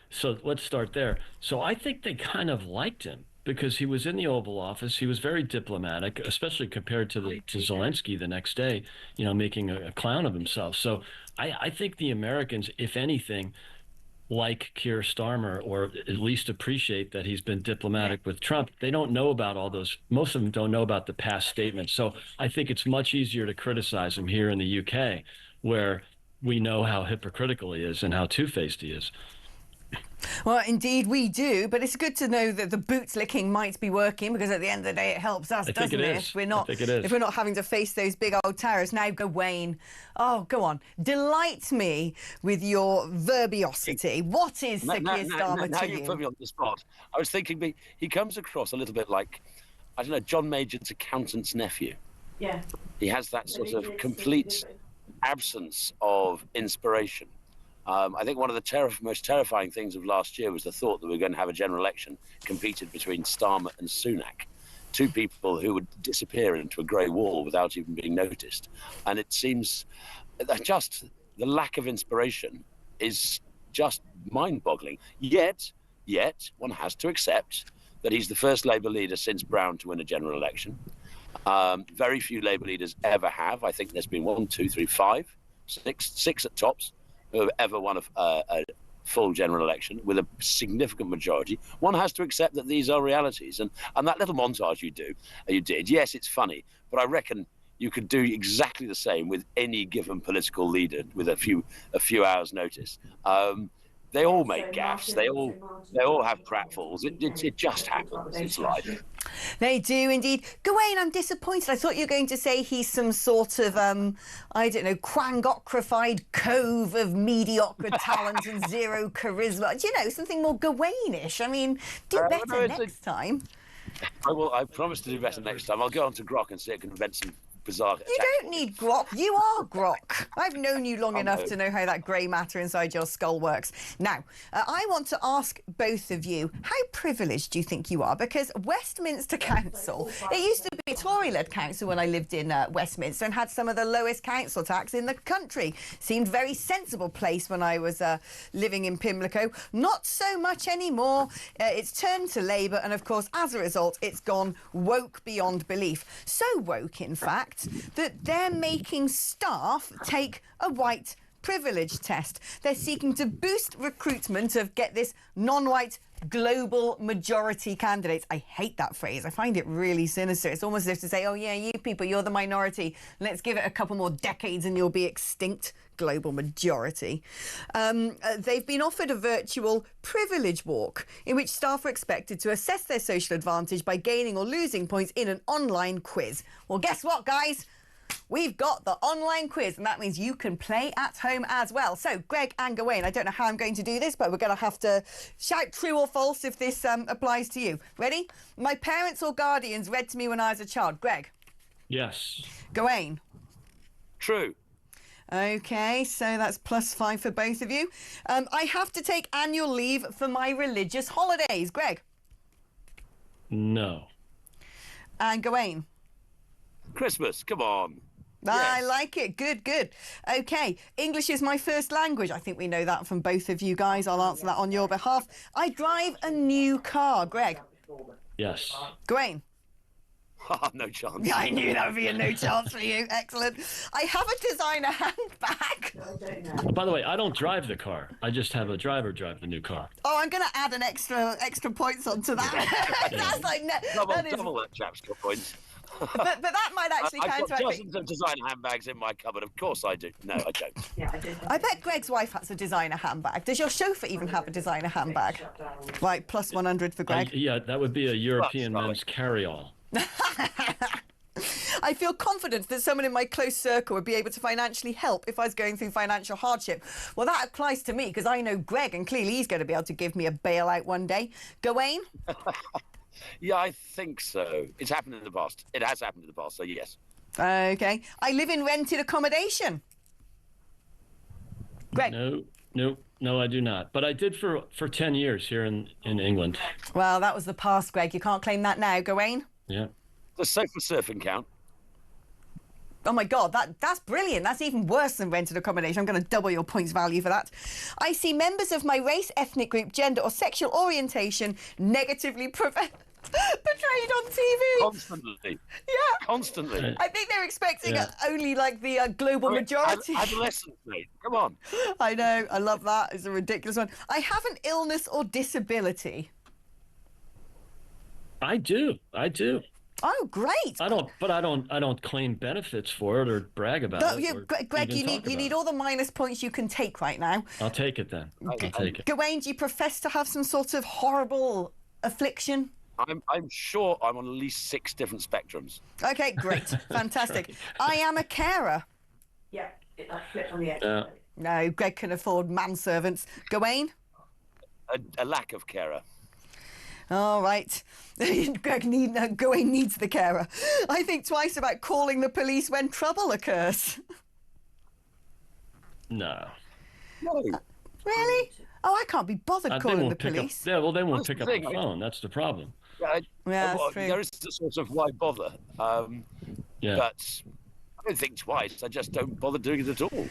So let's start there. So I think they kind of liked him, because he was in the Oval Office. He was very diplomatic, especially compared to Zelensky the next day, making a clown of himself. So I think the Americans, if anything, like Keir Starmer, or at least appreciate that he's been diplomatic with Trump. They don't know about all those. Most of them don't know about the past statements. So I think it's much easier to criticize him here in the UK, where we know how hypocritical he is and how two-faced he is. Well, indeed we do, but it's good to know that the boots licking might be working, because at the end of the day it helps us, doesn't it? If we're not having to face those big old towers. Now, Gawain, go on, delight me with your verbiosity. What is Sir Keir Starmer now to you you? put me on the spot. I was thinking he comes across a little bit like, I don't know, John Major's accountant's nephew. Yeah. He has that sort of complete absence of inspiration. I think one of the most terrifying things of last year was the thought that we were going to have a general election competed between Starmer and Sunak, two people who would disappear into a grey wall without even being noticed. And it seems that just the lack of inspiration is just mind-boggling. Yet, one has to accept that he's the first Labour leader since Brown to win a general election. Very few Labour leaders ever have. I think there's been 1, 2, 3, 5, 6 at tops who have ever won a full general election with a significant majority. One has to accept that these are realities. And that little montage you did, yes, it's funny, but I reckon you could do exactly the same with any given political leader with a few hours' notice. They all make gaffes. They all have pratfalls. It just happens. It's life. They do indeed. Gawain, I'm disappointed. I thought you were going to say he's some sort of, I don't know, quangocrified cove of mediocre talent and zero charisma. Do you know, something more Gawainish? I mean, do better next time. I promise to do better next time. I'll go on to Grok and see if I can invent some bizarre. You don't need Grok. You are Grok. I've known you long enough to know how that grey matter inside your skull works. Now, I want to ask both of you, how privileged do you think you are? Because Westminster Council, it used to be a Tory-led council when I lived in Westminster, and had some of the lowest council tax in the country. Seemed very sensible place when I was living in Pimlico. Not so much anymore. It's turned to Labour, and of course, as a result, it's gone woke beyond belief. So woke, in fact, that they're making staff take a white privilege test. They're seeking to boost recruitment of, get this, non-white global majority candidates. I hate that phrase. I find it really sinister. It's almost as if to say, oh yeah, you people, you're the minority. Let's give it a couple more decades and you'll be extinct. Global majority. They've been offered a virtual privilege walk in which staff are expected to assess their social advantage by gaining or losing points in an online quiz. Well, guess what, guys? We've got the online quiz, and that means you can play at home as well. So, Greg and Gawain, I don't know how I'm going to do this, but we're going to have to shout true or false if this applies to you. Ready? My parents or guardians read to me when I was a child. Greg? Yes. Gawain? True. OK, so that's +5 for both of you. I have to take annual leave for my religious holidays. Greg? No. And Gawain? Christmas, come on. I like it. Good, good. OK, English is my first language. I think we know that from both of you guys. I'll answer that on your behalf. I drive a new car. Greg? Yes. Gawain? No chance. I knew that would be a no chance for you. Excellent. I have a designer handbag. By the way, I don't drive the car. I just have a driver drive the new car. Oh, I'm going to add an extra points onto that. That's like double that chap's got points. but that might actually I've got counteract. dozens of designer handbags in my cupboard. Of course I do. No, I don't. Yeah, I do. I bet Greg's wife has a designer handbag. Does your chauffeur even have a designer handbag? Right, plus 100 for Greg. Yeah, that would be a European men's carry-all. I feel confident that someone in my close circle would be able to financially help if I was going through financial hardship. Well, that applies to me because I know Greg, and clearly he's going to be able to give me a bailout one day. Gawain? Yeah, I think so. It's happened in the past. It has happened in the past, so yes. Okay. I live in rented accommodation. Greg? No, I do not. But I did for 10 years here in England. Well, that was the past, Greg. You can't claim that now. Gawain? Yeah. Does sofa surfing count? Oh my God, that's brilliant. That's even worse than rented accommodation. I'm going to double your points value for that. I see members of my race, ethnic group, gender or sexual orientation negatively portrayed on TV. Constantly. Yeah. Constantly. I think they're expecting only like the global majority. Adolescents, mate. Come on. I know. I love that. It's a ridiculous one. I have an illness or disability. I do. Oh, great! I don't claim benefits for it or brag about it. Greg, you need all the minus points you can take right now. I'll take it then. I'll take it. Gawain, do you profess to have some sort of horrible affliction? I'm sure I'm on at least 6 different spectrums. Okay, great, fantastic. I am a carer. Yeah, I flipped on the edge. Yeah. No, Greg can afford manservants. Gawain? A lack of carer. All right. Gawain needs the carer. I think twice about calling the police when trouble occurs. No. Really? Oh, I can't be bothered calling the police. They won't pick up the phone. That's the problem. Yeah, that's true. There is a sort of why bother. But I don't think twice. I just don't bother doing it at all.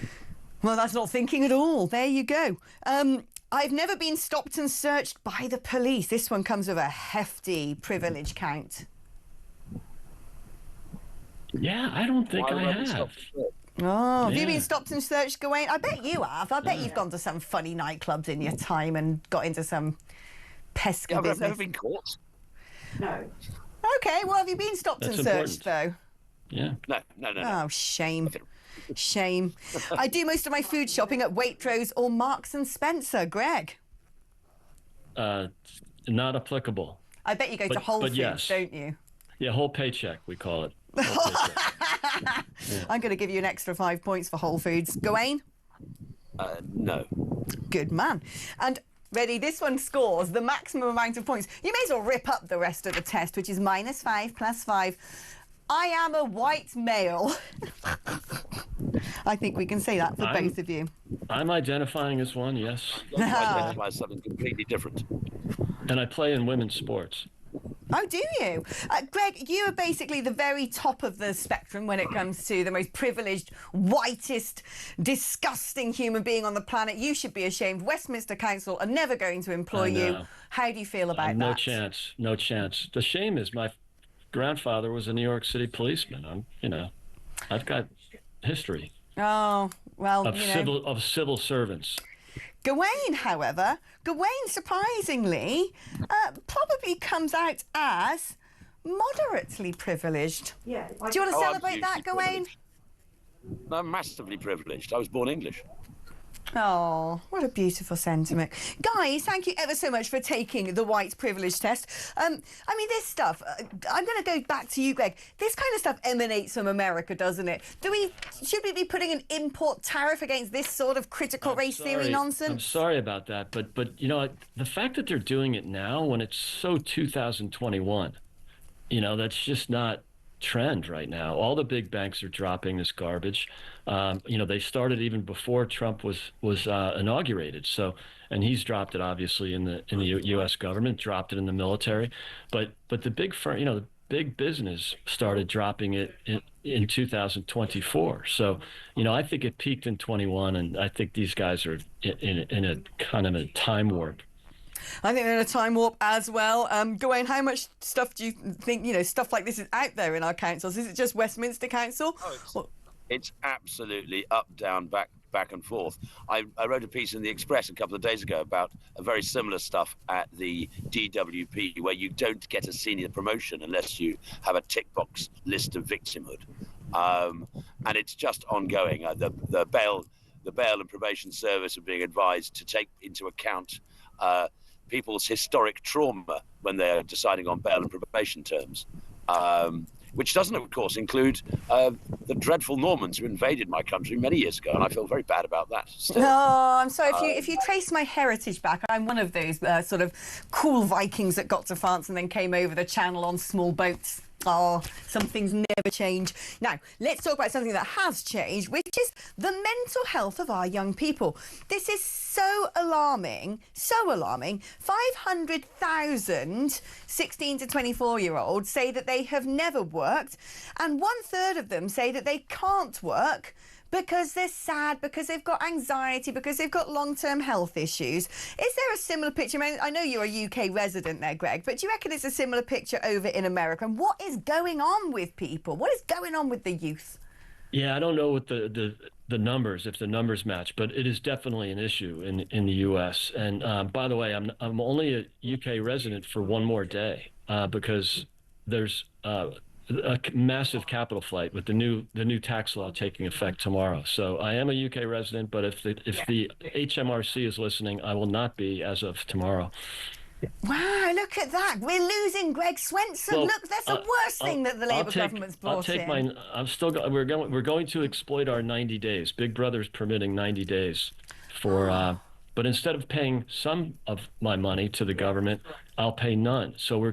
Well, that's not thinking at all. There you go. I've never been stopped and searched by the police. This one comes with a hefty privilege count. Yeah, I don't think I have. Oh, have you been stopped and searched, Gawain? I bet you have. I bet you've gone to some funny nightclubs in your time and got into some pesky business. I've never been caught. No. Okay, well, have you been stopped and searched, though? Yeah. No. Oh, shame. Shame. I do most of my food shopping at Waitrose or Marks and Spencer. Greg? Not applicable. I bet you go to Whole Foods, yes. don't you? Yeah, whole paycheck, we call it. I'm going to give you an extra 5 points for Whole Foods. Gawain? No. Good man. And ready, this one scores the maximum amount of points. You may as well rip up the rest of the test, which is -5 plus 5. I am a white male. I think we can say that for both of you. I'm identifying as one, yes. I identify as something completely different. And I play in women's sports. Oh, do you? Greg, you are basically the very top of the spectrum when it comes to the most privileged, whitest, disgusting human being on the planet. You should be ashamed. Westminster Council are never going to employ you. How do you feel about that? No chance. No chance. The shame is my grandfather was a New York City policeman. I've got history. Oh, well, of civil servants. Gawain, however, surprisingly, probably comes out as moderately privileged. Yeah. Do you want to celebrate that, Gawain? I'm massively privileged. I was born English. Oh, what a beautiful sentiment. Guys, thank you ever so much for taking the white privilege test. I mean, this stuff, I'm going to go back to you, Greg. This kind of stuff emanates from America, doesn't it? Should we be putting an import tariff against this sort of critical race theory nonsense? I'm sorry about that, but the fact that they're doing it now when it's so 2021, that's just not trend right now. All the big banks are dropping this garbage. They started even before Trump was inaugurated. So, and he's dropped it obviously in the U.S. government, dropped it in the military, but the big firm, the big business started dropping it in 2024. So, I think it peaked in 21, and I think these guys are in a kind of a time warp. I think they're in a time warp as well. Gawain, how much stuff do you think, stuff like this is out there in our councils? Is it just Westminster Council? It's absolutely up, down, back, back and forth. I wrote a piece in the Express a couple of days ago about a very similar stuff at the DWP, where you don't get a senior promotion unless you have a tick box list of victimhood, and it's just ongoing. The bail and probation service are being advised to take into account people's historic trauma when they're deciding on bail and probation terms. Which doesn't, of course, include the dreadful Normans who invaded my country many years ago, and I feel very bad about that still. Oh, I'm sorry. If you trace my heritage back, I'm one of those sort of cool Vikings that got to France and then came over the channel on small boats. Oh, some things never change. Now, let's talk about something that has changed, which is the mental health of our young people. This is so alarming, so alarming. 500,000 16 to 24-year-olds say that they have never worked, and 1/3 of them say that they can't work because they're sad, because they've got anxiety, because they've got long-term health issues. Is there a similar picture? I mean, I know you're a UK resident there, Greg, but do you reckon it's a similar picture over in America? And what is going on with people? What is going on with the youth? Yeah, I don't know what the numbers, if the numbers match, but it is definitely an issue in the U.S. And by the way, I'm only a UK resident for one more day because there's a massive capital flight with the new tax law taking effect tomorrow. So I am a UK resident, but if the HMRC is listening, I will not be as of tomorrow. Wow, look at that. We're losing Greg Swenson. Well, look, that's the worst thing that the Labour government's brought in. We're going to exploit our 90 days. Big Brother's permitting 90 days for but instead of paying some of my money to the government, I'll pay none. So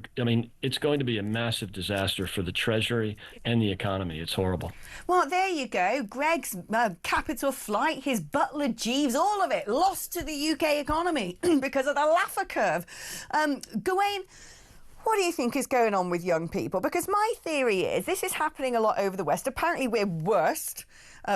it's going to be a massive disaster for the Treasury and the economy. It's horrible. Well, there you go. Greg's capital flight, his butler Jeeves, all of it lost to the UK economy because of the Laffer curve. Gawain, what do you think is going on with young people? Because my theory is this is happening a lot over the West. Apparently we're worst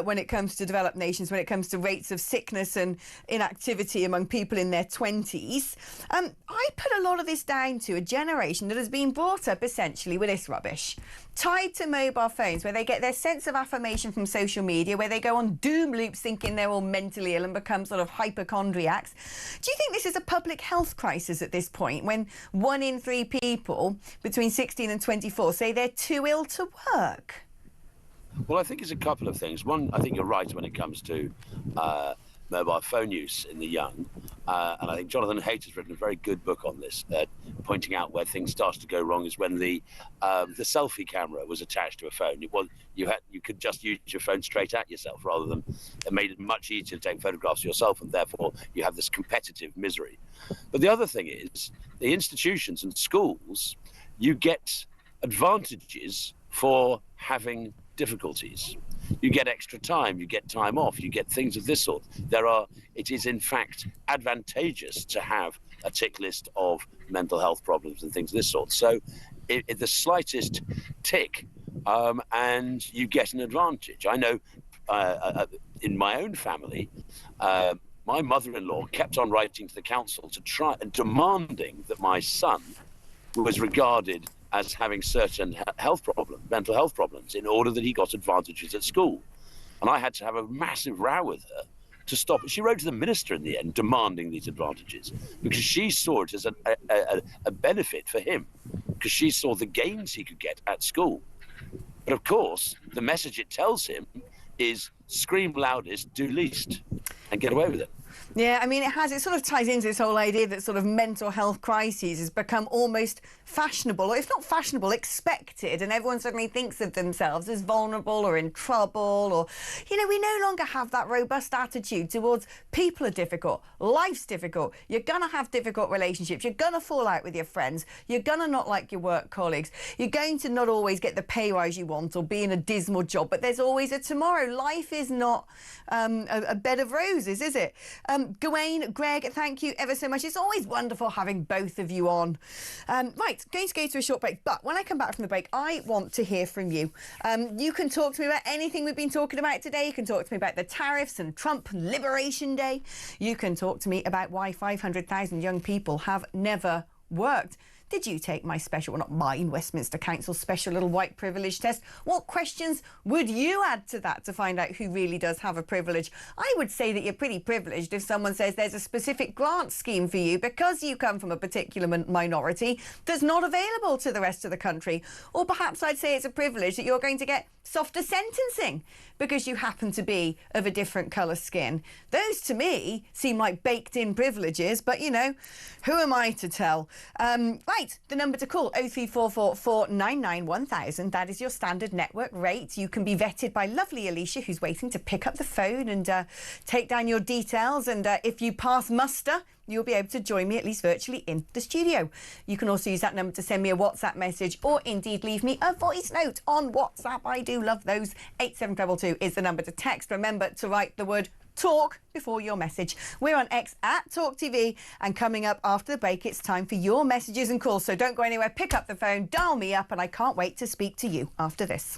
when it comes to developed nations, when it comes to rates of sickness and inactivity among people in their 20s. I put a lot of this down to a generation that has been brought up essentially with this rubbish, tied to mobile phones, where they get their sense of affirmation from social media, where they go on doom loops thinking they're all mentally ill and become sort of hypochondriacs. Do you think this is a public health crisis at this point, when 1 in 3 people between 16 and 24 say they're too ill to work? Well, I think it's a couple of things. One, I think you're right when it comes to mobile phone use in the young. And I think Jonathan Haidt has written a very good book on this, pointing out where things started to go wrong is when the selfie camera was attached to a phone. You could just use your phone straight at yourself rather than it made it much easier to take photographs of yourself, and therefore you have this competitive misery. But the other thing is the institutions and schools, you get advantages for having difficulties. You get extra time, you get time off, you get things of this sort. It is in fact advantageous to have a tick list of mental health problems and things of this sort. So the slightest tick and you get an advantage. I know in my own family, my mother-in-law kept on writing to the council to try and demanding that my son was regarded as having certain mental health problems, in order that he got advantages at school. And I had to have a massive row with her to stop it. She wrote to the minister in the end demanding these advantages because she saw it as a benefit for him, because she saw the gains he could get at school. But of course, the message it tells him is scream loudest, do least, and get away with it. Yeah, I mean, it sort of ties into this whole idea that sort of mental health crises has become almost fashionable, or if not fashionable, expected, and everyone suddenly thinks of themselves as vulnerable or in trouble, or, we no longer have that robust attitude towards people are difficult, life's difficult, you're going to have difficult relationships, you're going to fall out with your friends, you're going to not like your work colleagues, you're going to not always get the pay rise you want or be in a dismal job, but there's always a tomorrow. Life is not a bed of roses, is it? Gawain, Greg, thank you ever so much. It's always wonderful having both of you on. Right, going to go to a short break, but when I come back from the break, I want to hear from you. You can talk to me about anything we've been talking about today. You can talk to me about the tariffs and Trump Liberation Day. You can talk to me about why 500,000 young people have never worked. Did you take my special, well, not mine, Westminster Council's special little white privilege test? What questions would you add to that to find out who really does have a privilege? I would say that you're pretty privileged if someone says there's a specific grant scheme for you because you come from a particular minority that's not available to the rest of the country. Or perhaps I'd say it's a privilege that you're going to get softer sentencing because you happen to be of a different colour skin. Those, to me, seem like baked-in privileges, but, you know, who am I to tell? Right, the number to call, 03444991000. That is your standard network rate. You can be vetted by lovely Alicia, who's waiting to pick up the phone and take down your details. And if you pass muster, you'll be able to join me, at least virtually, in the studio. You can also use that number to send me a WhatsApp message or indeed leave me a voice note on WhatsApp. I do love those. 87222 is the number to text. Remember to write the word talk before your message. We're on X at talkTV, and coming up after the break, it's time for your messages and calls. So don't go anywhere. Pick up the phone, dial me up, and I can't wait to speak to you after this.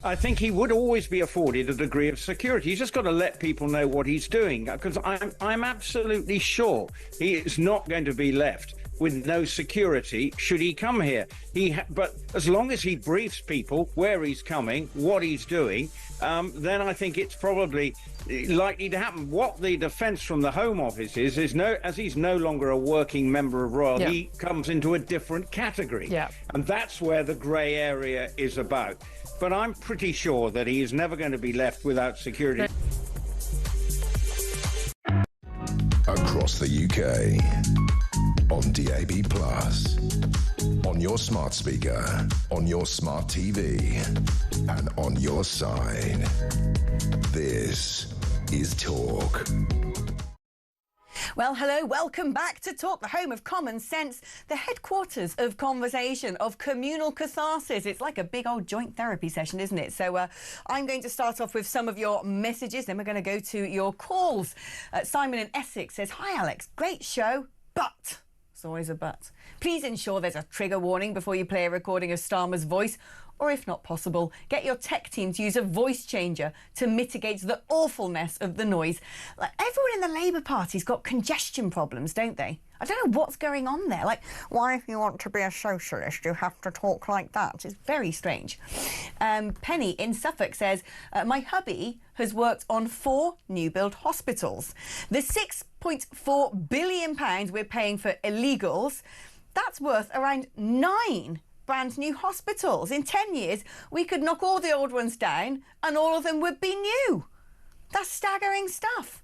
I think he would always be afforded a degree of security. He's just got to let people know what he's doing, because I'm absolutely sure he is not going to be left with no security should he come here. But as long as he briefs people where he's coming, what he's doing, then I think it's probably likely to happen. What the defence from the Home Office is as he's no longer a working member of Royal, he comes into a different category. And that's where the grey area is about. But I'm pretty sure that he is never going to be left without security. Across the UK, on DAB+, on your smart speaker, on your smart TV, and on your side. This is Talk. Well, hello, welcome back to Talk, the home of common sense, the headquarters of conversation, of communal catharsis. It's like a big old joint therapy session, isn't it? So I'm going to start off with some of your messages, then we're going to go to your calls. Simon in Essex says, "Hi, Alex, great show, but..." It's always a but. "Please ensure there's a trigger warning before you play a recording of Starmer's voice. Or if not possible, get your tech team to use a voice changer to mitigate the awfulness of the noise." Like, everyone in the Labour Party's got congestion problems, don't they? I don't know what's going on there. Like, why, if you want to be a socialist, you have to talk like that? It's very strange. Penny in Suffolk says, "My hubby has worked on 4 new build hospitals. The £6.4 billion we're paying for illegals, that's worth around 9 brand new hospitals. In 10 years, we could knock all the old ones down and all of them would be new. That's staggering stuff."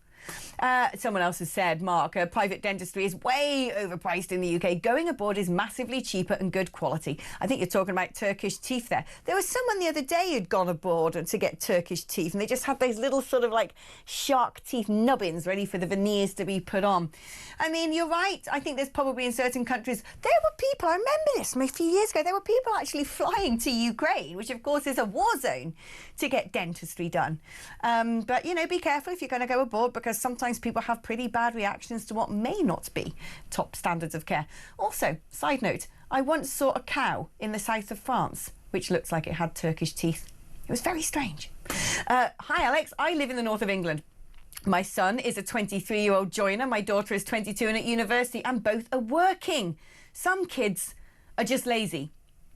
Someone else has said, Mark, private dentistry is way overpriced in the UK. Going abroad is massively cheaper and good quality. I think you're talking about Turkish teeth there. There was someone the other day who'd gone abroad to get Turkish teeth, and they just had those little sort of like shark teeth nubbins ready for the veneers to be put on. I mean, you're right. I think there's probably in certain countries, there were people, I remember this from a few years ago, there were people actually flying to Ukraine, which of course is a war zone, to get dentistry done. But, you know, be careful if you're going to go abroad, because sometimes people have pretty bad reactions to what may not be top standards of care. Also, side note, I once saw a cow in the south of France, which looks like it had Turkish teeth. It was very strange. Hi, Alex. I live in the north of England. My son is a 23-year-old joiner. My daughter is 22 and at university, and both are working. Some kids are just lazy.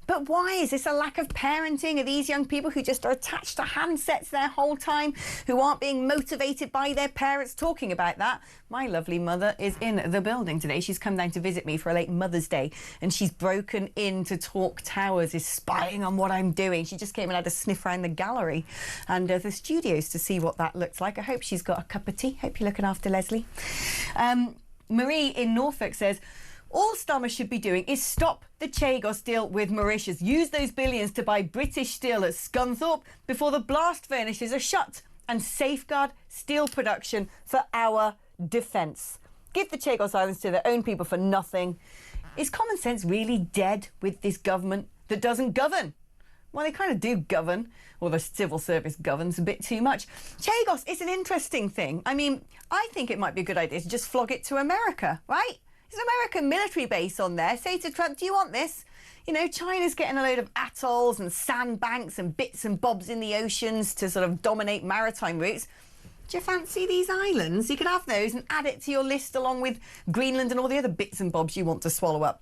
But why? Is this a lack of parenting? Are these young people who just are attached to handsets their whole time, who aren't being motivated by their parents? Talking about that, my lovely mother is in the building today. She's come down to visit me for a late Mother's Day, and she's broken into Talk Towers, is spying on what I'm doing. She just came and had a sniff around the gallery and the studios to see what that looks like. I hope she's got a cup of tea. Hope you're looking after Leslie. Marie in Norfolk says, all Starmer should be doing is stop the Chagos deal with Mauritius. Use those billions to buy British steel at Scunthorpe before the blast furnaces are shut, and safeguard steel production for our defence. Give the Chagos Islands to their own people for nothing. Is common sense really dead with this government that doesn't govern? Well, they kind of do govern, or the civil service governs a bit too much. Chagos is an interesting thing. I mean, I think it might be a good idea to just flog it to America, right? There's an American military base on there. Say to Trump, do you want this? You know, China's getting a load of atolls and sandbanks and bits and bobs in the oceans to sort of dominate maritime routes. Do you fancy these islands? You could have those and add it to your list along with Greenland and all the other bits and bobs you want to swallow up.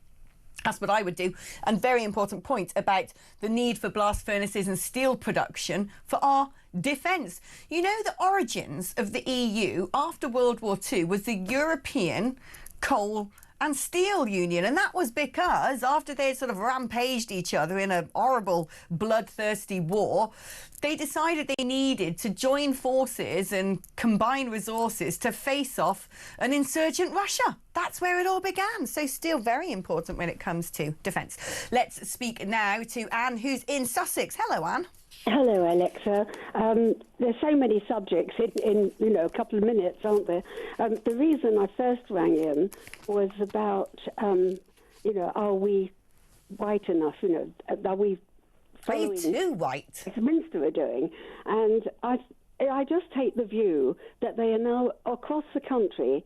That's what I would do. And very important point about the need for blast furnaces and steel production for our defence. You know, the origins of the EU after World War II was the European Coal and Steel Union, and that was because after they had sort of rampaged each other in a horrible bloodthirsty war, they decided they needed to join forces and combine resources to face off an insurgent Russia. That's where it all began. So steel, very important when it comes to defence. Let's speak now to Anne, who's in Sussex. Hello, Anne. Hello, Alexa. There's so many subjects in a couple of minutes, aren't there? The reason I first rang in was about, are we white enough? Are we way too white? As Minster are doing, and I just take the view that they are now across the country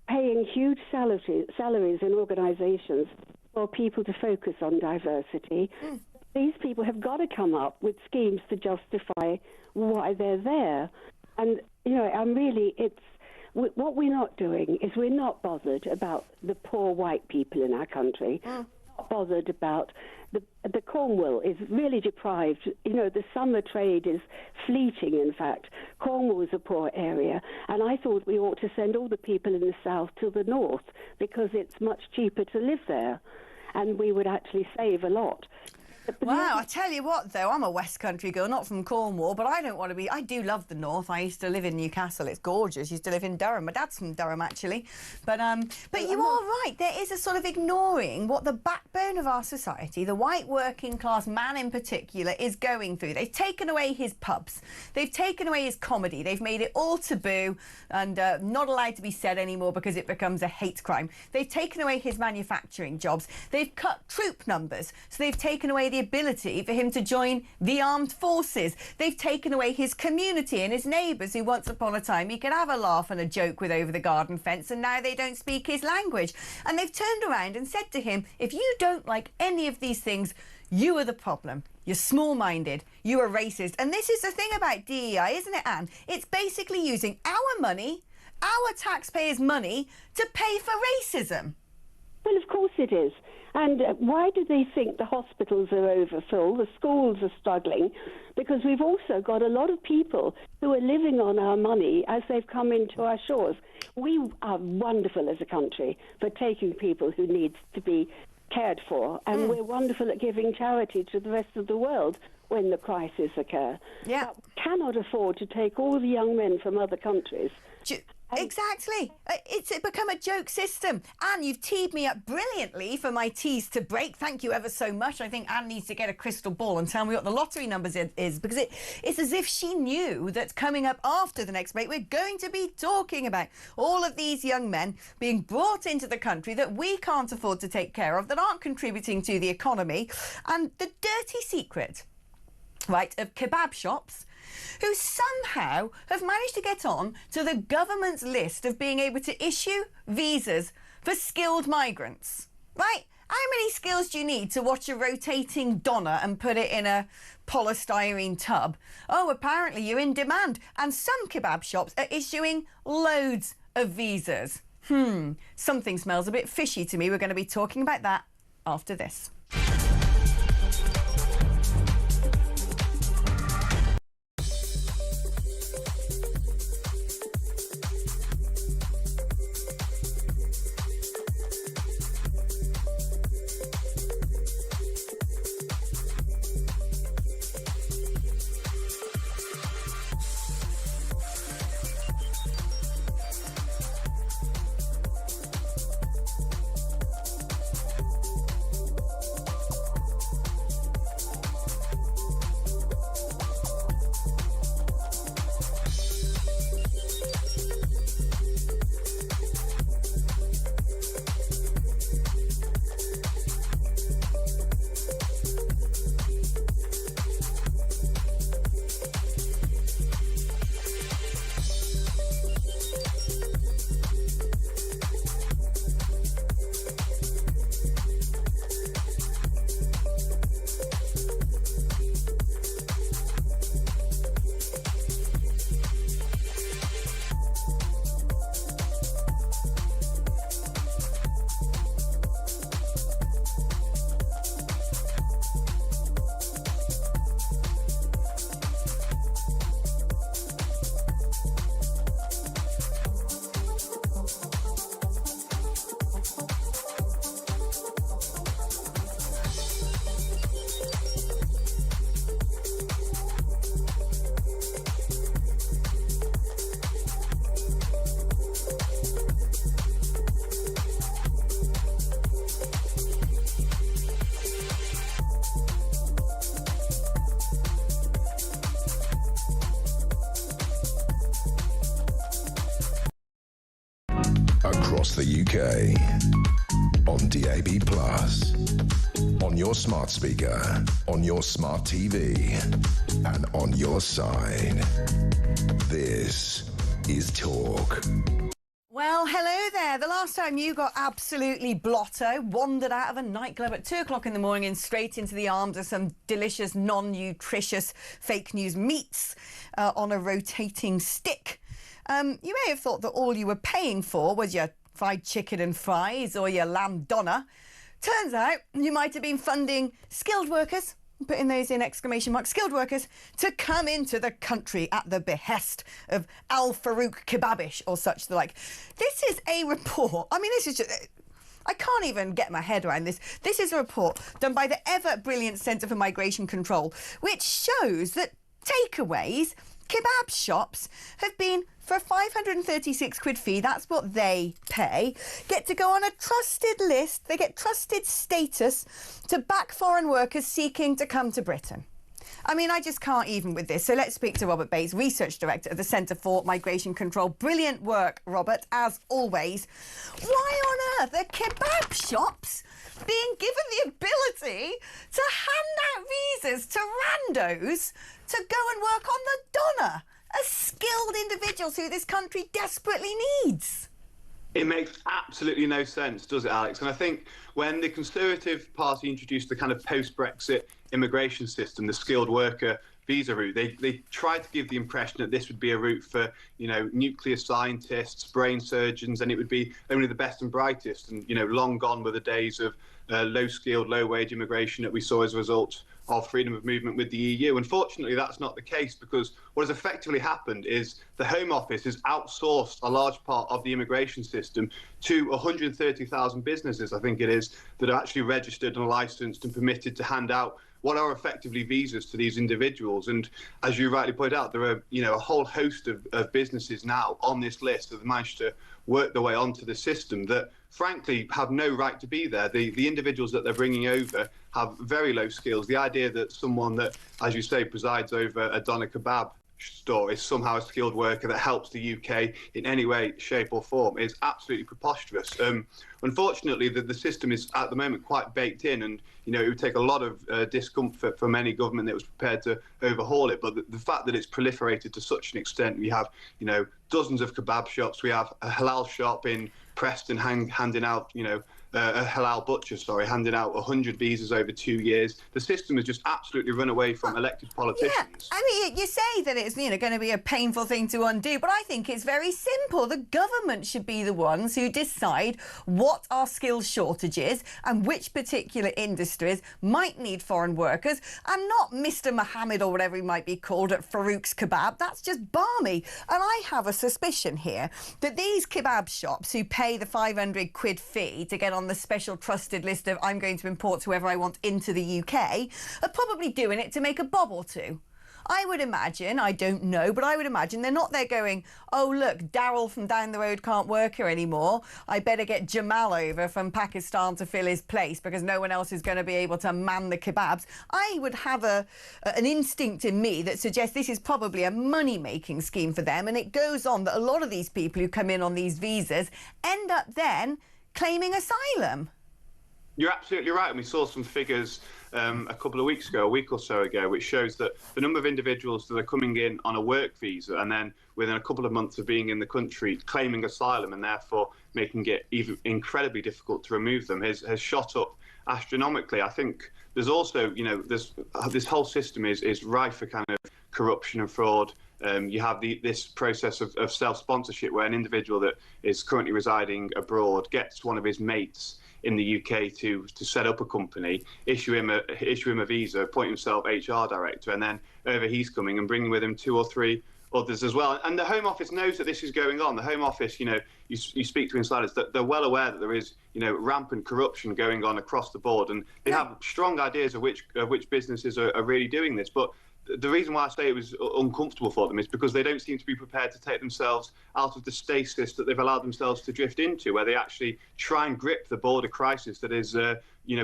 paying huge salaries in organisations for people to focus on diversity. These people have got to come up with schemes to justify why they're there. And, what we're not doing is we're not bothered about the poor white people in our country. Not bothered about the Cornwall is really deprived. The summer trade is fleeting, in fact. Cornwall is a poor area, and I thought we ought to send all the people in the south to the north because it's much cheaper to live there, and we would actually save a lot. Wow, I tell you what, though, I'm a West Country girl, not from Cornwall, but I don't want to be... I do love the North. I used to live in Newcastle. It's gorgeous. I used to live in Durham. My dad's from Durham, actually. But you are right. There is a sort of ignoring what the backbone of our society, the white working class man in particular, is going through. They've taken away his pubs. They've taken away his comedy. They've made it all taboo and not allowed to be said anymore because it becomes a hate crime. They've taken away his manufacturing jobs. They've cut troop numbers. So they've taken away the ability for him to join the armed forces. They've taken away his community and his neighbours who once upon a time he could have a laugh and a joke with over the garden fence, and now they don't speak his language. And they've turned around and said to him, if you don't like any of these things, you are the problem. You're small-minded. You are racist. And this is the thing about DEI, isn't it, Anne? It's basically using our money, our taxpayers' money, to pay for racism. Well, of course it is. And why do they think the hospitals are overfull, the schools are struggling? Because we've also got a lot of people who are living on our money as they've come into our shores. We are wonderful as a country for taking people who need to be cared for, and we're wonderful at giving charity to the rest of the world when the crises occur. Yeah. But we cannot afford to take all the young men from other countries Exactly. It's become a joke system. Anne, you've teed me up brilliantly for my tease to break. Thank you ever so much. I think Anne needs to get a crystal ball and tell me what the lottery numbers is, because it's as if she knew that coming up after the next break, we're going to be talking about all of these young men being brought into the country that we can't afford to take care of, that aren't contributing to the economy, and the dirty secret, right, of kebab shops who somehow have managed to get on to the government's list of being able to issue visas for skilled migrants, right? How many skills do you need to watch a rotating doner and put it in a polystyrene tub? Oh, apparently you're in demand. And some kebab shops are issuing loads of visas. Something smells a bit fishy to me. We're going to be talking about that after this. Across the UK, on DAB+, on your smart speaker, on your smart TV, and on your side. This is Talk. Well, hello there. The last time you got absolutely blotto, wandered out of a nightclub at 2 o'clock in the morning and straight into the arms of some delicious, non-nutritious fake news meats on a rotating stick. You may have thought that all you were paying for was your fried chicken and fries or your lamb doner. Turns out you might have been funding skilled workers, putting those in exclamation marks, skilled workers, to come into the country at the behest of Al Farouk Kebabish or such the like. This is a report. I mean, this is just... I can't even get my head around this. This is a report done by the ever-brilliant Centre for Migration Control, which shows that takeaways, kebab shops, have been, for a 536 quid fee, that's what they pay, get to go on a trusted list. They get trusted status to back foreign workers seeking to come to Britain. I mean, I just can't even with this. So let's speak to Robert Bates, Research Director of the Centre for Migration Control. Brilliant work, Robert, as always. Why on earth are kebab shops being given the ability to hand out visas to randos to go and work on the doner as skilled individuals who this country desperately needs? It makes absolutely no sense, does it, Alex? And I think when the Conservative Party introduced the kind of post-Brexit immigration system, the skilled worker visa route, they tried to give the impression that this would be a route for, you know, nuclear scientists, brain surgeons, and it would be only the best and brightest. And, you know, long gone were the days of low-skilled, low-wage immigration that we saw as a result of freedom of movement with the EU. Unfortunately, that's not the case, because what has effectively happened is the Home Office has outsourced a large part of the immigration system to 130,000 businesses, I think it is, that are actually registered and licensed and permitted to hand out what are effectively visas to these individuals. And as you rightly pointed out, there are, a whole host of businesses now on this list that have managed to work their way onto the system that, frankly, have no right to be there. The individuals that they're bringing over have very low skills. The idea that someone that, as you say, presides over a doner kebab store is somehow a skilled worker that helps the UK in any way, shape or form is absolutely preposterous. Unfortunately, the system is at the moment quite baked in, and it would take a lot of discomfort from any government that was prepared to overhaul it. But the fact that it's proliferated to such an extent, we have dozens of kebab shops, we have a halal shop in Preston handing out a halal butcher, handing out 100 visas over 2 years. The system has just absolutely run away from elected politicians. Yeah, I mean, you say that it's going to be a painful thing to undo, but I think it's very simple. The government should be the ones who decide what are skills shortages and which particular industries might need foreign workers, and not Mr. Mohammed or whatever he might be called at Farouk's Kebab. That's just balmy. And I have a suspicion here that these kebab shops who pay the 500 quid fee to get on the special trusted list of I'm going to import whoever I want into the UK are probably doing it to make a bob or two. I would imagine, I don't know, but I would imagine they're not there going, oh, look, Daryl from down the road can't work here anymore. I better get Jamal over from Pakistan to fill his place because no one else is going to be able to man the kebabs. I would have an instinct in me that suggests this is probably a money-making scheme for them, and it goes on that a lot of these people who come in on these visas end up then claiming asylum. You're absolutely right, and we saw some figures a couple of weeks ago, a week or so ago, which shows that the number of individuals that are coming in on a work visa and then within a couple of months of being in the country claiming asylum and therefore making it even incredibly difficult to remove them has shot up astronomically. I think there's also, this whole system is rife for kind of corruption and fraud. You have this process of self-sponsorship where an individual that is currently residing abroad gets one of his mates in the UK to set up a company, issue him a visa, appoint himself HR director, and then over he's coming and bringing with him 2 or 3 others as well. And the Home Office knows that this is going on. The Home Office, you speak to insiders, that they're well aware that there is, rampant corruption going on across the board, and they have strong ideas of which businesses are really doing this. But the reason why I say it was uncomfortable for them is because they don't seem to be prepared to take themselves out of the stasis that they've allowed themselves to drift into, where they actually try and grip the border crisis that is,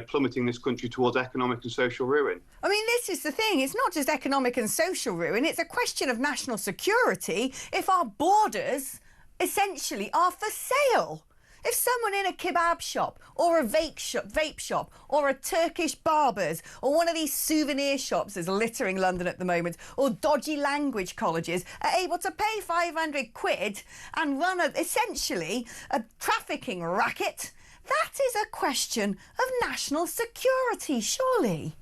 plummeting this country towards economic and social ruin. I mean, this is the thing. It's not just economic and social ruin. It's a question of national security if our borders essentially are for sale. If someone in a kebab shop or a vape shop or a Turkish barber's or one of these souvenir shops that's littering London at the moment, or dodgy language colleges are able to pay 500 quid and run essentially a trafficking racket, that is a question of national security, surely.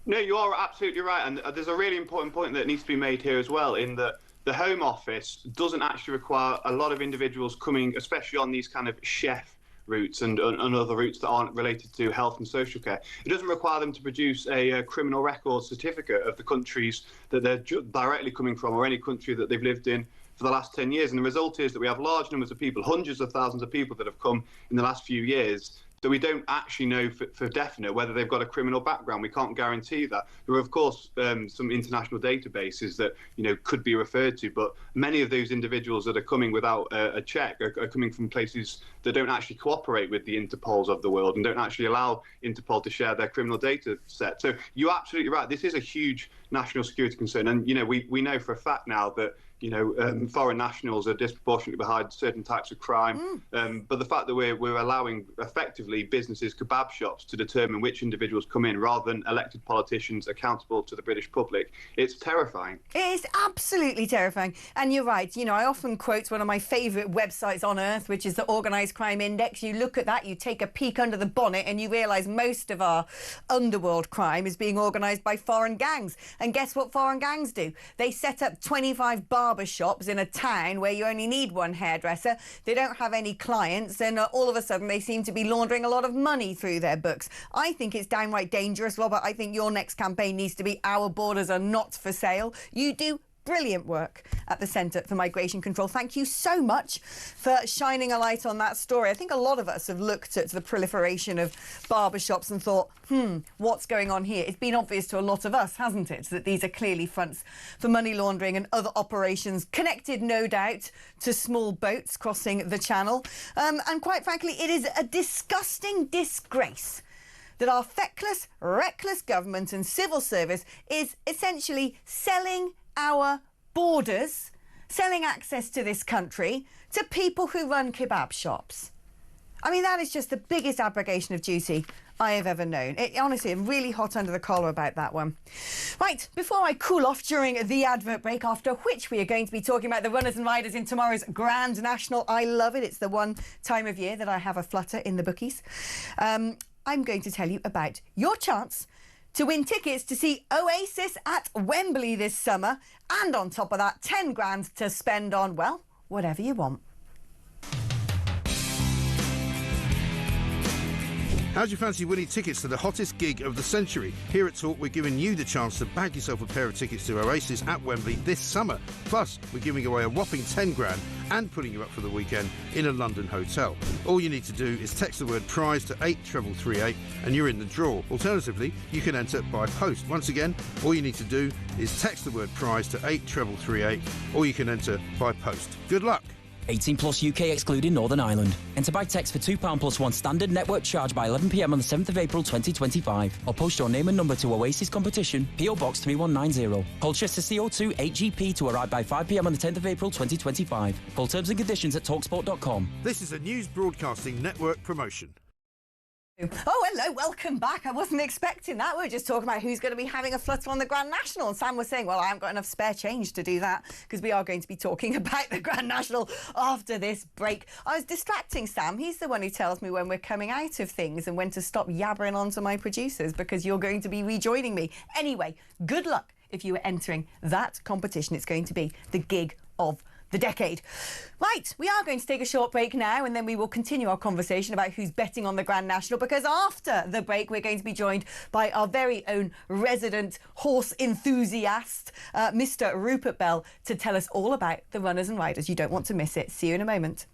No, you are absolutely right. And there's a really important point that needs to be made here as well, in that the Home Office doesn't actually require a lot of individuals coming, especially on these kind of chef routes and other routes that aren't related to health and social care. It doesn't require them to produce a criminal record certificate of the countries that they're directly coming from or any country that they've lived in for the last 10 years. And the result is that we have large numbers of people, hundreds of thousands of people that have come in the last few years, that we don't actually know for definite whether they've got a criminal background. We can't guarantee that. There are, of course, some international databases that, could be referred to, but many of those individuals that are coming without a check are coming from places that don't actually cooperate with the Interpols of the world and don't actually allow Interpol to share their criminal data set. So you're absolutely right. This is a huge national security concern. And, we know for a fact now that, foreign nationals are disproportionately behind certain types of crime. But the fact that we're allowing effectively businesses, kebab shops, to determine which individuals come in rather than elected politicians accountable to the British public, it's terrifying. It is absolutely terrifying. And you're right. I often quote one of my favourite websites on earth, which is the Organised Crime Index. You look at that, you take a peek under the bonnet and you realise most of our underworld crime is being organised by foreign gangs. And guess what foreign gangs do? They set up 25 barber shops in a town where you only need one hairdresser. They don't have any clients, and all of a sudden they seem to be laundering a lot of money through their books. I think it's downright dangerous, Robert. I think your next campaign needs to be "Our borders are not for sale." You do brilliant work at the Centre for Migration Control. Thank you so much for shining a light on that story. I think a lot of us have looked at the proliferation of barbershops and thought, what's going on here? It's been obvious to a lot of us, hasn't it, that these are clearly fronts for money laundering and other operations connected, no doubt, to small boats crossing the channel. And quite frankly, it is a disgusting disgrace that our feckless, reckless government and civil service is essentially selling our borders, selling access to this country to people who run kebab shops. I mean, that is just the biggest abrogation of duty I have ever known. Honestly, I'm really hot under the collar about that one. Right, before I cool off during the advert break, after which we are going to be talking about the runners and riders in tomorrow's Grand National. I love it. It's the one time of year that I have a flutter in the bookies. I'm going to tell you about your chance to win tickets to see Oasis at Wembley this summer. And on top of that, 10 grand to spend on, well, whatever you want. How'd you fancy winning tickets to the hottest gig of the century? Here at Talk, we're giving you the chance to bag yourself a pair of tickets to Oasis at Wembley this summer. Plus, we're giving away a whopping 10 grand and putting you up for the weekend in a London hotel. All you need to do is text the word prize to 83338 and you're in the draw. Alternatively, you can enter by post. Once again, all you need to do is text the word prize to 83338 or you can enter by post. Good luck. 18 plus UK excluding Northern Ireland. Enter by text for £2 plus one standard network charge by 11 p.m. on the 7th of April 2025. Or post your name and number to Oasis Competition, PO Box 3190. Colchester CO2 8GP to arrive by 5 p.m. on the 10th of April 2025. Full terms and conditions at talksport.com. This is a News Broadcasting Network promotion. Oh, hello, welcome back. I wasn't expecting that. We were just talking about who's going to be having a flutter on the Grand National. And Sam was saying, well, I haven't got enough spare change to do that, because we are going to be talking about the Grand National after this break. I was distracting Sam. He's the one who tells me when we're coming out of things and when to stop yabbering on to my producers, because you're going to be rejoining me. Anyway, good luck if you are entering that competition. It's going to be the gig of the decade. Right, we are going to take a short break now and then we will continue our conversation about who's betting on the Grand National, because after the break we're going to be joined by our very own resident horse enthusiast, Mr. Rupert Bell, to tell us all about the runners and riders. You don't want to miss it. See you in a moment.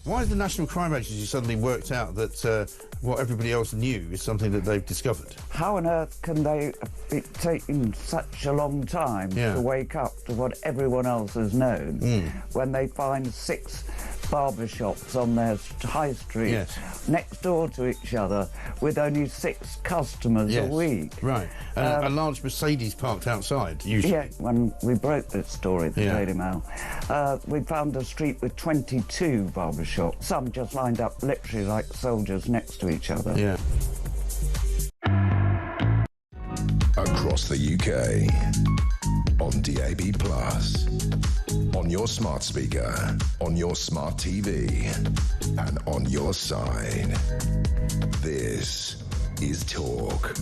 Why has the National Crime Agency suddenly worked out that what everybody else knew is something that they've discovered? How on earth can they be taking such a long time to wake up to what everyone else has known when they find 6 barbershops on their high street next door to each other with only 6 customers a week? Right. A large Mercedes parked outside, usually. Yeah, when we broke this story, the Daily Mail, we found a street with 22 barbershops, some just lined up literally like soldiers next to each other. Yeah. Across the UK, on DAB+, on your smart speaker, on your smart TV, and on your side. This is Talk.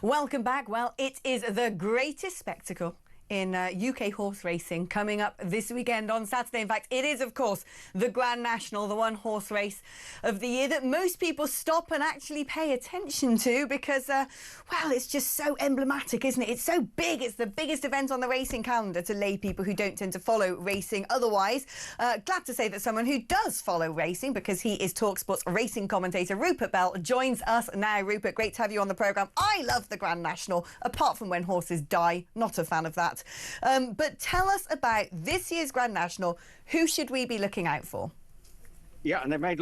Welcome back. Well, it is the greatest spectacle in UK horse racing coming up this weekend on Saturday. In fact, it is, of course, the Grand National, the one horse race of the year that most people stop and actually pay attention to because, well, it's just so emblematic, isn't it? It's so big. It's the biggest event on the racing calendar to lay people who don't tend to follow racing otherwise. Glad to say that someone who does follow racing, because he is talkSPORT's racing commentator, Rupert Bell, joins us now. Rupert, great to have you on the programme. I love the Grand National, apart from when horses die. Not a fan of that. But tell us about this year's Grand National. Who should we be looking out for? Yeah, and they made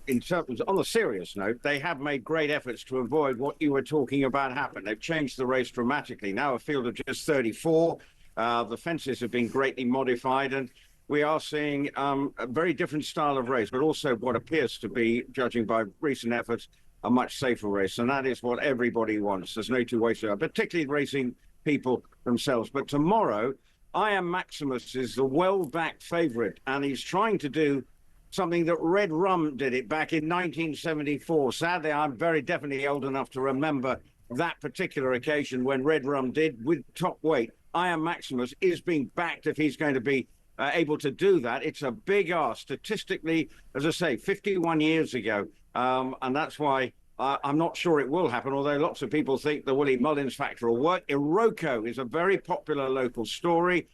in terms, on a serious note, they have made great efforts to avoid what you were talking about happen. They've changed the race dramatically. Now a field of just 34. The fences have been greatly modified, and we are seeing a very different style of race, but also what appears to be, judging by recent efforts, a much safer race. And that is what everybody wants. There's no two ways about it, particularly racing people themselves. But tomorrow, I Am Maximus is the well-backed favourite, and he's trying to do something that Red Rum did it back in 1974. Sadly, I'm very definitely old enough to remember that particular occasion when Red Rum did with top weight. I Am Maximus is being backed if he's going to be able to do that. It's a big ask. Statistically, as I say, 51 years ago, and that's why I'm not sure it will happen, although lots of people think the Willie Mullins factor will work. Iroko is a very popular local story,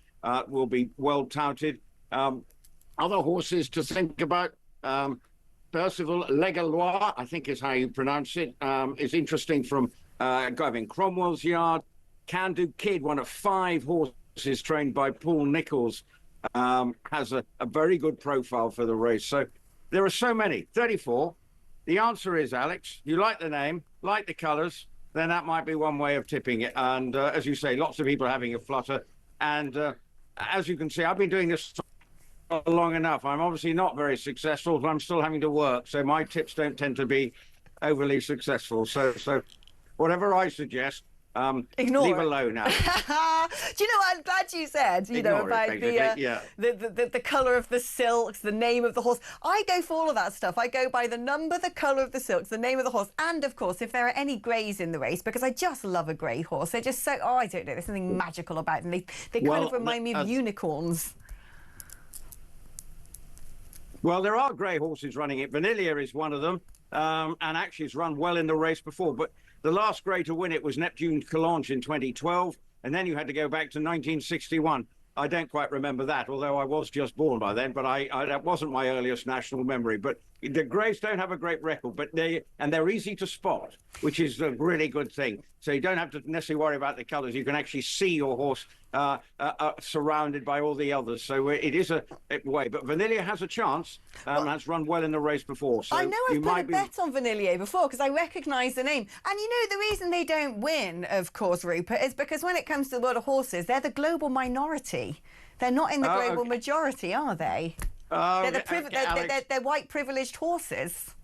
will be well touted. Other horses to think about, Percival Legalois, I think is how you pronounce it, is interesting from Gavin Cromwell's yard. Can Do Kid, one of 5 horses trained by Paul Nichols, has a very good profile for the race. So there are so many, 34. The answer is, Alex, you like the name, like the colours, then that might be one way of tipping it. And as you say, lots of people are having a flutter. And as you can see, I've been doing this long enough. I'm obviously not very successful, but I'm still having to work. So my tips don't tend to be overly successful. So whatever I suggest, Ignore leave it. alone now. Do you know what? I'm glad you said, about the colour of the silks, the name of the horse. I go for all of that stuff. I go by the number, the colour of the silks, the name of the horse, and of course, if there are any greys in the race, because I just love a grey horse. They're just so, I don't know, there's something magical about them. They kind of remind me of unicorns. Well, there are grey horses running it. Vanilla is one of them, and actually has run well in the race before. But the last grey to win it was Neptune Calange in 2012, and then you had to go back to 1961. I don't quite remember that, although I was just born by then, but that wasn't my earliest national memory. But the greys don't have a great record, but they're easy to spot, which is a really good thing. So you don't have to necessarily worry about the colours. You can actually see your horse surrounded by all the others. So it is a way. But Vanilla has a chance, has run well in the race before. So I know I've put a bet on Vanilla before because I recognise the name. And the reason they don't win, of course, Rupert, is because when it comes to the world of horses, they're the global minority. They're not in the global majority, are they? They're white privileged horses.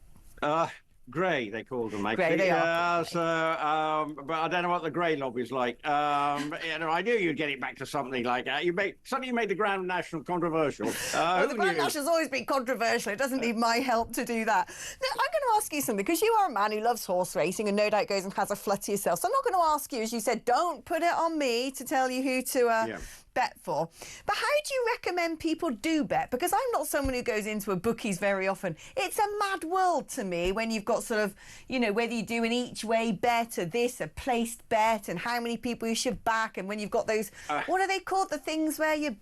Grey, they call them, actually. Grey, they are. But I don't know what the grey lobby's like. I knew you'd get it back to something like that. You made the Grand National controversial. Well, the Grand National's always been controversial. It doesn't need my help to do that. Now, I'm going to ask you something, because you are a man who loves horse racing and no doubt goes and has a flutter yourself. So I'm not going to ask you, as you said, don't put it on me to tell you who to bet for. But how do you recommend people do bet? Because I'm not someone who goes into a bookies very often. It's a mad world to me when you've got sort of, whether you do an each way bet or this, a placed bet, and how many people you should back, and when you've got those, what are they called? The things where you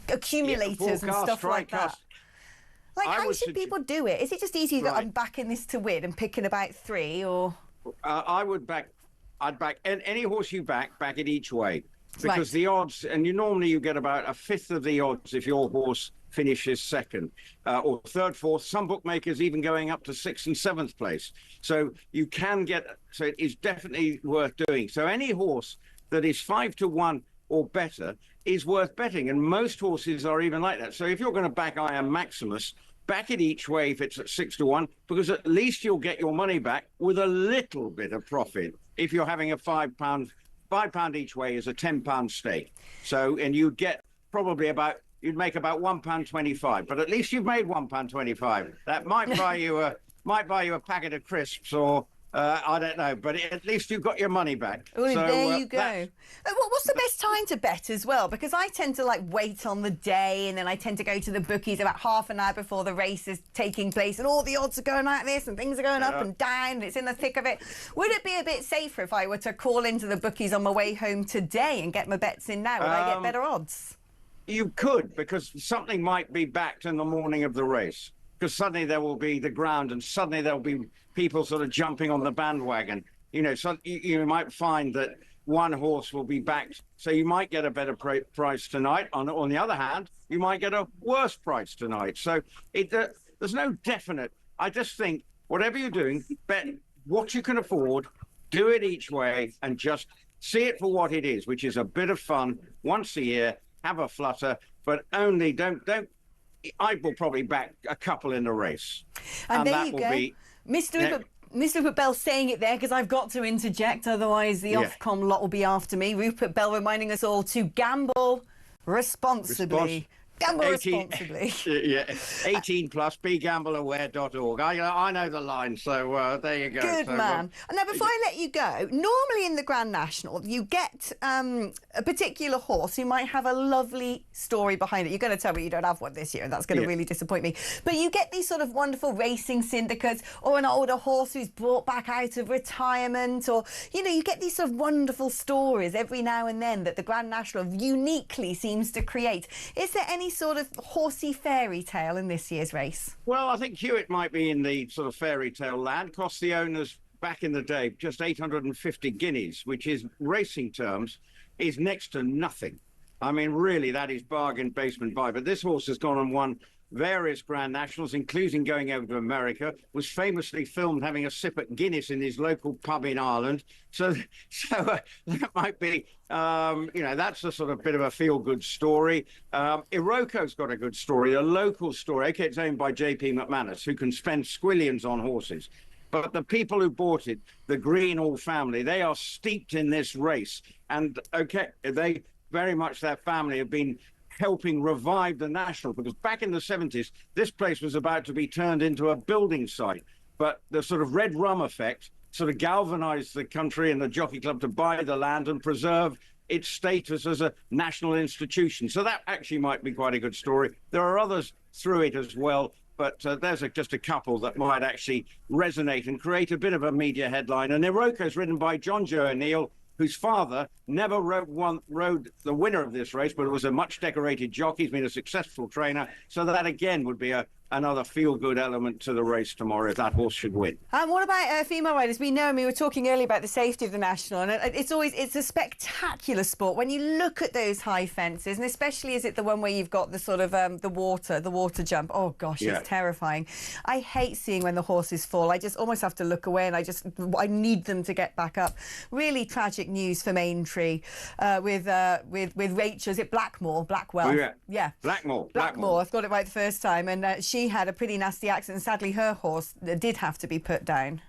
accumulators and stuff like that. Like, how should people do it? Is it just easy that I'm backing this to win and picking about 3, or? I'd back any horse you back it each way. Because the odds, and normally you get about a fifth of the odds if your horse finishes second or third, fourth. Some bookmakers even going up to 6th and 7th place. So you can get, so it is definitely worth doing. So any horse that is 5-1 or better is worth betting. And most horses are even like that. So if you're going to back I Am Maximus, back it each way if it's at 6-1, because at least you'll get your money back with a little bit of profit. If you're having a £5 each way is a £10 stake. So, and you'd get probably you'd make about £1.25, but at least you've made £1.25. That might buy you a packet of crisps or I don't know, but at least you've got your money back. Oh, So, there you go. What's the best time to bet as well? Because I tend to wait on the day, and then I tend to go to the bookies about half an hour before the race is taking place, and all the odds are going like this, and things are going up and down, and it's in the thick of it. Would it be a bit safer if I were to call into the bookies on my way home today and get my bets in now? Would I get better odds? You could, because something might be backed in the morning of the race. Because suddenly there will be the ground, and suddenly there'll be people sort of jumping on the bandwagon. So you might find that one horse will be backed, so you might get a better price tonight. On the other hand, you might get a worse price tonight. So there's no definite. I just think whatever you're doing, bet what you can afford, do it each way, and just see it for what it is, which is a bit of fun once a year. Have a flutter, but only don't. I will probably back a couple in the race. And there you go. Mr. Rupert Bell saying it there, because I've got to interject, otherwise the Ofcom lot will be after me. Rupert Bell reminding us all to gamble responsibly. Gamble responsibly. 18 plus, begambleaware.org. I know the line, so there you go. Good man. And now, before I let you go, normally in the Grand National, you get a particular horse who might have a lovely story behind it. You're going to tell me you don't have one this year, and that's going to really disappoint me. But you get these sort of wonderful racing syndicates, or an older horse who's brought back out of retirement, or, you get these sort of wonderful stories every now and then that the Grand National uniquely seems to create. Is there any sort of horsey fairy tale in this year's race? Well, I think Hewitt might be in the sort of fairy tale land. Cost the owners back in the day just 850 guineas, which is racing terms is next to nothing. I mean, really, that is bargain basement buy. But this horse has gone and won various Grand Nationals, including going over to America, was famously filmed having a sip at Guinness in his local pub in Ireland. So that might be, that's a sort of bit of a feel-good story. Iroquo's got a good story, a local story. Okay, it's owned by J.P. McManus, who can spend squillions on horses. But the people who bought it, the Greenall family, they are steeped in this race. And, they very much, their family have been helping revive the National, because back in the 70s, this place was about to be turned into a building site. But the sort of red rum effect sort of galvanized the country and the Jockey Club to buy the land and preserve its status as a national institution. So that actually might be quite a good story. There are others through it as well, but there's just a couple that might actually resonate and create a bit of a media headline. And Iroquo's ridden by John Joe O'Neill, whose father never rode the winner of this race, but was a much decorated jockey. He's been a successful trainer. So that, again, would be another feel-good element to the race tomorrow if that horse should win. And what about female riders? We were talking earlier about the safety of the National, and it's a spectacular sport when you look at those high fences, and especially is it the one where you've got the sort of the water jump. Oh gosh, it's terrifying. I hate seeing when the horses fall. I just almost have to look away, and I need them to get back up. Really tragic news for Maintree with Rachel. Is it Blackmore? Blackwell? Oh, yeah. Blackmore. I've got it right the first time, and she had a pretty nasty accident. Sadly, her horse did have to be put down.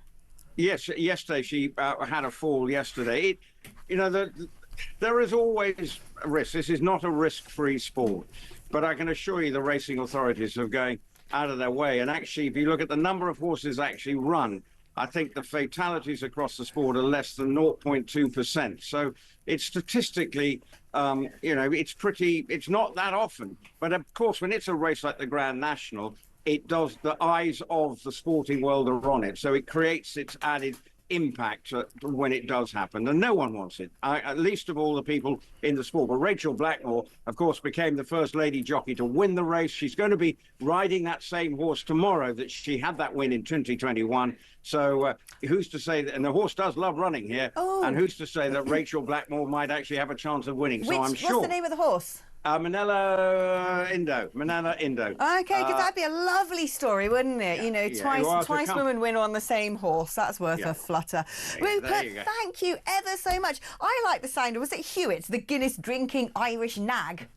Yes, yesterday she had a fall yesterday. There is always a risk. This is not a risk-free sport. But I can assure you the racing authorities are going out of their way. And actually, if you look at the number of horses actually run, I think the fatalities across the sport are less than 0.2%. So it's statistically, it's not that often. But of course, when it's a race like the Grand National, the eyes of the sporting world are on it. So it creates its added impact when it does happen, and no one wants it, at least of all the people in the sport. But Rachel Blackmore, of course, became the first lady jockey to win the race. She's going to be riding that same horse tomorrow that she had that win in 2021. So who's to say that, and the horse does love running here, and who's to say that Rachel Blackmore might actually have a chance of winning? So I'm sure. What's the name of the horse? Manila Indo. Okay, because that'd be a lovely story, wouldn't it? Twice women win on the same horse. That's worth a flutter. Rupert, thank you ever so much. I like the sound of, was it Hewitt, the Guinness drinking Irish nag?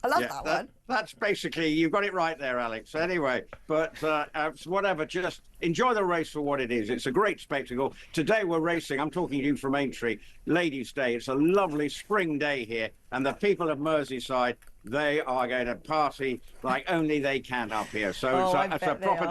I love that one. That's basically, you've got it right there, Alex. Anyway, but whatever, just enjoy the race for what it is. It's a great spectacle. Today we're racing, I'm talking to you from Aintree, Ladies' Day. It's a lovely spring day here, and the people of Merseyside they are going to party like only they can up here. So it's a proper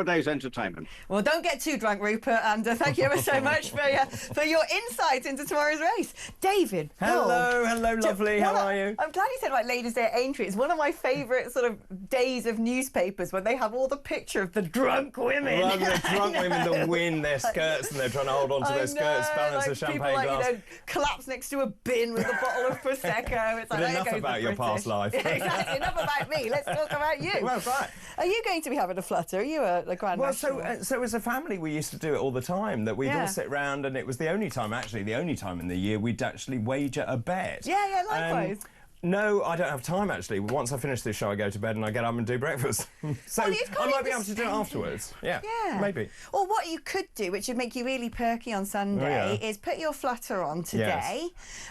day's entertainment. Well, don't get too drunk, Rupert, and thank you ever so much for your insight into tomorrow's race. David. Hello, lovely. How are you? I'm glad you said about Ladies' Day at Aintree. It's one of my favourite sort of days of newspapers when they have all the picture of the drunk women. Well, the drunk women that win their skirts and they're trying to hold on to their skirts, balance a champagne glass. Collapse next to a bin with a bottle of Prosecco. It's like, but enough about your past life. Exactly, enough about me. Let's talk about you. Well, right. Are you going to be having a flutter? Are you a grand national? Well, so as a family, we used to do it all the time, that we'd all sit round, and it was the only time in the year we'd actually wager a bet. Yeah, likewise. No, I don't have time, actually. Once I finish this show, I go to bed and I get up and do breakfast. So I might be able to do it afterwards. Yeah, maybe. Or what you could do, which would make you really perky on Sunday, is put your flutter on today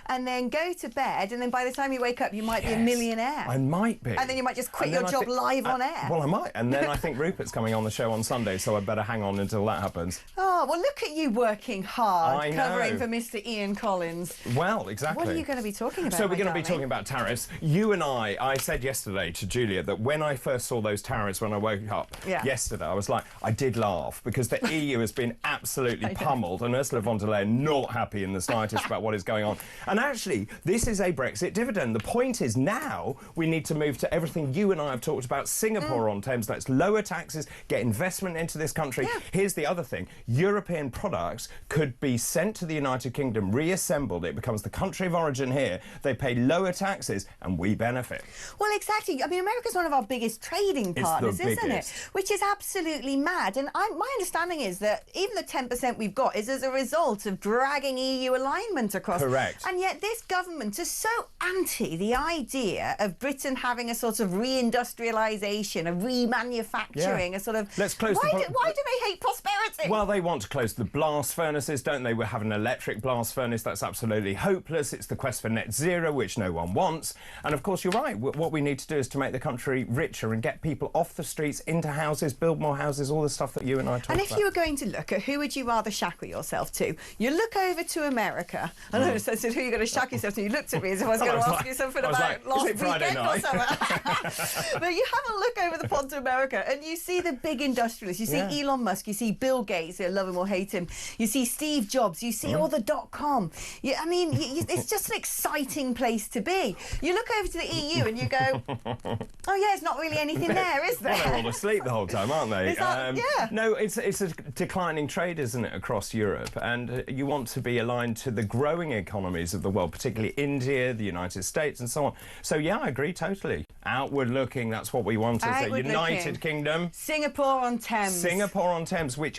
and then go to bed, and then by the time you wake up, you might be a millionaire. I might be. And then you might just quit your job live on air. Well, I might. And then I think Rupert's coming on the show on Sunday, so I'd better hang on until that happens. Oh, well, look at you working hard, I know. covering for Mr. Ian Collins. Well, exactly. What are you going to be talking about, So we're going to be talking about tariffs. You and I said yesterday to Julia that when I first saw those tariffs when I woke up yesterday, I was like, I did laugh, because the EU has been absolutely pummeled, and Ursula von der Leyen not happy in the slightest about what is going on. And actually, this is a Brexit dividend. The point is now we need to move to everything you and I have talked about, Singapore on Thames. Let's lower taxes, get investment into this country. Here's the other thing. European products could be sent to the United Kingdom, reassembled. It becomes the country of origin here. They pay lower taxes and we benefit. Well, exactly. I mean, America's one of our biggest trading partners, isn't it? Which is absolutely mad. And my understanding is that even the 10% we've got is as a result of dragging EU alignment across. Correct. And yet this government is so anti the idea of Britain having a sort of reindustrialisation, a remanufacturing, a sort of... Let's close why do they hate prosperity? Well, they want to close the blast furnaces, don't they? We have an electric blast furnace. That's absolutely hopeless. It's the quest for net zero, which no one wants. And of course, you're right. What we need to do is to make the country richer and get people off the streets, into houses, build more houses, all the stuff that you and I talk about. And if you were going to look at who would you rather shackle yourself to, you look over to America. I don't know who you're going to shackle yourself to. You looked at me as if I was going to ask you something about last weekend or something. But you have a look over the pond to America and you see the big industrialists. You see Elon Musk, you see Bill Gates, you love him or hate him. You see Steve Jobs, you see all the .com. I mean, it's just an exciting place to be. You look over to the EU and you go, oh yeah, it's not really anything there, is there? Well, they're all asleep the whole time, aren't they? No, it's a declining trade, isn't it, across Europe? And you want to be aligned to the growing economies of the world, particularly India, the United States, and so on. So yeah, I agree totally. Outward looking, that's what we want as a United Kingdom. Singapore on Thames. Singapore on Thames, which